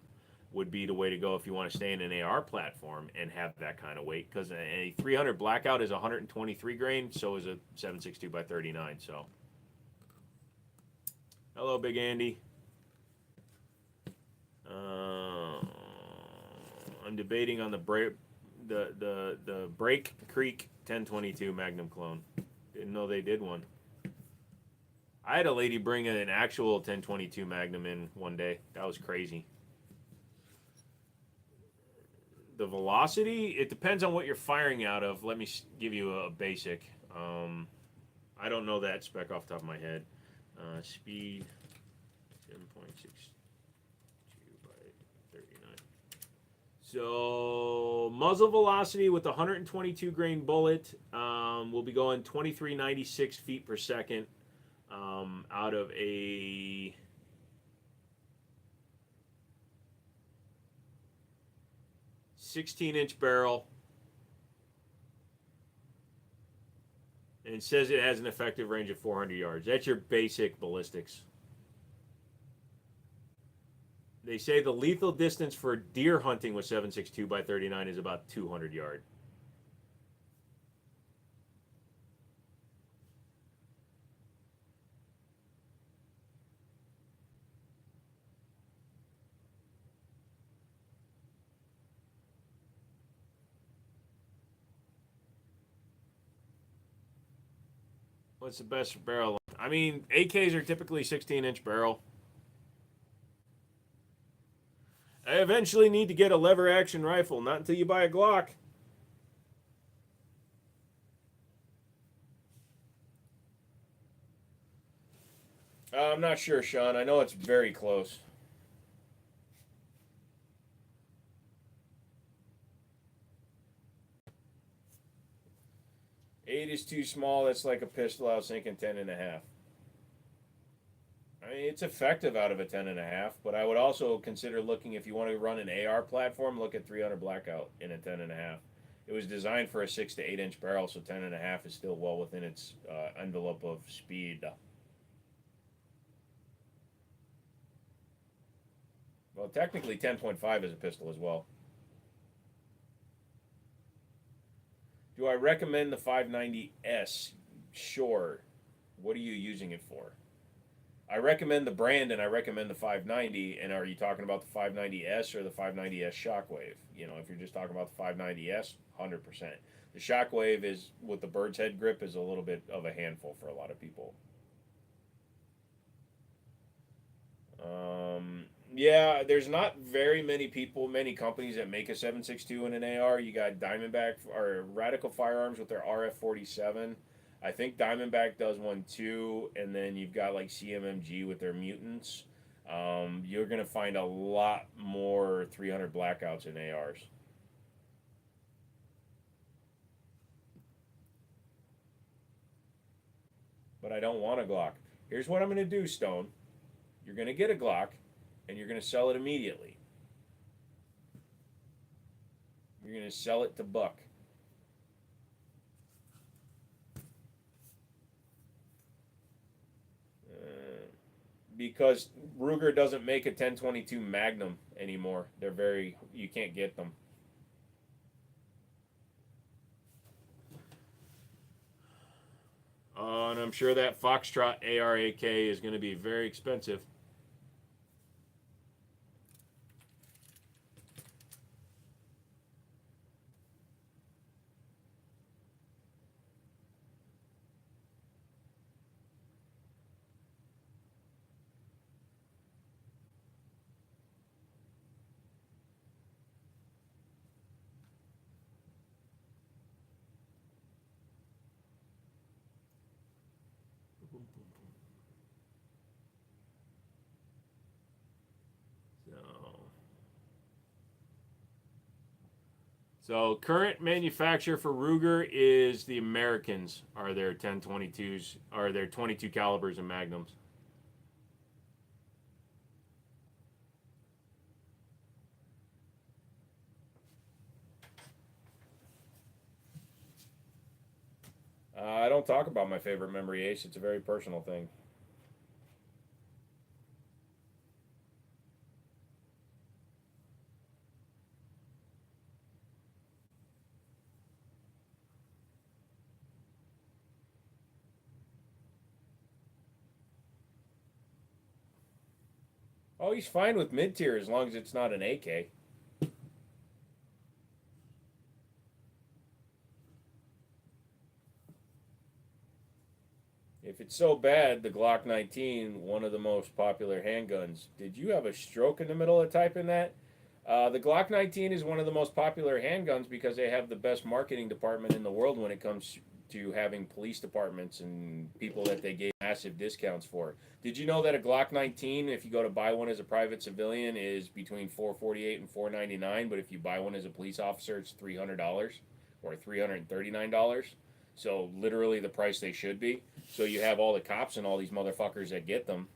would be the way to go if you want to stay in an AR platform and have that kind of weight, because a 300 Blackout is 123 grain, so is a 7.62x39. So, hello, Big Andy. I'm debating on the Break Creek 1022 Magnum clone. Didn't know they did one. I had a lady bring an actual 1022 Magnum in one day. That was crazy. The velocity, it depends on what you're firing out of. Let me give you a basic. I don't know that spec off the top of my head. Speed 7.62 by 39. So muzzle velocity with the 122 grain bullet will be going 2396 feet per second out of a 16-inch barrel, and it says it has an effective range of 400 yards. That's your basic ballistics. They say the lethal distance for deer hunting with 7.62x39 is about 200 yards. What's the best barrel? I mean, AKs are typically 16-inch barrel. I eventually need to get a lever action rifle, not until you buy a Glock. I'm not sure, Sean. I know it's very close. 8 is too small. That's like a pistol. I was thinking 10.5. I mean, it's effective out of a 10.5, but I would also consider looking, if you want to run an AR platform, look at 300 Blackout in a 10.5. It was designed for a 6 to 8 inch barrel, so 10.5 is still well within its envelope of speed. Well, technically 10.5 is a pistol as well. Do I recommend the 590S? Sure. What are you using it for? I recommend the brand and I recommend the 590. And are you talking about the 590S or the 590S Shockwave? You know, if you're just talking about the 590S, 100%. The Shockwave is, with the bird's head grip, is a little bit of a handful for a lot of people. Yeah, there's not very many companies that make a 7.62 in an AR. You got Diamondback or Radical Firearms with their RF-47. I think Diamondback does one too, and then you've got like CMMG with their Mutants. You're gonna find a lot more 300 Blackouts in ARs. But I don't want a Glock. Here's what I'm gonna do, Stone. You're gonna get a Glock, and you're gonna sell it immediately. You're gonna sell it to Buck. Because Ruger doesn't make a 1022 Magnum anymore. They're very, you can't get them. And I'm sure that Foxtrot ARAK is going to be very expensive. So current manufacturer for Ruger is the Americans, are their 1022s, are their 22 calibers and Magnums. I don't talk about my favorite memory ace. It's a very personal thing. Oh, he's fine with mid tier as long as it's not an AK. If it's so bad, the Glock 19, one of the most popular handguns. Did you have a stroke in the middle of typing that? The Glock 19 is one of the most popular handguns because they have the best marketing department in the world when it comes to having police departments and people that they gave massive discounts for. Did you know that a Glock 19, if you go to buy one as a private civilian, is between $448 and $499, but if you buy one as a police officer, it's $300 or $339. So literally the price they should be. So you have all the cops and all these motherfuckers that get them.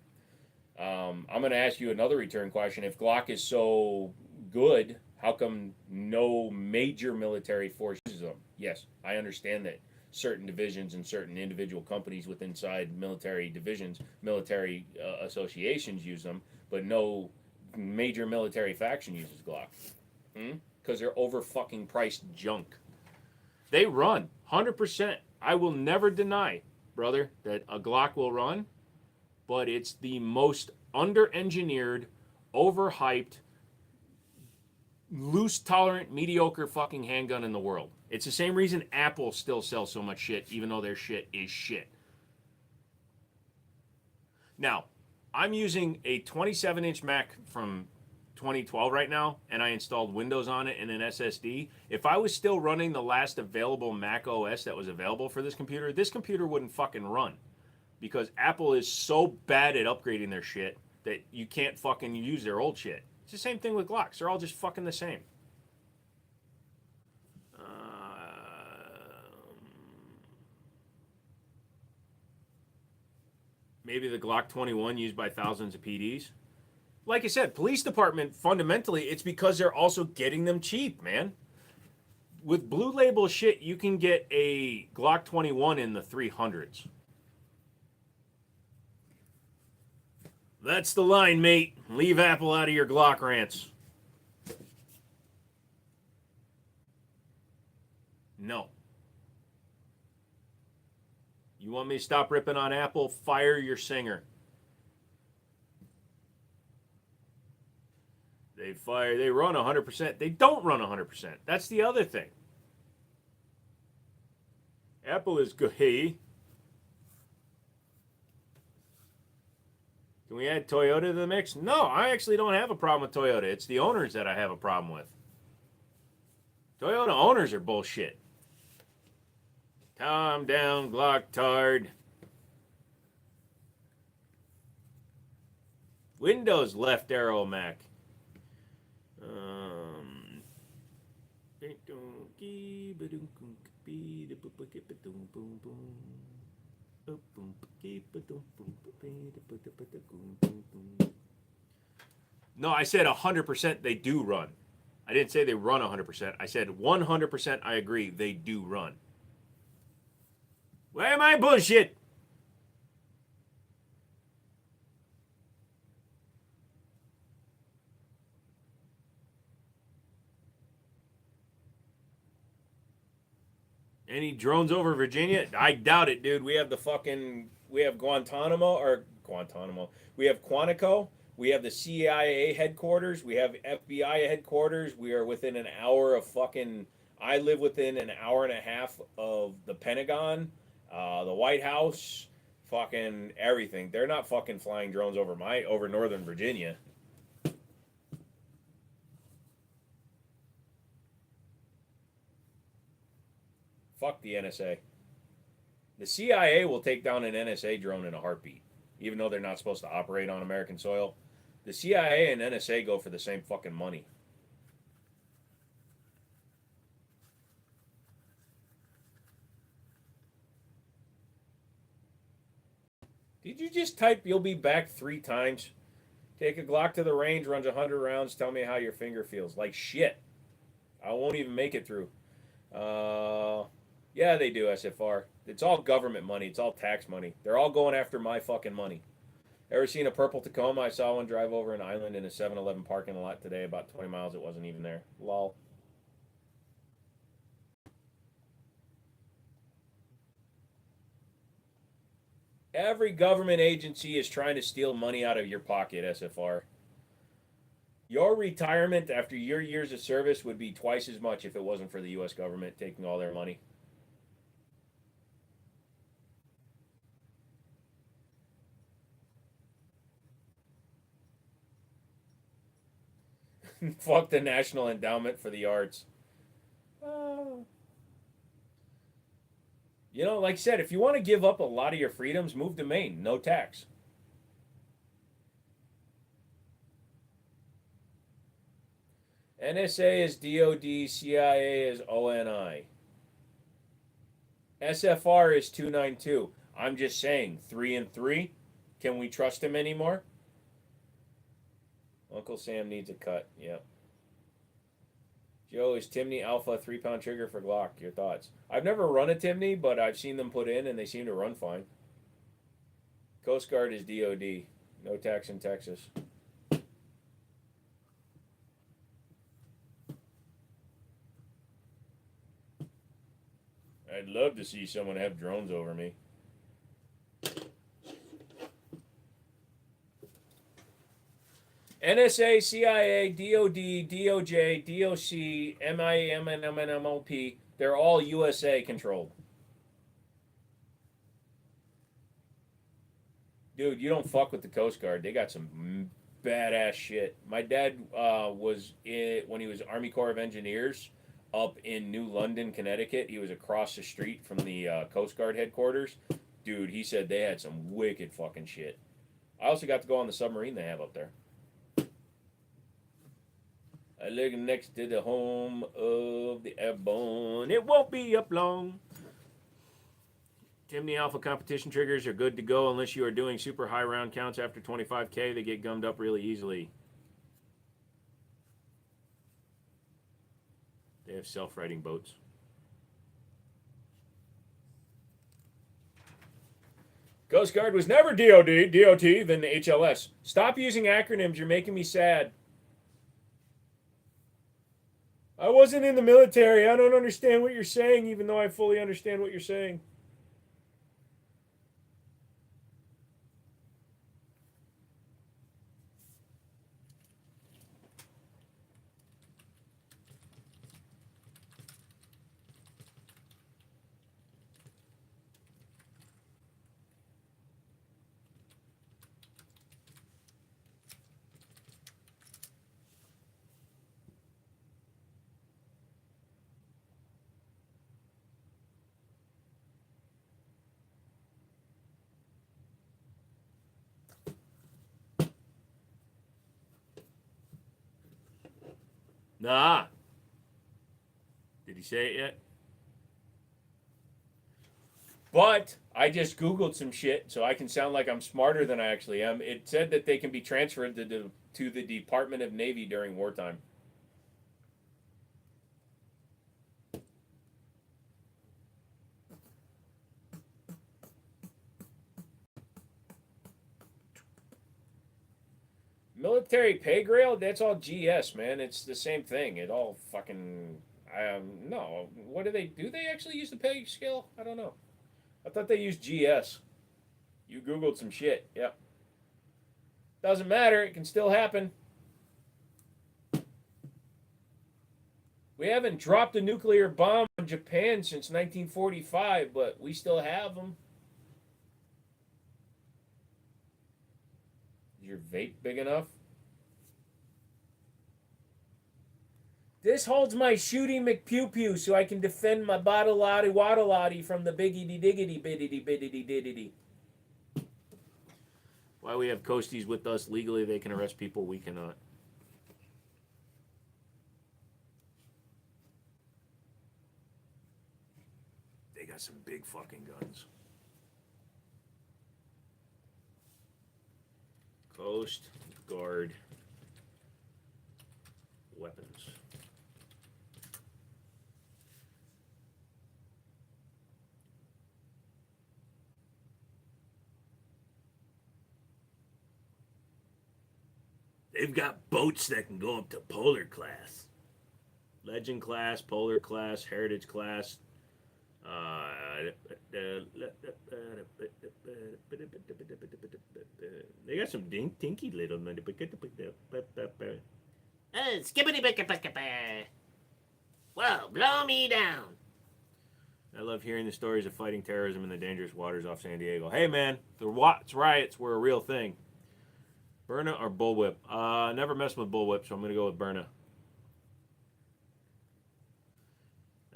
I'm going to ask you another return question. If Glock is so good, how come no major military force uses them? Yes, I understand that certain divisions and certain individual companies with inside military divisions, military associations use them, but no major military faction uses Glock. Because they're over fucking priced junk. They run 100%. I will never deny, brother, that a Glock will run, but it's the most under-engineered, overhyped, loose tolerant, mediocre fucking handgun in the world. It's the same reason Apple still sells so much shit, even though their shit is shit. Now, I'm using a 27-inch Mac from 2012 right now, and I installed Windows on it and an SSD. If I was still running the last available Mac OS that was available for this computer wouldn't fucking run because Apple is so bad at upgrading their shit that you can't fucking use their old shit. It's the same thing with Glocks. They're all just fucking the same. Maybe the Glock 21 used by thousands of PDs. Like I said, police department, fundamentally, it's because they're also getting them cheap, man. With Blue Label shit, you can get a Glock 21 in the 300s. That's the line, mate. Leave Apple out of your Glock rants. No. You want me to stop ripping on Apple? Fire your singer. They run 100%. They don't run 100%. That's the other thing. Apple is good. Hey. Can we add Toyota to the mix? No, I actually don't have a problem with Toyota. It's the owners that I have a problem with. Toyota owners are bullshit. Calm down, Glocktard. Windows left arrow Mac. No, I said 100% they do run. I didn't say they run 100%. I said 100% I agree they do run. Why am I bullshit? Any drones over Virginia? I doubt it, dude. We have Guantanamo. We have Quantico. We have the CIA headquarters. We have FBI headquarters. We are within an hour of fucking. I live within an hour and a half of the Pentagon, the White House, fucking everything. They're not fucking flying drones over Northern Virginia. Fuck the NSA. The CIA will take down an NSA drone in a heartbeat, even though they're not supposed to operate on American soil. The CIA and NSA go for the same fucking money. Did you just type "you'll be back" 3 times? Take a Glock to the range, runs 100 rounds, tell me how your finger feels. Like shit. I won't even make it through. Yeah, they do, SFR. It's all government money. It's all tax money. They're all going after my fucking money. Ever seen a purple Tacoma? I saw one drive over an island in a 7-Eleven parking lot today. About 20 miles. It wasn't even there. Lol. Every government agency is trying to steal money out of your pocket, SFR. Your retirement after your years of service would be twice as much if it wasn't for the U.S. government taking all their money. Fuck the National Endowment for the Arts. You know, like I said, if you want to give up a lot of your freedoms, move to Maine. No tax. NSA is DOD, CIA is ONI. SFR is 292. I'm just saying, 3 and 3. Can we trust him anymore? Uncle Sam needs a cut. Yep. Joe, is Timney Alpha 3-pound trigger for Glock? Your thoughts? I've never run a Timney, but I've seen them put in and they seem to run fine. Coast Guard is DOD. No tax in Texas. I'd love to see someone have drones over me. NSA, CIA, DOD, DOJ, DOC, MIM, and MNMLP, they're all USA controlled. Dude, you don't fuck with the Coast Guard. They got some badass shit. My dad was when he was Army Corps of Engineers up in New London, Connecticut. He was across the street from the Coast Guard headquarters. Dude, he said they had some wicked fucking shit. I also got to go on the submarine they have up there. I live next to the home of the airborne. It won't be up long. Chimney Alpha competition triggers are good to go unless you are doing super high round counts after 25K. They get gummed up really easily. They have self-righting boats. Coast Guard was never DOT, then HLS. Stop using acronyms. You're making me sad. I wasn't in the military. I don't understand what you're saying, even though I fully understand what you're saying. Nah. Did he say it yet? But I just Googled some shit so I can sound like I'm smarter than I actually am. It said that they can be transferred to the Department of Navy during wartime. Military pay grade? That's all GS, man. It's the same thing. It all fucking. No. What do they do? They actually use the pay scale? I don't know. I thought they used GS. You Googled some shit. Yep. Doesn't matter. It can still happen. We haven't dropped a nuclear bomb on Japan since 1945, but we still have them. Is your vape big enough? This holds my shooty McPew-Pew so I can defend my bottle-lotty waddle-lotty from the biggity-diggity-biddity-biddity-biddity. Why we have coasties with us legally, they can arrest people, we cannot. They got some big fucking guns. Coast Guard weapons. They've got boats that can go up to polar class. Legend class, polar class, heritage class. They got some dinky little. Skippity. Whoa, blow me down. I love hearing the stories of fighting terrorism in the dangerous waters off San Diego. Hey, man, the Watts riots were a real thing. Berna or bullwhip? Never messed with bullwhip, so I'm going to go with Berna.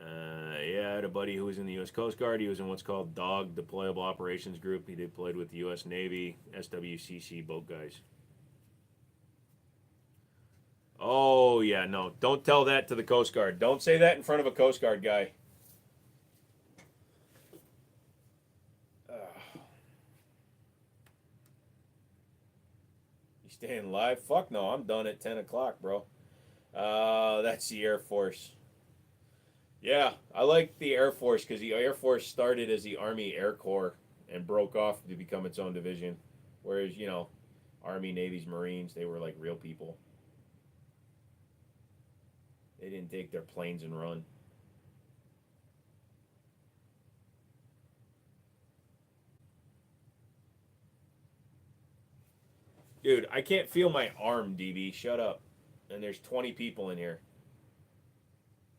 Yeah, I had a buddy who was in the U.S. Coast Guard. He was in what's called DOG, Deployable Operations Group. He deployed with the U.S. Navy, SWCC boat guys. Oh, yeah, no. Don't tell that to the Coast Guard. Don't say that in front of a Coast Guard guy. You staying live? Fuck no, I'm done at 10 o'clock, bro. That's the Air Force. Yeah, I like the Air Force because the Air Force started as the Army Air Corps and broke off to become its own division. Whereas, you know, Army, Navy's, Marines, they were like real people. They didn't take their planes and run. Dude, I can't feel my arm, DB. Shut up. And there's 20 people in here.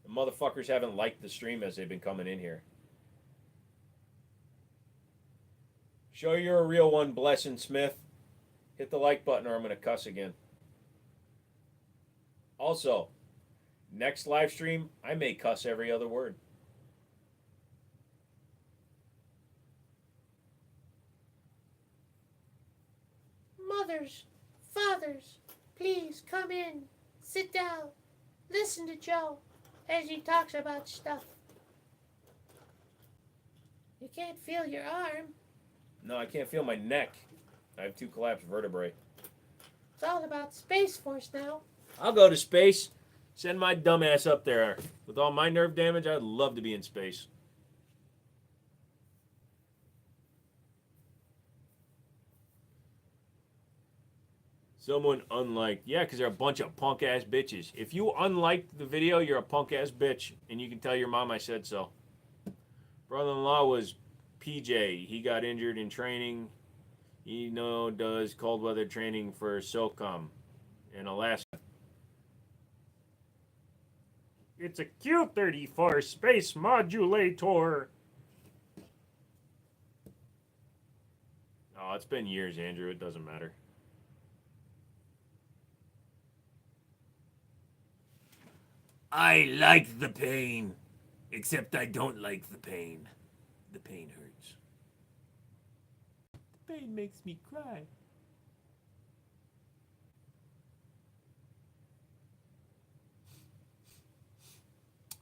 The motherfuckers haven't liked the stream as they've been coming in here. Show you're a real one, Blessing Smith. Hit the like button or I'm going to cuss again. Also, next live stream, I may cuss every other word. Mothers, fathers, please come in, sit down, listen to Joe as he talks about stuff. You can't feel your arm. No, I can't feel my neck. I have 2 collapsed vertebrae. It's all about Space Force now. I'll go to space. Send my dumb ass up there. With all my nerve damage, I'd love to be in space. Someone unliked. Yeah, because they're a bunch of punk ass bitches. If you unliked the video, you're a punk ass bitch. And you can tell your mom I said so. Brother-in-law was PJ. He got injured in training. He does cold weather training for SOCOM in Alaska. It's a Q-34 space modulator. Oh, it's been years, Andrew. It doesn't matter. I like the pain. Except I don't like the pain. The pain hurts. The pain makes me cry.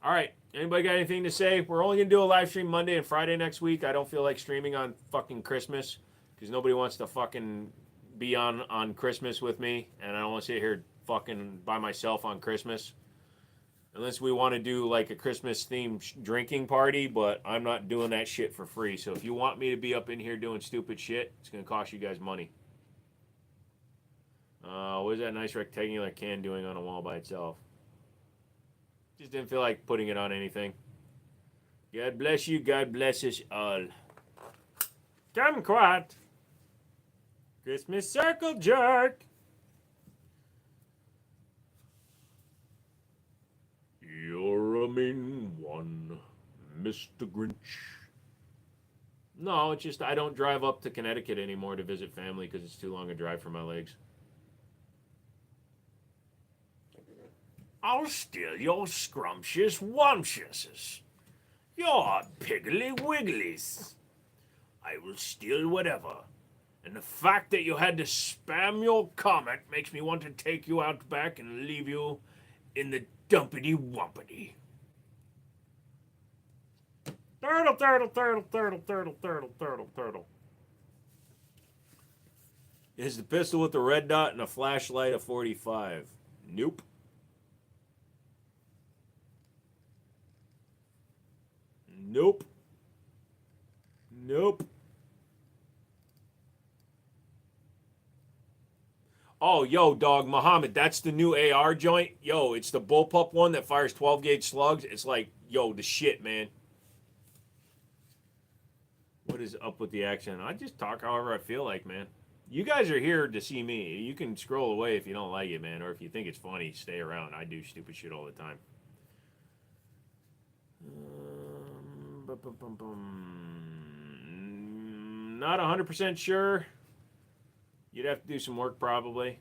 All right. Anybody got anything to say? We're only going to do a live stream Monday and Friday next week. I don't feel like streaming on fucking Christmas because nobody wants to fucking be on Christmas with me. And I don't want to sit here fucking by myself on Christmas. Unless we want to do like a Christmas themed drinking party, but I'm not doing that shit for free. So if you want me to be up in here doing stupid shit, it's going to cost you guys money. What is that nice rectangular can doing on a wall by itself? Just didn't feel like putting it on anything. God bless you. God bless us all. Kumquat. Christmas circle jerk. You're a mean one, Mr. Grinch. No, it's just I don't drive up to Connecticut anymore to visit family because it's too long a drive for my legs. I'll steal your scrumptious wumptiouses. Your piggly wigglies. I will steal whatever. And the fact that you had to spam your comment makes me want to take you out back and leave you in the dumpity wumpity. Turtle, turtle, turtle, turtle, turtle, turtle, turtle, turtle. Is the pistol with the red dot and a flashlight a 45? Nope. Nope. Nope. Oh, yo, dog, Muhammad, that's the new AR joint. Yo, it's the bullpup one that fires 12 gauge slugs. It's like, yo, the shit, man. What is up with the accent? I just talk however I feel like, man. You guys are here to see me. You can scroll away if you don't like it, man, or if you think it's funny, stay around. I do stupid shit all the time. Not 100% sure. You'd have to do some work probably.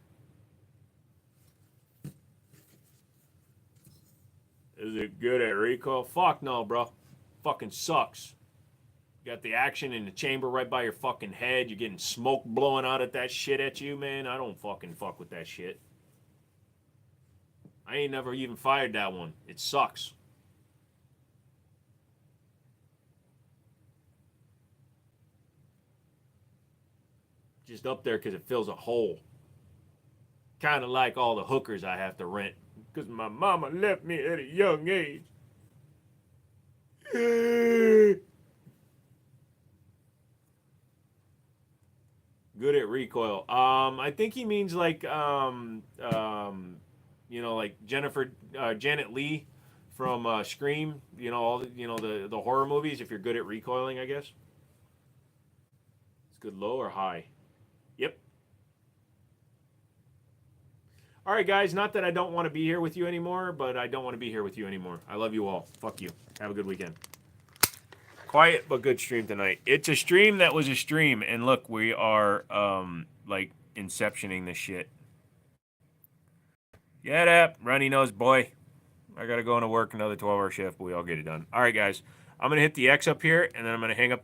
Is it good at recoil? Fuck no, bro. Fucking sucks. You got the action in the chamber right by your fucking head. You're getting smoke blowing out at that shit at you, man. I don't fucking fuck with that shit. I ain't never even fired that one. It sucks. Just up there because it fills a hole. Kind of like all the hookers I have to rent because my mama left me at a young age. Good at recoil. I think he means like, like Janet Leigh from Scream. You know, all the horror movies. If you're good at recoiling, I guess. It's good low or high. Yep. All right, guys. Not that I don't want to be here with you anymore, but I don't want to be here with you anymore. I love you all. Fuck you. Have a good weekend. quiet but good stream tonight. It's a stream that was a stream, and look, we are like inceptioning this shit. Get up, runny nose boy. I gotta go into work another 12-hour shift, but we all get it done. All right, guys. I'm gonna hit the X up here, and then I'm gonna hang up